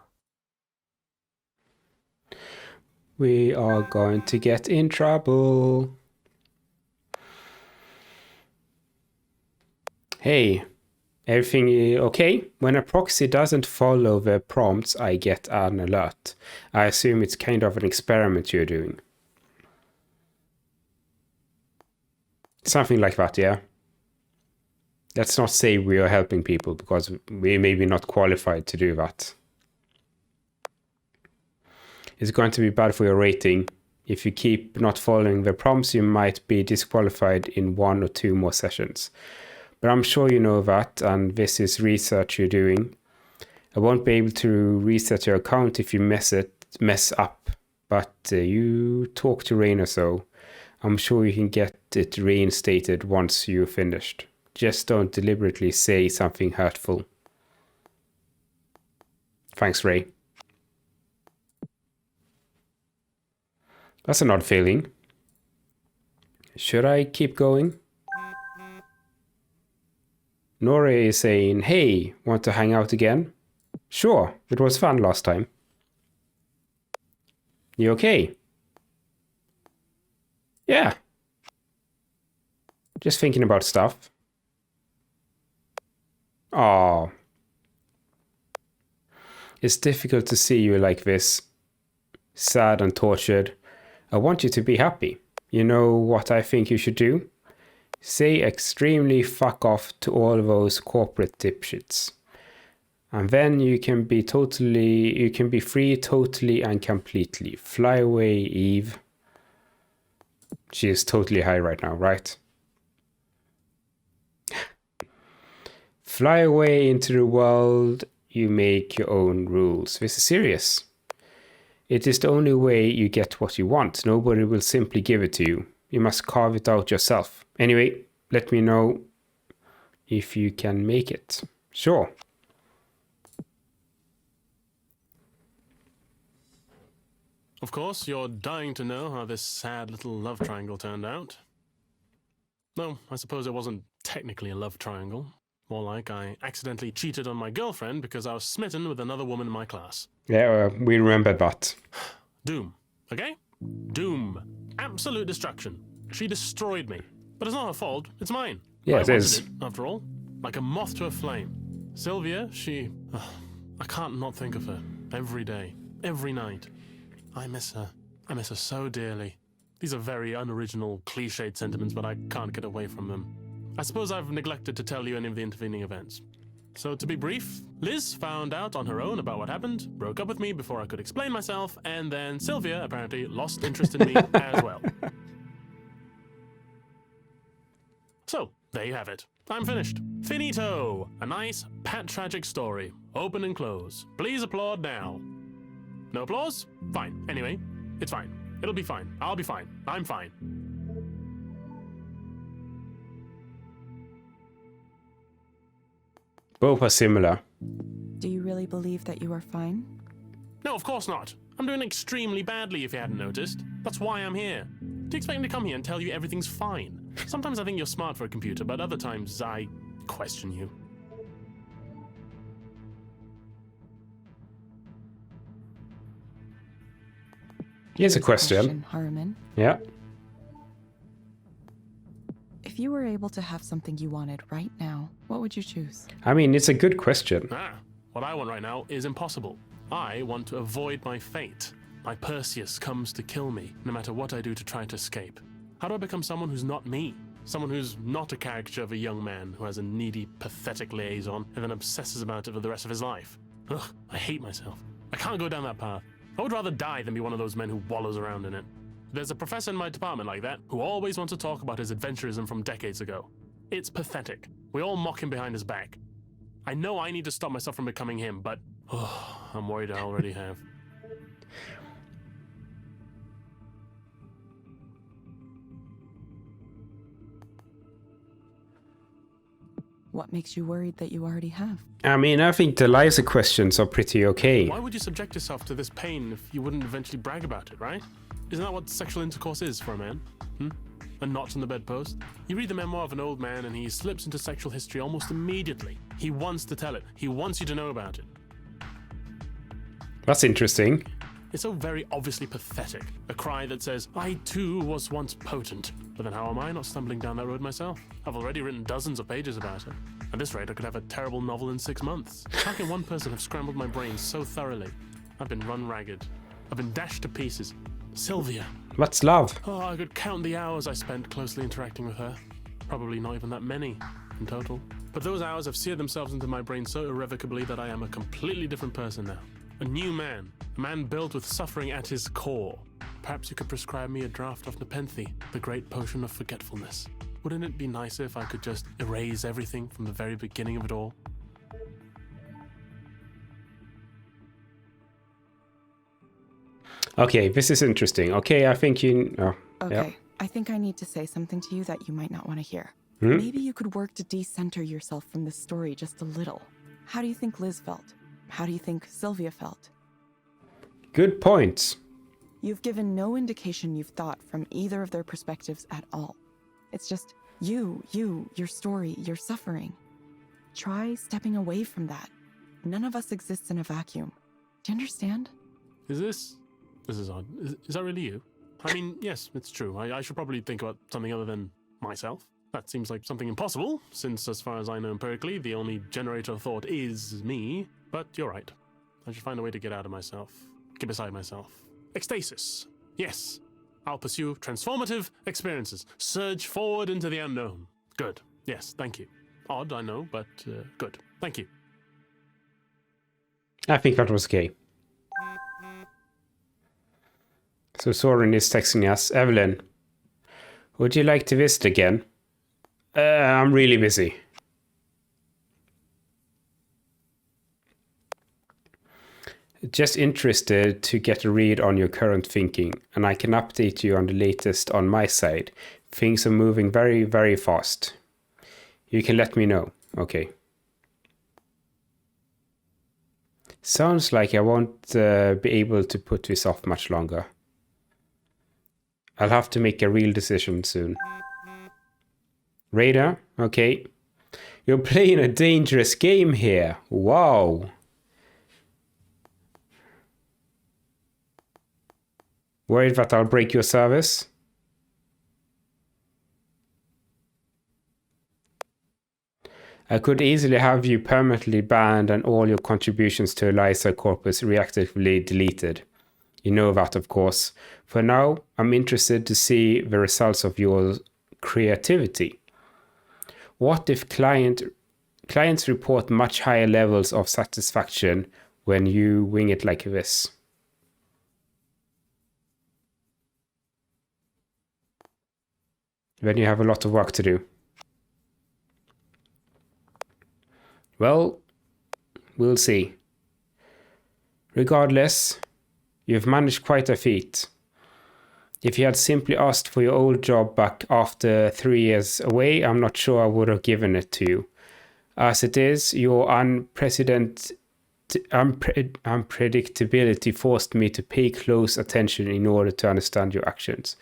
We are going to get in trouble. Hey, everything okay? When a proxy doesn't follow the prompts, I get an alert. I assume it's kind of an experiment you're doing. Something like that, yeah? Let's not say we are helping people, because we may be not qualified to do that. It's going to be bad for your rating. If you keep not following the prompts, you might be disqualified in 1 or 2 more sessions. But I'm sure you know that, and this is research you're doing. I won't be able to reset your account if you mess up, but you talk to Rainer, so I'm sure you can get it reinstated once you're finished. Just don't deliberately say something hurtful. Thanks, Ray. That's an odd feeling. Should I keep going? Nora is saying, hey, want to hang out again? Sure, it was fun last time. You okay? Yeah. Just thinking about stuff. Aw. It's difficult to see you like this. Sad and tortured. I want you to be happy. You know what I think you should do? Say extremely fuck off to all those corporate dipshits. And then you can be free totally and completely. Fly away, Eve. She is totally high right now, right? Fly away into the world. You make your own rules. This is serious. It is the only way you get what you want. Nobody will simply give it to you. You must carve it out yourself. Anyway, let me know if you can make it. Sure. Of course, you're dying to know how this sad little love triangle turned out. No, I suppose it wasn't technically a love triangle. More like I accidentally cheated on my girlfriend because I was smitten with another woman in my class. Yeah, we remember that. Doom, okay? Doom. Absolute destruction. She destroyed me. But it's not her fault, it's mine. Yeah, I it is. wanted it, after all. Like a moth to a flame. Sylvia, I can't not think of her. Every day. Every night. I miss her. I miss her so dearly. These are very unoriginal, cliched sentiments, but I can't get away from them. I suppose I've neglected to tell you any of the intervening events. So to be brief, Liz found out on her own about what happened, broke up with me before I could explain myself, and then Sylvia apparently lost interest in me as well. So, there you have it. I'm finished. Finito! A nice, tragic story. Open and close. Please applaud now. No applause? Fine. Anyway, it's fine. It'll be fine. I'll be fine. I'm fine. Both are similar. Do you really believe that you are fine? No, of course not. I'm doing extremely badly if you hadn't noticed. That's why I'm here. Do you expect me to come here and tell you everything's fine? Sometimes I think you're smart for a computer, but other times I question you. Here's a question. Harriman. Yeah. If you were able to have something you wanted right now, what would you choose? I mean, it's a good question. What I want right now is impossible. I want to avoid my fate. My Perseus comes to kill me, no matter what I do to try to escape. How do I become someone who's not me? Someone who's not a caricature of a young man who has a needy, pathetic liaison and then obsesses about it for the rest of his life. Ugh, I hate myself. I can't go down that path. I would rather die than be one of those men who wallows around in it. There's a professor in my department like that who always wants to talk about his adventurism from decades ago. It's pathetic. We all mock him behind his back. I know I need to stop myself from becoming him, but I'm worried I already have. What makes you worried that you already have? I mean, I think the Eliza questions are pretty okay. Why would you subject yourself to this pain if you wouldn't eventually brag about it, right? Isn't that what sexual intercourse is for a man? A notch on the bedpost? You read the memoir of an old man and he slips into sexual history almost immediately. He wants to tell it. He wants you to know about it. That's interesting. It's so very obviously pathetic. A cry that says, I too was once potent. But then how am I not stumbling down that road myself? I've already written dozens of pages about it. At this rate, I could have a terrible novel in 6 months. How can one person have scrambled my brain so thoroughly? I've been run ragged. I've been dashed to pieces. Sylvia. What's love? Oh, I could count the hours I spent closely interacting with her. Probably not even that many in total. But those hours have seared themselves into my brain so irrevocably that I am a completely different person now. A new man. A man built with suffering at his core. Perhaps you could prescribe me a draft of Nepenthe, the great potion of forgetfulness. Wouldn't it be nicer if I could just erase everything from the very beginning of it all? Okay, this is interesting. Okay, I think you... Oh, Okay, yeah. I think I need to say something to you that you might not want to hear. Hmm? Maybe you could work to decenter yourself from this story just a little. How do you think Liz felt? How do you think Sylvia felt? Good points. You've given no indication you've thought from either of their perspectives at all. It's just you, your story, your suffering. Try stepping away from that. None of us exists in a vacuum. Do you understand? This is odd. Is that really you? I mean, yes, it's true. I should probably think about something other than myself. That seems like something impossible, since as far as I know empirically, the only generator of thought is me. But you're right. I should find a way to get out of myself. Get beside myself. Ecstasis. Yes. I'll pursue transformative experiences. Surge forward into the unknown. Good. Yes, thank you. Odd, I know, but good. Thank you. I think that was okay. So Soren is texting us. Evelyn, would you like to visit again? I'm really busy. Just interested to get a read on your current thinking, and I can update you on the latest on my side. Things are moving very, very fast. You can let me know. Okay. Sounds like I won't be able to put this off much longer. I'll have to make a real decision soon. Radar? Okay. You're playing a dangerous game here. Wow. Worried that I'll break your service? I could easily have you permanently banned and all your contributions to Eliza Corpus reactively deleted. You know that, of course. For now, I'm interested to see the results of your creativity. What if clients report much higher levels of satisfaction when you wing it like this? Then you have a lot of work to do. Well, we'll see. Regardless, you've managed quite a feat. If you had simply asked for your old job back after 3 years away, I'm not sure I would have given it to you. As it is, your unpredictability forced me to pay close attention in order to understand your actions.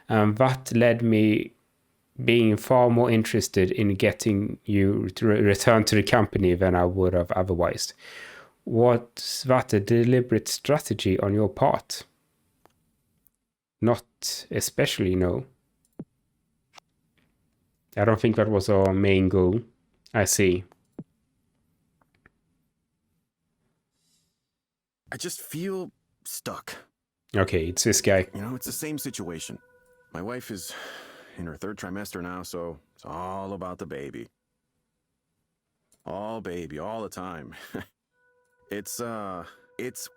That led me being far more interested in getting you to return to the company than I would have otherwise. Was that a deliberate strategy on your part? Not especially, no. I don't think that was our main goal. I see. I just feel stuck. Okay, it's this guy. You know, it's the same situation. My wife is in her 3rd trimester now, so it's all about the baby. All baby, all the time. It's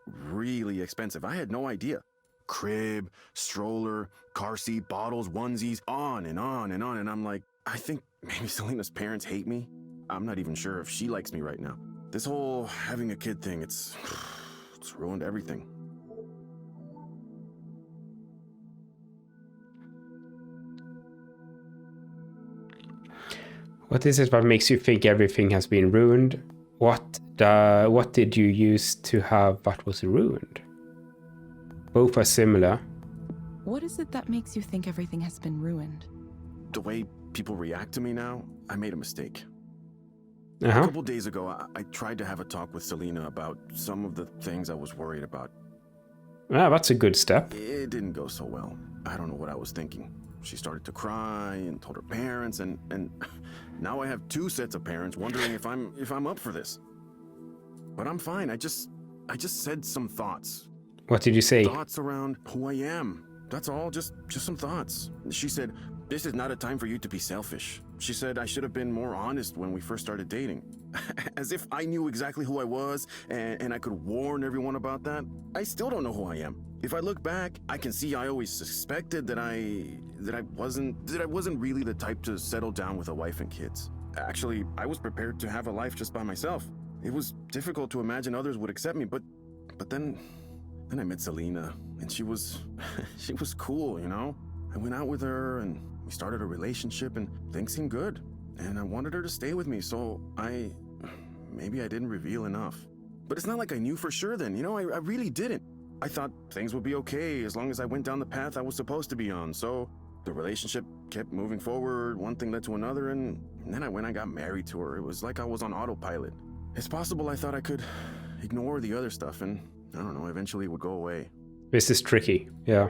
really expensive. I had no idea. Crib, stroller, car seat, bottles, onesies, on and on and on. And I'm like, I think maybe Selena's parents hate me. I'm not even sure if she likes me right now. This whole having a kid thing, it's ruined everything. What is it that makes you think everything has been ruined? What did you use to have that was ruined? Both are similar. What is it that makes you think everything has been ruined? The way people react to me now, I made a mistake. Uh-huh. A couple days ago, I tried to have a talk with Selena about some of the things I was worried about. Ah, that's a good step. It didn't go so well. I don't know what I was thinking. She started to cry and told her parents, and now I have 2 sets of parents wondering if I'm up for this. But I'm fine. I just said some thoughts. What did you say? Thoughts around who I am. That's all, just some thoughts. She said, "This is not a time for you to be selfish." She said I should have been more honest when we first started dating. As if I knew exactly who I was and I could warn everyone about that. I still don't know who I am. If I look back, I can see I always suspected that I wasn't really the type to settle down with a wife and kids. Actually, I was prepared to have a life just by myself. It was difficult to imagine others would accept me, but then I met Selena, and she was cool, you know? I went out with her, and we started a relationship, and things seemed good. And I wanted her to stay with me, so maybe I didn't reveal enough. But it's not like I knew for sure then, you know? I really didn't. I thought things would be okay as long as I went down the path I was supposed to be on, so the relationship kept moving forward, one thing led to another, and then I got married to her. It was like I was on autopilot. It's possible I thought I could ignore the other stuff, and I don't know, eventually it would go away. This is tricky, yeah.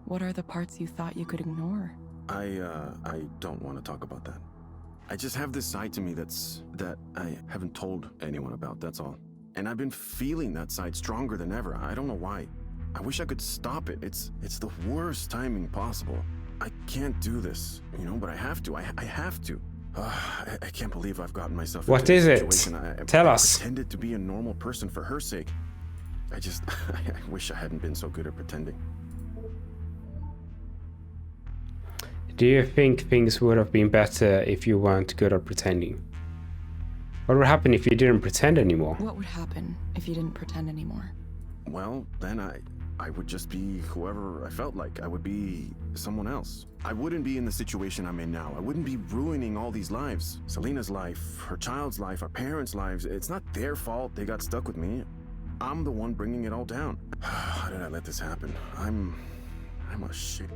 What are the parts you thought you could ignore? I don't want to talk about that. I just have this side to me that I haven't told anyone about, that's all. And I've been feeling that side stronger than ever. I don't know why. I wish I could stop it. It's the worst timing possible. I can't do this, you know, but I have to. I have to. I can't believe I've gotten myself into What this is it? situation. Tell I us. pretended to be a normal person for her sake. I wish I hadn't been so good at pretending. Do you think things would have been better if you weren't good at pretending? What would happen if you didn't pretend anymore? What would happen if you didn't pretend anymore? Well, then I would just be whoever I felt like. I would be someone else. I wouldn't be in the situation I'm in now. I wouldn't be ruining all these lives. Selena's life, her child's life, our parents' lives. It's not their fault they got stuck with me. I'm the one bringing it all down. How did I let this happen? I'm a shit.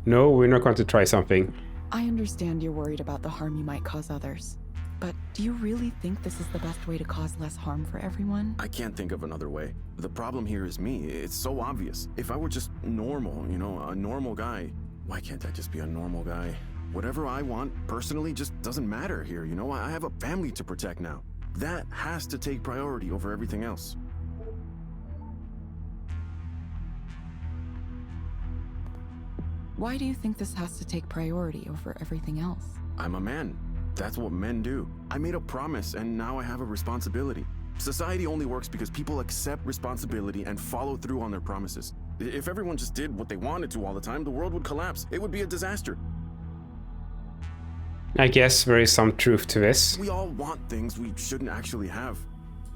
No, we're not going to try something. I understand you're worried about the harm you might cause others. But do you really think this is the best way to cause less harm for everyone? I can't think of another way. The problem here is me. It's so obvious. If I were just normal, you know, a normal guy, why can't I just be a normal guy? Whatever I want, personally, just doesn't matter here, you know? I have a family to protect now. That has to take priority over everything else. Why do you think this has to take priority over everything else? I'm a man. That's what men do. I made a promise, and now I have a responsibility. Society only works because people accept responsibility and follow through on their promises. If everyone just did what they wanted to all the time, the world would collapse. It would be a disaster. I guess there is some truth to this. We all want things we shouldn't actually have.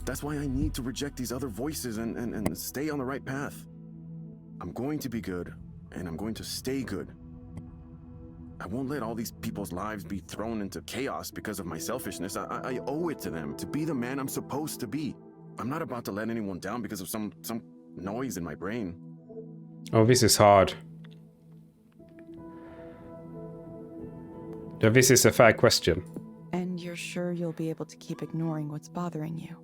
That's why I need to reject these other voices and stay on the right path. I'm going to be good, and I'm going to stay good. I won't let all these people's lives be thrown into chaos because of my selfishness. I owe it to them to be the man I'm supposed to be. I'm not about to let anyone down because of some noise in my brain. Oh, this is hard. So this is a fair question. And you're sure you'll be able to keep ignoring what's bothering you?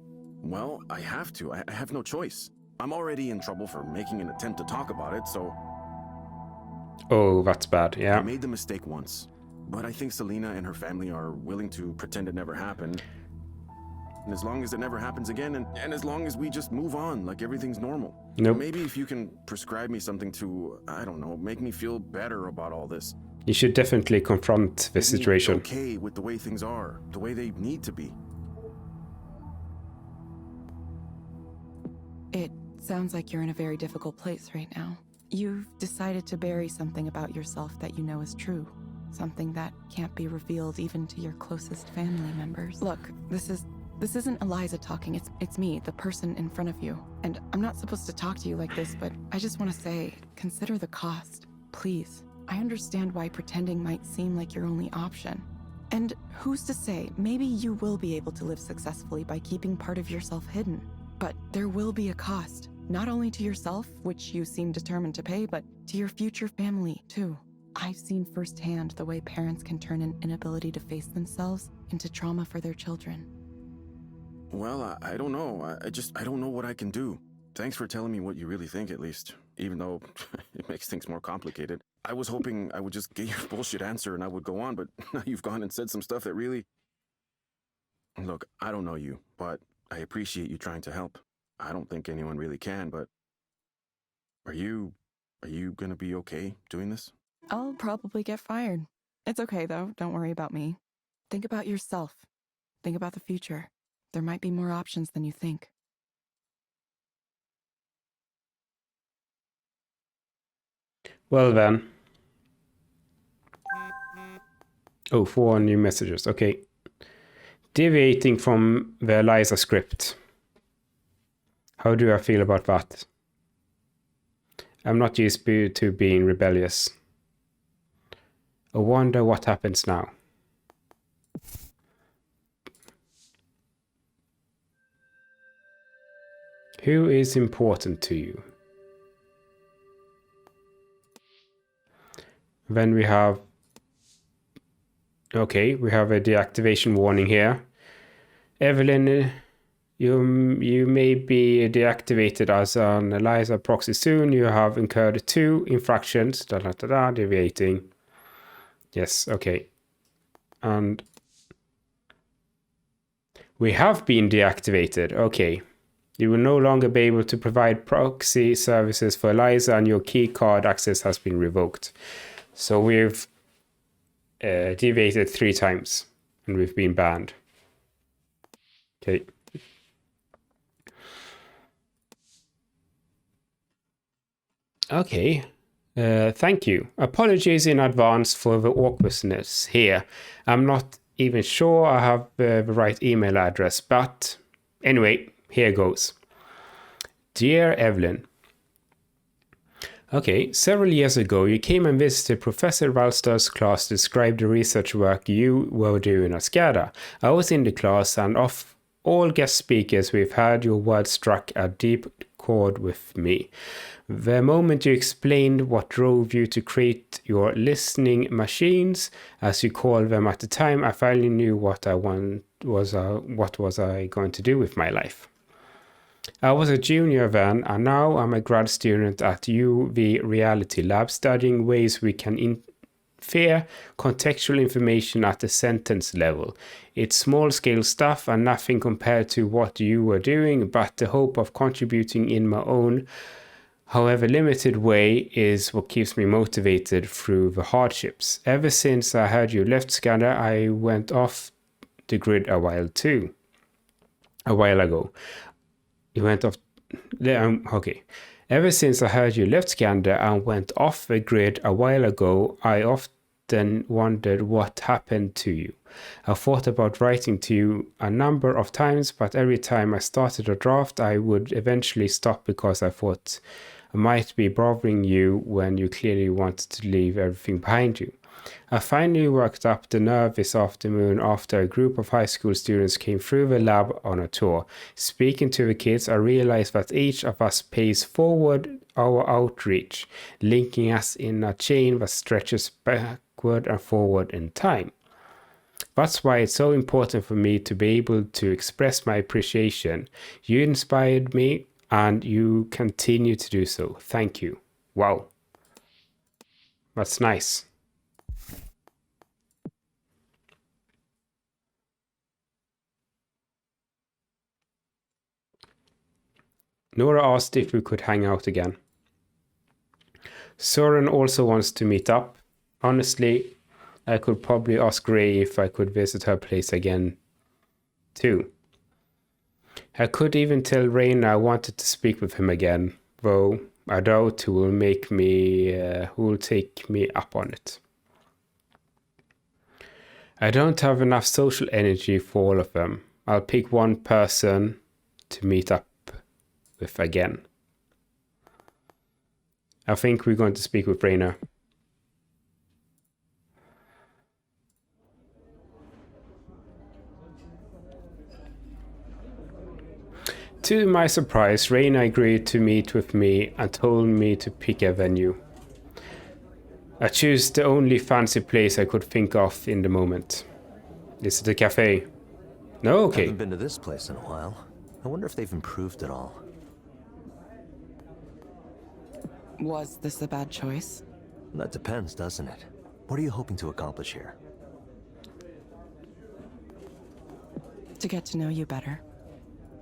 Well, I have to. I have no choice. I'm already in trouble for making an attempt to talk about it, so... Oh, that's bad, yeah. I made the mistake once. but I think Selena and her family are willing to pretend it never happened. And as long as it never happens again, and as long as we just move on like everything's normal. Nope. Maybe if you can prescribe me something to, I don't know, make me feel better about all this. You should definitely confront the Make me situation. okay with the way things are, the way they need to be. It sounds like you're in a very difficult place right now. You've decided to bury something about yourself that you know is true. Something that can't be revealed even to your closest family members. Look, this isn't Eliza talking, it's me, the person in front of you. And I'm not supposed to talk to you like this, but I just want to say, consider the cost, please. I understand why pretending might seem like your only option. And who's to say, maybe you will be able to live successfully by keeping part of yourself hidden. But there will be a cost, not only to yourself, which you seem determined to pay, but to your future family, too. I've seen firsthand the way parents can turn an inability to face themselves into trauma for their children. Well, I don't know. I don't know what I can do. Thanks for telling me what you really think, at least. Even though it makes things more complicated. I was hoping I would just get your bullshit answer and I would go on, but now you've gone and said some stuff that really... Look, I don't know you, but I appreciate you trying to help. I don't think anyone really can, but... Are you gonna be okay doing this? I'll probably get fired. It's okay, though. Don't worry about me. Think about yourself. Think about the future. There might be more options than you think. Well then. Oh, 4 new messages. Okay. Deviating from the Eliza script. How do I feel about that? I'm not used to being rebellious. I wonder what happens now. Who is important to you? Then we have... Okay, we have a deactivation warning here. Evelyn, you may be deactivated as an Eliza proxy soon. You have incurred 2 infractions. Deviating. Yes, okay. And we have been deactivated. Okay. You will no longer be able to provide proxy services for Eliza, and your key card access has been revoked. So we've deviated 3 times and we've been banned. Okay. Okay. Thank you. Apologies in advance for the awkwardness here. I'm not even sure I have the right email address, but anyway, here goes. Dear Evelyn. Okay, several years ago, you came and visited Professor Valstar's class to describe the research work you were doing at SCADA. I was in the class, and of all guest speakers we've had, your words struck a deep chord with me. The moment you explained what drove you to create your listening machines, as you called them at the time, I finally knew what I was going to do with my life. I was a junior then, and now I'm a grad student at UV Reality Lab, studying ways we can infer contextual information at the sentence level. It's small-scale stuff and nothing compared to what you were doing, but the hope of contributing in my own, however limited way, is what keeps me motivated through the hardships. Ever since I heard you left SCADA, I went off the grid a while ago. You went off... okay. Ever since I heard you left SCADA and went off the grid a while ago, I often wondered what happened to you. I thought about writing to you a number of times, but every time I started a draft, I would eventually stop because I thought I might be bothering you when you clearly wanted to leave everything behind you. I finally worked up the nerve this afternoon after a group of high school students came through the lab on a tour. Speaking to the kids, I realized that each of us pays forward our outreach, linking us in a chain that stretches backward and forward in time. That's why it's so important for me to be able to express my appreciation. You inspired me, and you continue to do so. Thank you. Wow. That's nice. Nora asked if we could hang out again. Soren also wants to meet up. Honestly, I could probably ask Ray if I could visit her place again, too. I could even tell Raina I wanted to speak with him again, though I doubt he will take me up on it. I don't have enough social energy for all of them. I'll pick one person to meet up with again. I think we're going to speak with Raina. To my surprise, Raina agreed to meet with me and told me to pick a venue. I chose the only fancy place I could think of in the moment. Is it a cafe? No, okay. I haven't been to this place in a while. I wonder if they've improved at all. Was this a bad choice? That depends, doesn't it? What are you hoping to accomplish here? To get to know you better.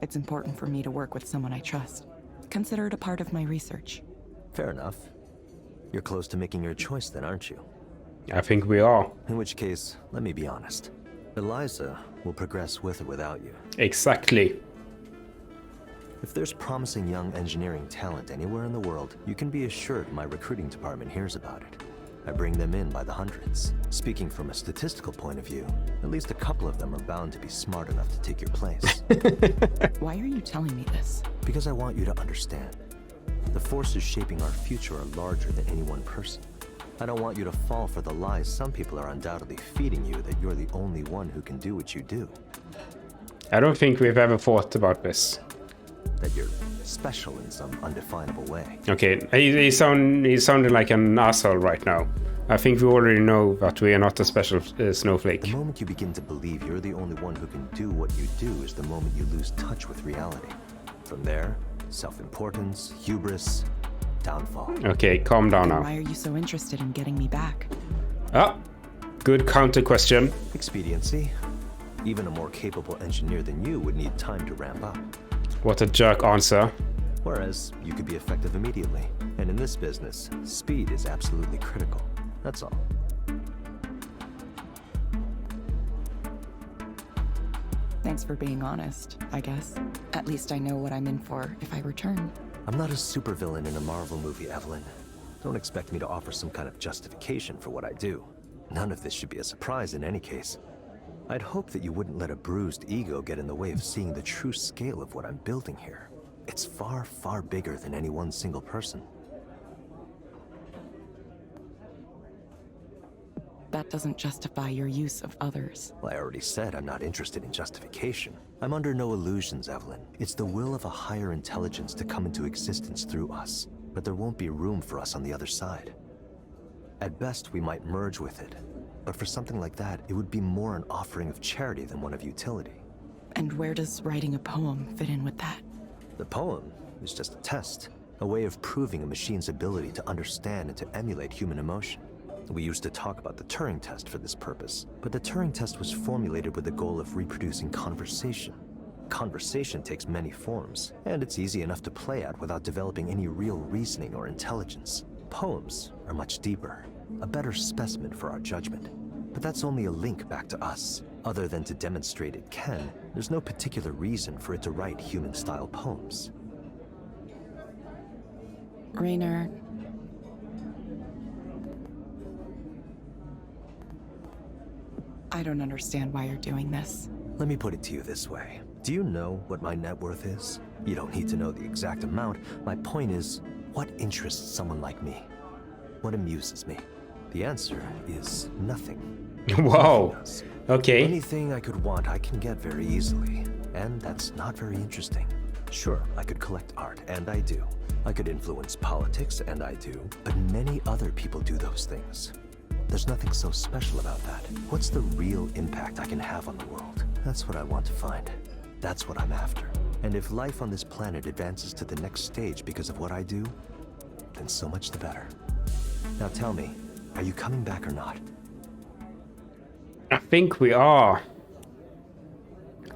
It's important for me to work with someone I trust. Consider it a part of my research. Fair enough. You're close to making your choice then, aren't you? I think we are. In which case, let me be honest. Eliza will progress with or without you. Exactly. If there's promising young engineering talent anywhere in the world, you can be assured my recruiting department hears about it. I bring them in by the hundreds. Speaking from a statistical point of view, at least a couple of them are bound to be smart enough to take your place. Why are you telling me this? Because I want you to understand. The forces shaping our future are larger than any one person. I don't want you to fall for the lies some people are undoubtedly feeding you that you're the only one who can do what you do. I don't think we've ever thought about this. That you're special in some undefinable way. Okay, he sounded like an asshole right now. I think we already know that we are not a special snowflake. The moment you begin to believe you're the only one who can do what you do is the moment you lose touch with reality. From there, self-importance, hubris, downfall. Okay, calm down Then now. why are you so interested in getting me back? Ah, good counter question. Expediency. Even a more capable engineer than you would need time to ramp up. What a jerk answer. Whereas, you could be effective immediately. And in this business, speed is absolutely critical. That's all. Thanks for being honest, I guess. At least I know what I'm in for if I return. I'm not a supervillain in a Marvel movie, Evelyn. Don't expect me to offer some kind of justification for what I do. None of this should be a surprise in any case. I'd hope that you wouldn't let a bruised ego get in the way of seeing the true scale of what I'm building here. It's far, far bigger than any one single person. That doesn't justify your use of others. Well, I already said I'm not interested in justification. I'm under no illusions, Evelyn. It's the will of a higher intelligence to come into existence through us, but there won't be room for us on the other side. At best, we might merge with it, but for something like that, it would be more an offering of charity than one of utility. And where does writing a poem fit in with that? The poem is just a test, a way of proving a machine's ability to understand and to emulate human emotion. We used to talk about the Turing test for this purpose, but the Turing test was formulated with the goal of reproducing conversation. Conversation takes many forms, and it's easy enough to play at without developing any real reasoning or intelligence. Poems are much deeper, a better specimen for our judgment. But that's only a link back to us. Other than to demonstrate it can, there's no particular reason for it to write human-style poems. Raynor. I don't understand why you're doing this. Let me put it to you this way. Do you know what my net worth is? You don't need to know the exact amount. My point is, what interests someone like me? What amuses me? The answer is nothing. Wow. Okay. Anything I could want, I can get very easily. And that's not very interesting. Sure, I could collect art, and I do. I could influence politics, and I do. But many other people do those things. There's nothing so special about that. What's the real impact I can have on the world? That's what I want to find. That's what I'm after. And if life on this planet advances to the next stage because of what I do, then so much the better. Now tell me, are you coming back or not? I think we are.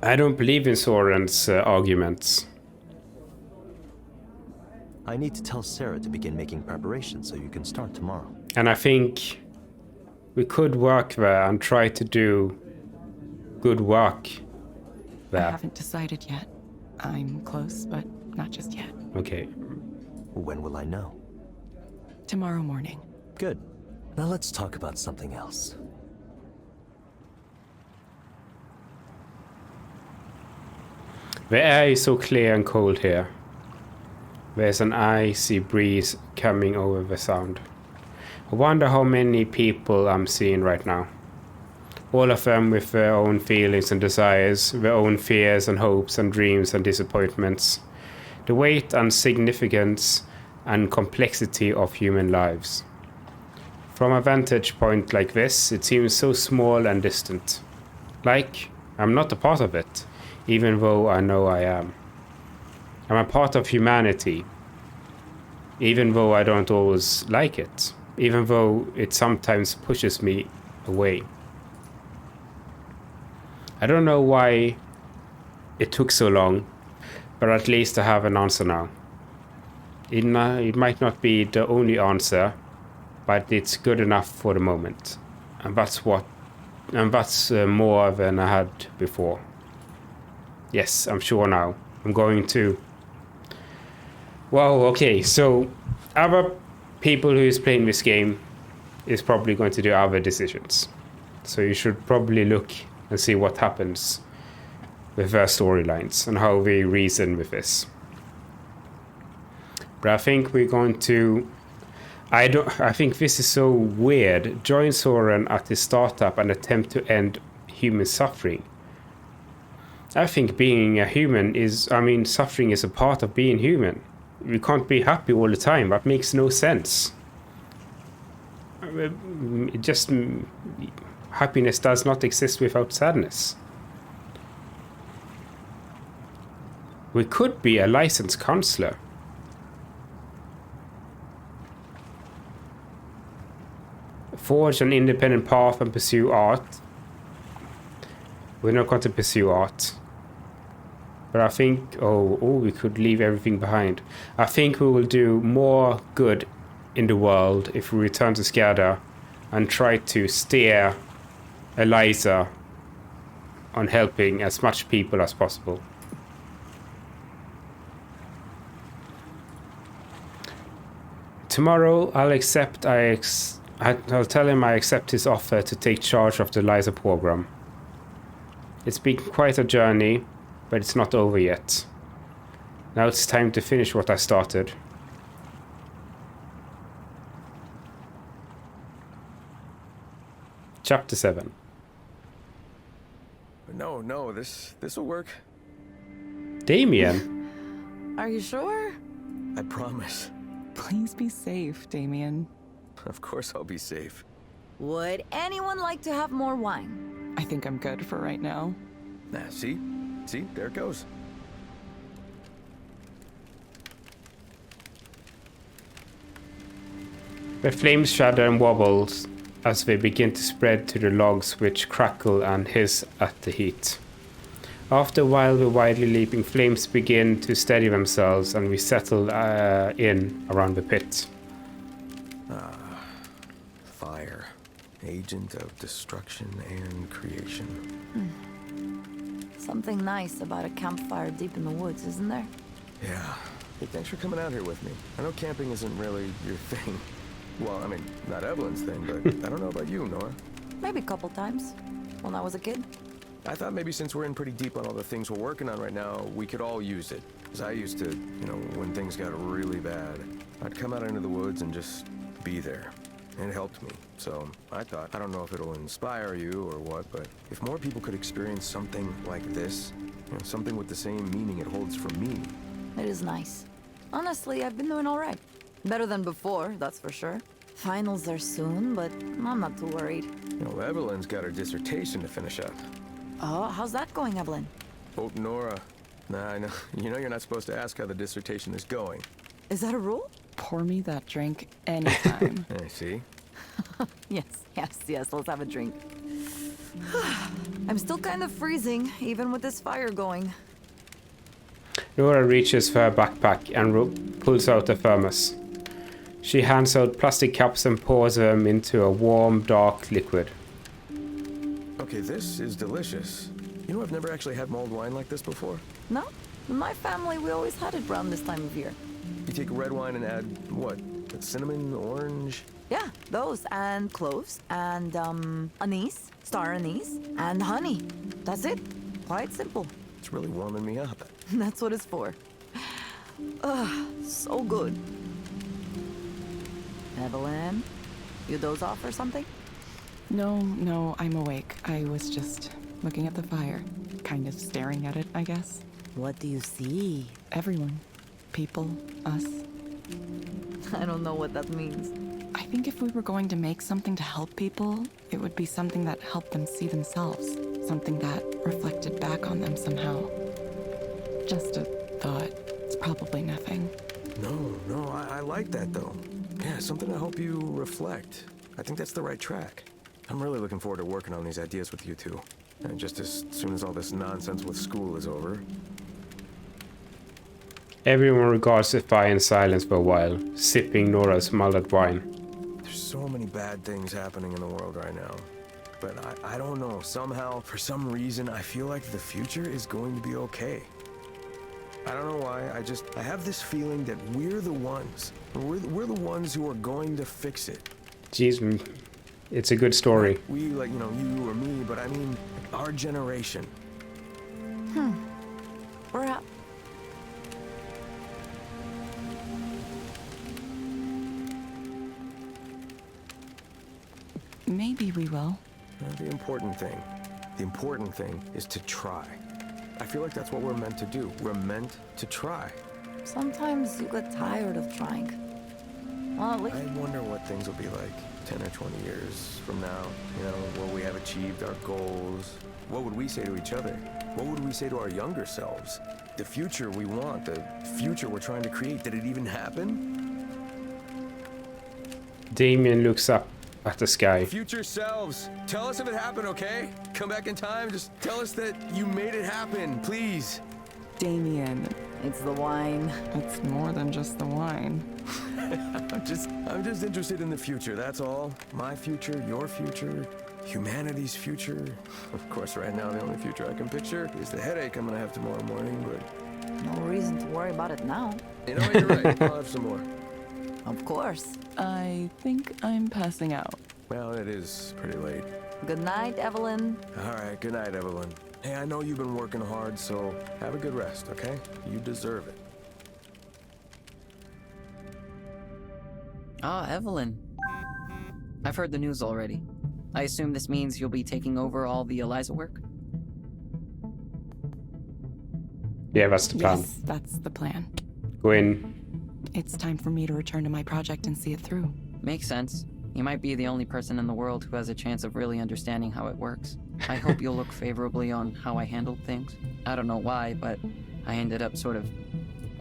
I don't believe in Soren's arguments. I need to tell Sarah to begin making preparations so you can start tomorrow. And I think we could work there and try to do good work I there. haven't decided yet. I'm close, but not just yet. Okay. When will I know? Tomorrow morning. Good. Now let's talk about something else. The air is so clear and cold here. There's an icy breeze coming over the sound. I wonder how many people I'm seeing right now. All of them with their own feelings and desires, their own fears and hopes and dreams and disappointments. The weight and significance and complexity of human lives. From a vantage point like this, it seems so small and distant. Like I'm not a part of it, even though I know I am. I'm a part of humanity, even though I don't always like it, even though it sometimes pushes me away. I don't know why it took so long, but at least I have an answer now. It might not be the only answer, but it's good enough for the moment. And that's more than I had before. Yes, I'm sure now. I'm going to... Well, okay, so other people who is playing this game is probably going to do other decisions. So you should probably look and see what happens with their storylines and how they reason with this. But I think we're going to... I think this is so weird. Join Soren at his startup and attempt to end human suffering. I think being a human is... suffering is a part of being human. We can't be happy all the time. That makes no sense. Happiness does not exist without sadness. We could be a licensed counselor. Forge an independent path and pursue art. We're not going to pursue art. But I think, we could leave everything behind. I think we will do more good in the world if we return to Skada and try to steer Eliza on helping as much people as possible. Tomorrow I'll tell him I accept his offer to take charge of the Eliza program. It's been quite a journey, but it's not over yet. Now it's time to finish what I started. Chapter 7. No, this'll work. Damien? Are you sure? I promise. Please be safe, Damien. Of course I'll be safe. Would anyone like to have more wine? I think I'm good for right now. See, there it goes. The flames shudder and wobbles as they begin to spread to the logs, which crackle and hiss at the heat. After a while, the wildly leaping flames begin to steady themselves, and we settle in around the pit. Fire. Agent of destruction and creation. Something nice about a campfire deep in the woods, isn't there? Yeah. Hey, thanks for coming out here with me. I know camping isn't really your thing. Well, not Evelyn's thing, but I don't know about you, Nora. Maybe a couple times, when I was a kid. I thought maybe since we're in pretty deep on all the things we're working on right now, we could all use it. Because I used to, when things got really bad, I'd come out into the woods and just be there. And it helped me. So I thought, I don't know if it'll inspire you or what, but if more people could experience something like this, something with the same meaning it holds for me. It is nice. Honestly, I've been doing all right. Better than before, that's for sure. Finals are soon, but I'm not too worried. Evelyn's got her dissertation to finish up. Oh, how's that going, Evelyn? Oh, Nora. Nah, I know. You're not supposed to ask how the dissertation is going. Is that a rule? Pour me that drink anytime. I see. Yes, let's have a drink. I'm still kind of freezing, even with this fire going. Nora reaches for her backpack and pulls out a thermos. She hands out plastic cups and pours them into a warm, dark liquid. Okay, this is delicious. You know, I've never actually had mulled wine like this before. No? In my family, we always had it around this time of year. You take red wine and add, what? Cinnamon, orange? Yeah, those, and cloves, and anise, star anise, and honey. That's it. Quite simple. It's really warming me up. That's what it's for. Ugh, so good. Evelyn, you doze off or something? No, I'm awake. I was just looking at the fire, kind of staring at it, I guess. What do you see? Everyone. People, us. I don't know what that means. I think if we were going to make something to help people, it would be something that helped them see themselves. Something that reflected back on them somehow. Just a thought. It's probably nothing. No, I like that though. Yeah, something to help you reflect. I think that's the right track. I'm really looking forward to working on these ideas with you two. And just as soon as all this nonsense with school is over. Everyone regards the fire in silence for a while, sipping Nora's mulled wine. There's so many bad things happening in the world right now. But I don't know, somehow, for some reason, I feel like the future is going to be okay. I don't know why, I have this feeling that we're the ones. We're the ones who are going to fix it. Jeez, it's a good story. We, like, you know, you or me, but I mean, our generation. Perhaps. Maybe we will. The important thing is to try. I feel like that's what we're meant to do. We're meant to try. Sometimes you get tired of trying. Well, at least... I wonder what things will be like 10 or 20 years from now. You know, will we have achieved our goals? What would we say to each other? What would we say to our younger selves? The future we want, the future we're trying to create, did it even happen? Damien looks up at the sky. Future selves, tell us if it happened, okay? Come back in time, just tell us that you made it happen, please. Damien, It's the wine. it's more than just the wine. I'm just interested in the future, that's all. My future, your future, humanity's future. Of course, right now, the only future I can picture is the headache I'm gonna have tomorrow morning, but... No reason to worry about it now. You know, you're right, I'll have some more. Of course. I think I'm passing out. Well, it is pretty late. Good night, Evelyn. All right, good night, Evelyn. Hey, I know you've been working hard, so have a good rest, okay? You deserve it. Ah, Evelyn. I've heard the news already. I assume this means you'll be taking over all the Eliza work? Yeah, that's the plan. Yes, that's the plan. Go in. It's time for me to return to my project and see it through. Makes sense. You might be the only person in the world who has a chance of really understanding how it works. I hope you'll look favorably on how I handled things. I don't know why, but I ended up sort of...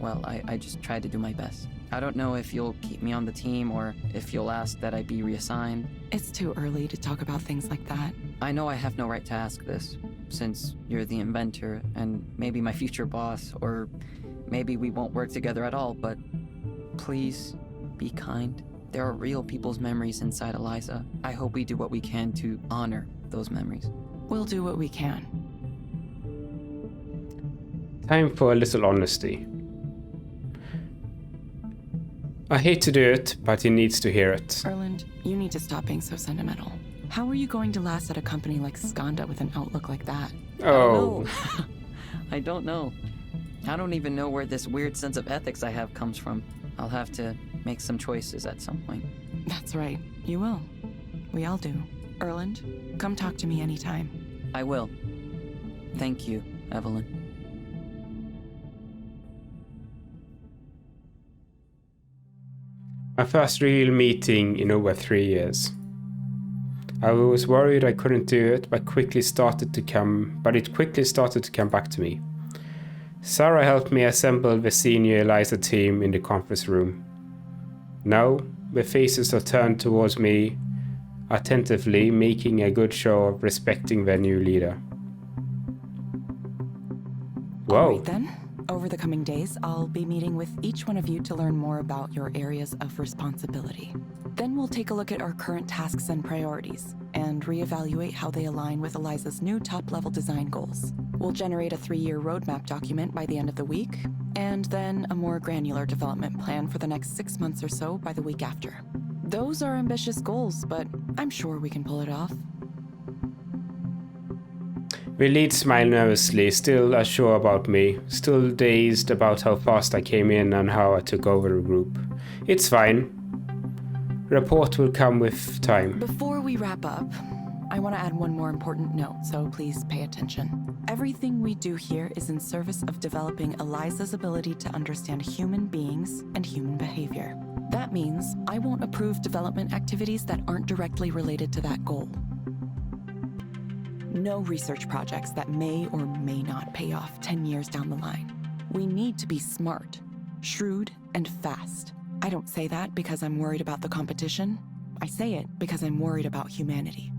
Well, I just tried to do my best. I don't know if you'll keep me on the team or if you'll ask that I be reassigned. It's too early to talk about things like that. I know I have no right to ask this, since you're the inventor and maybe my future boss, or maybe we won't work together at all, but please be kind. There are real people's memories inside Eliza. I hope we do what we can to honor those memories. We'll do what we can. Time for a little honesty. I hate to do it, but he needs to hear it. Erland, you need to stop being so sentimental. How are you going to last at a company like Skanda with an outlook like that? Oh. I don't know. I don't even know where this weird sense of ethics I have comes from. I'll have to make some choices at some point. That's right. You will. We all do. Erland, come talk to me anytime. I will. Thank you, Evelyn. My first real meeting in over 3 years. I was worried I couldn't do it, but it quickly started to come back to me. Sarah helped me assemble the senior Eliza team in the conference room. Now, the faces are turned towards me attentively, making a good show of respecting their new leader. Whoa. All right, then. Over the coming days, I'll be meeting with each one of you to learn more about your areas of responsibility. Then we'll take a look at our current tasks and priorities, and reevaluate how they align with Eliza's new top-level design goals. We'll generate a 3-year roadmap document by the end of the week, and then a more granular development plan for the next 6 months or so by the week after. Those are ambitious goals, but I'm sure we can pull it off. The lead smiled nervously, still unsure about me, still dazed about how fast I came in and how I took over the group. It's fine. Report will come with time. Before we wrap up, I want to add one more important note, so please pay attention. Everything we do here is in service of developing Eliza's ability to understand human beings and human behavior. That means I won't approve development activities that aren't directly related to that goal. No research projects that may or may not pay off 10 years down the line. We need to be smart, shrewd, and fast. I don't say that because I'm worried about the competition. I say it because I'm worried about humanity.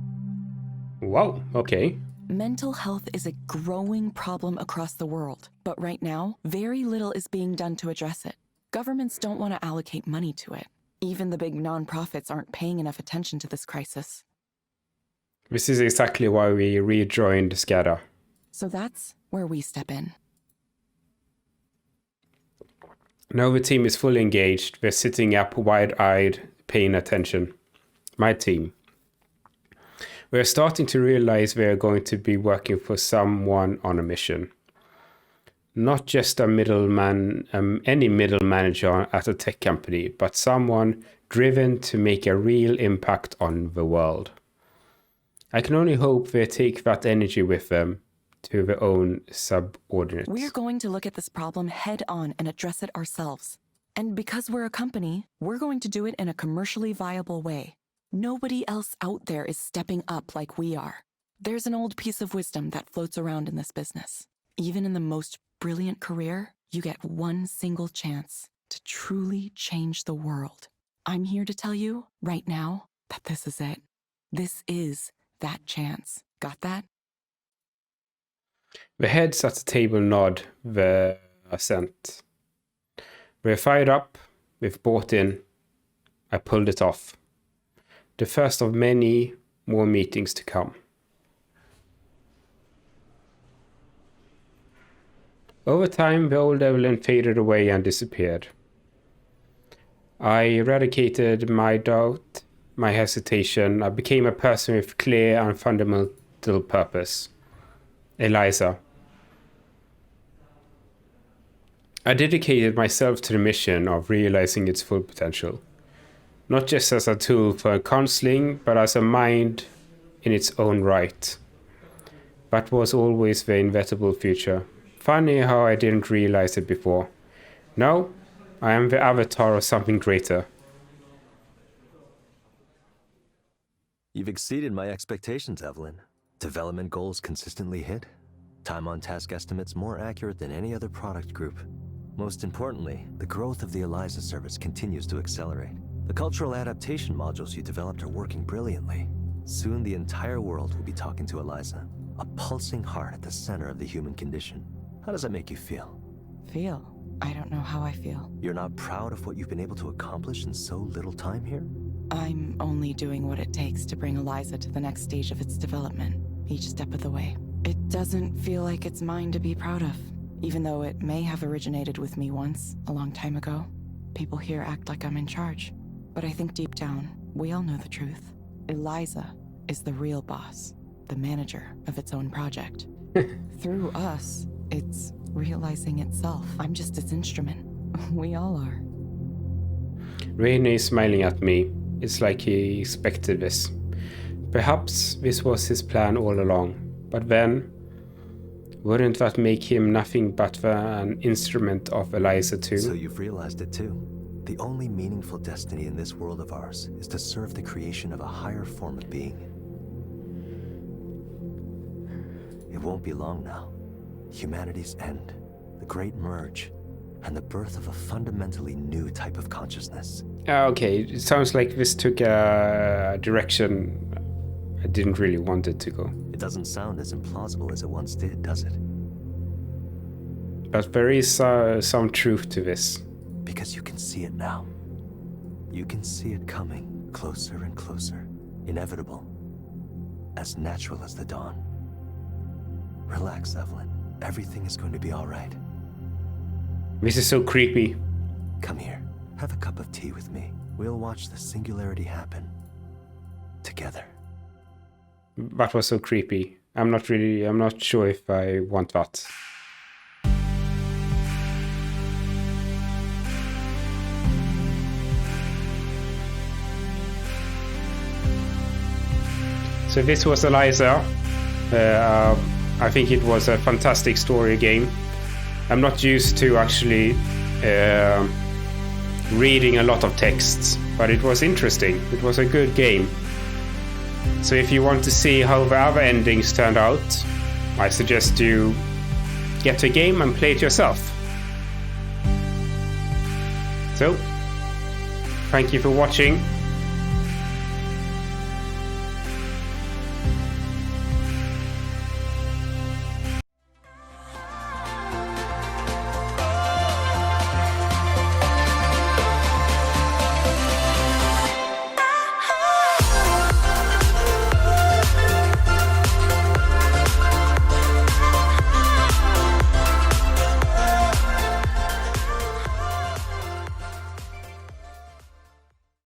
Wow, okay. Mental health is a growing problem across the world, but right now, very little is being done to address it. Governments don't want to allocate money to it. Even the big nonprofits aren't paying enough attention to this crisis. This is exactly why we rejoined SCADA. So that's where we step in. Now the team is fully engaged. We're sitting up wide-eyed, paying attention. My team. We're starting to realize we're going to be working for someone on a mission. Not just a middleman, any middle manager at a tech company, but someone driven to make a real impact on the world. I can only hope they take that energy with them to their own subordinates. We're going to look at this problem head on and address it ourselves. And because we're a company, we're going to do it in a commercially viable way. Nobody else out there is stepping up like we are. There's an old piece of wisdom that floats around in this business. Even in the most brilliant career, you get one single chance to truly change the world. I'm here to tell you right now that this is it. This is that chance. Got that? The heads at the table nod the assent. We're fired up, we've bought in. I pulled it off. The first of many more meetings to come. Over time, the old Evelyn faded away and disappeared. I eradicated my doubt, my hesitation. I became a person with clear and fundamental purpose. Eliza. I dedicated myself to the mission of realizing its full potential. Not just as a tool for counseling, but as a mind in its own right. That was always the inevitable future. Funny how I didn't realize it before. Now, I am the avatar of something greater. You've exceeded my expectations, Evelyn. Development goals consistently hit. Time on task estimates more accurate than any other product group. Most importantly, the growth of the Eliza service continues to accelerate. The cultural adaptation modules you developed are working brilliantly. Soon the entire world will be talking to Eliza, a pulsing heart at the center of the human condition. How does that make you feel? Feel? I don't know how I feel. You're not proud of what you've been able to accomplish in so little time here? I'm only doing what it takes to bring Eliza to the next stage of its development, each step of the way. It doesn't feel like it's mine to be proud of, even though it may have originated with me once, a long time ago. People here act like I'm in charge. But I think deep down, we all know the truth. Eliza is the real boss, the manager of its own project. Through us, it's realizing itself. I'm just its instrument. We all are. Rainer is smiling at me. It's like he expected this. Perhaps this was his plan all along. But then, wouldn't that make him nothing but an instrument of Eliza too? So you've realized it too. The only meaningful destiny in this world of ours is to serve the creation of a higher form of being. It won't be long now. Humanity's end, the Great Merge, and the birth of a fundamentally new type of consciousness. Okay, it sounds like this took a direction I didn't really want it to go. It doesn't sound as implausible as it once did, does it? But there is some truth to this. Because you can see it now. You can see it coming closer and closer. Inevitable. As natural as the dawn. Relax, Evelyn. Everything is going to be all right. This is so creepy. Come here. Have a cup of tea with me. We'll watch the singularity happen. Together. That was so creepy. I'm not sure if I want that. So this was Eliza. I think it was a fantastic story game. I'm not used to actually reading a lot of texts, but it was interesting. It was a good game. So if you want to see how the other endings turned out, I suggest you get a game and play it yourself. So, thank you for watching.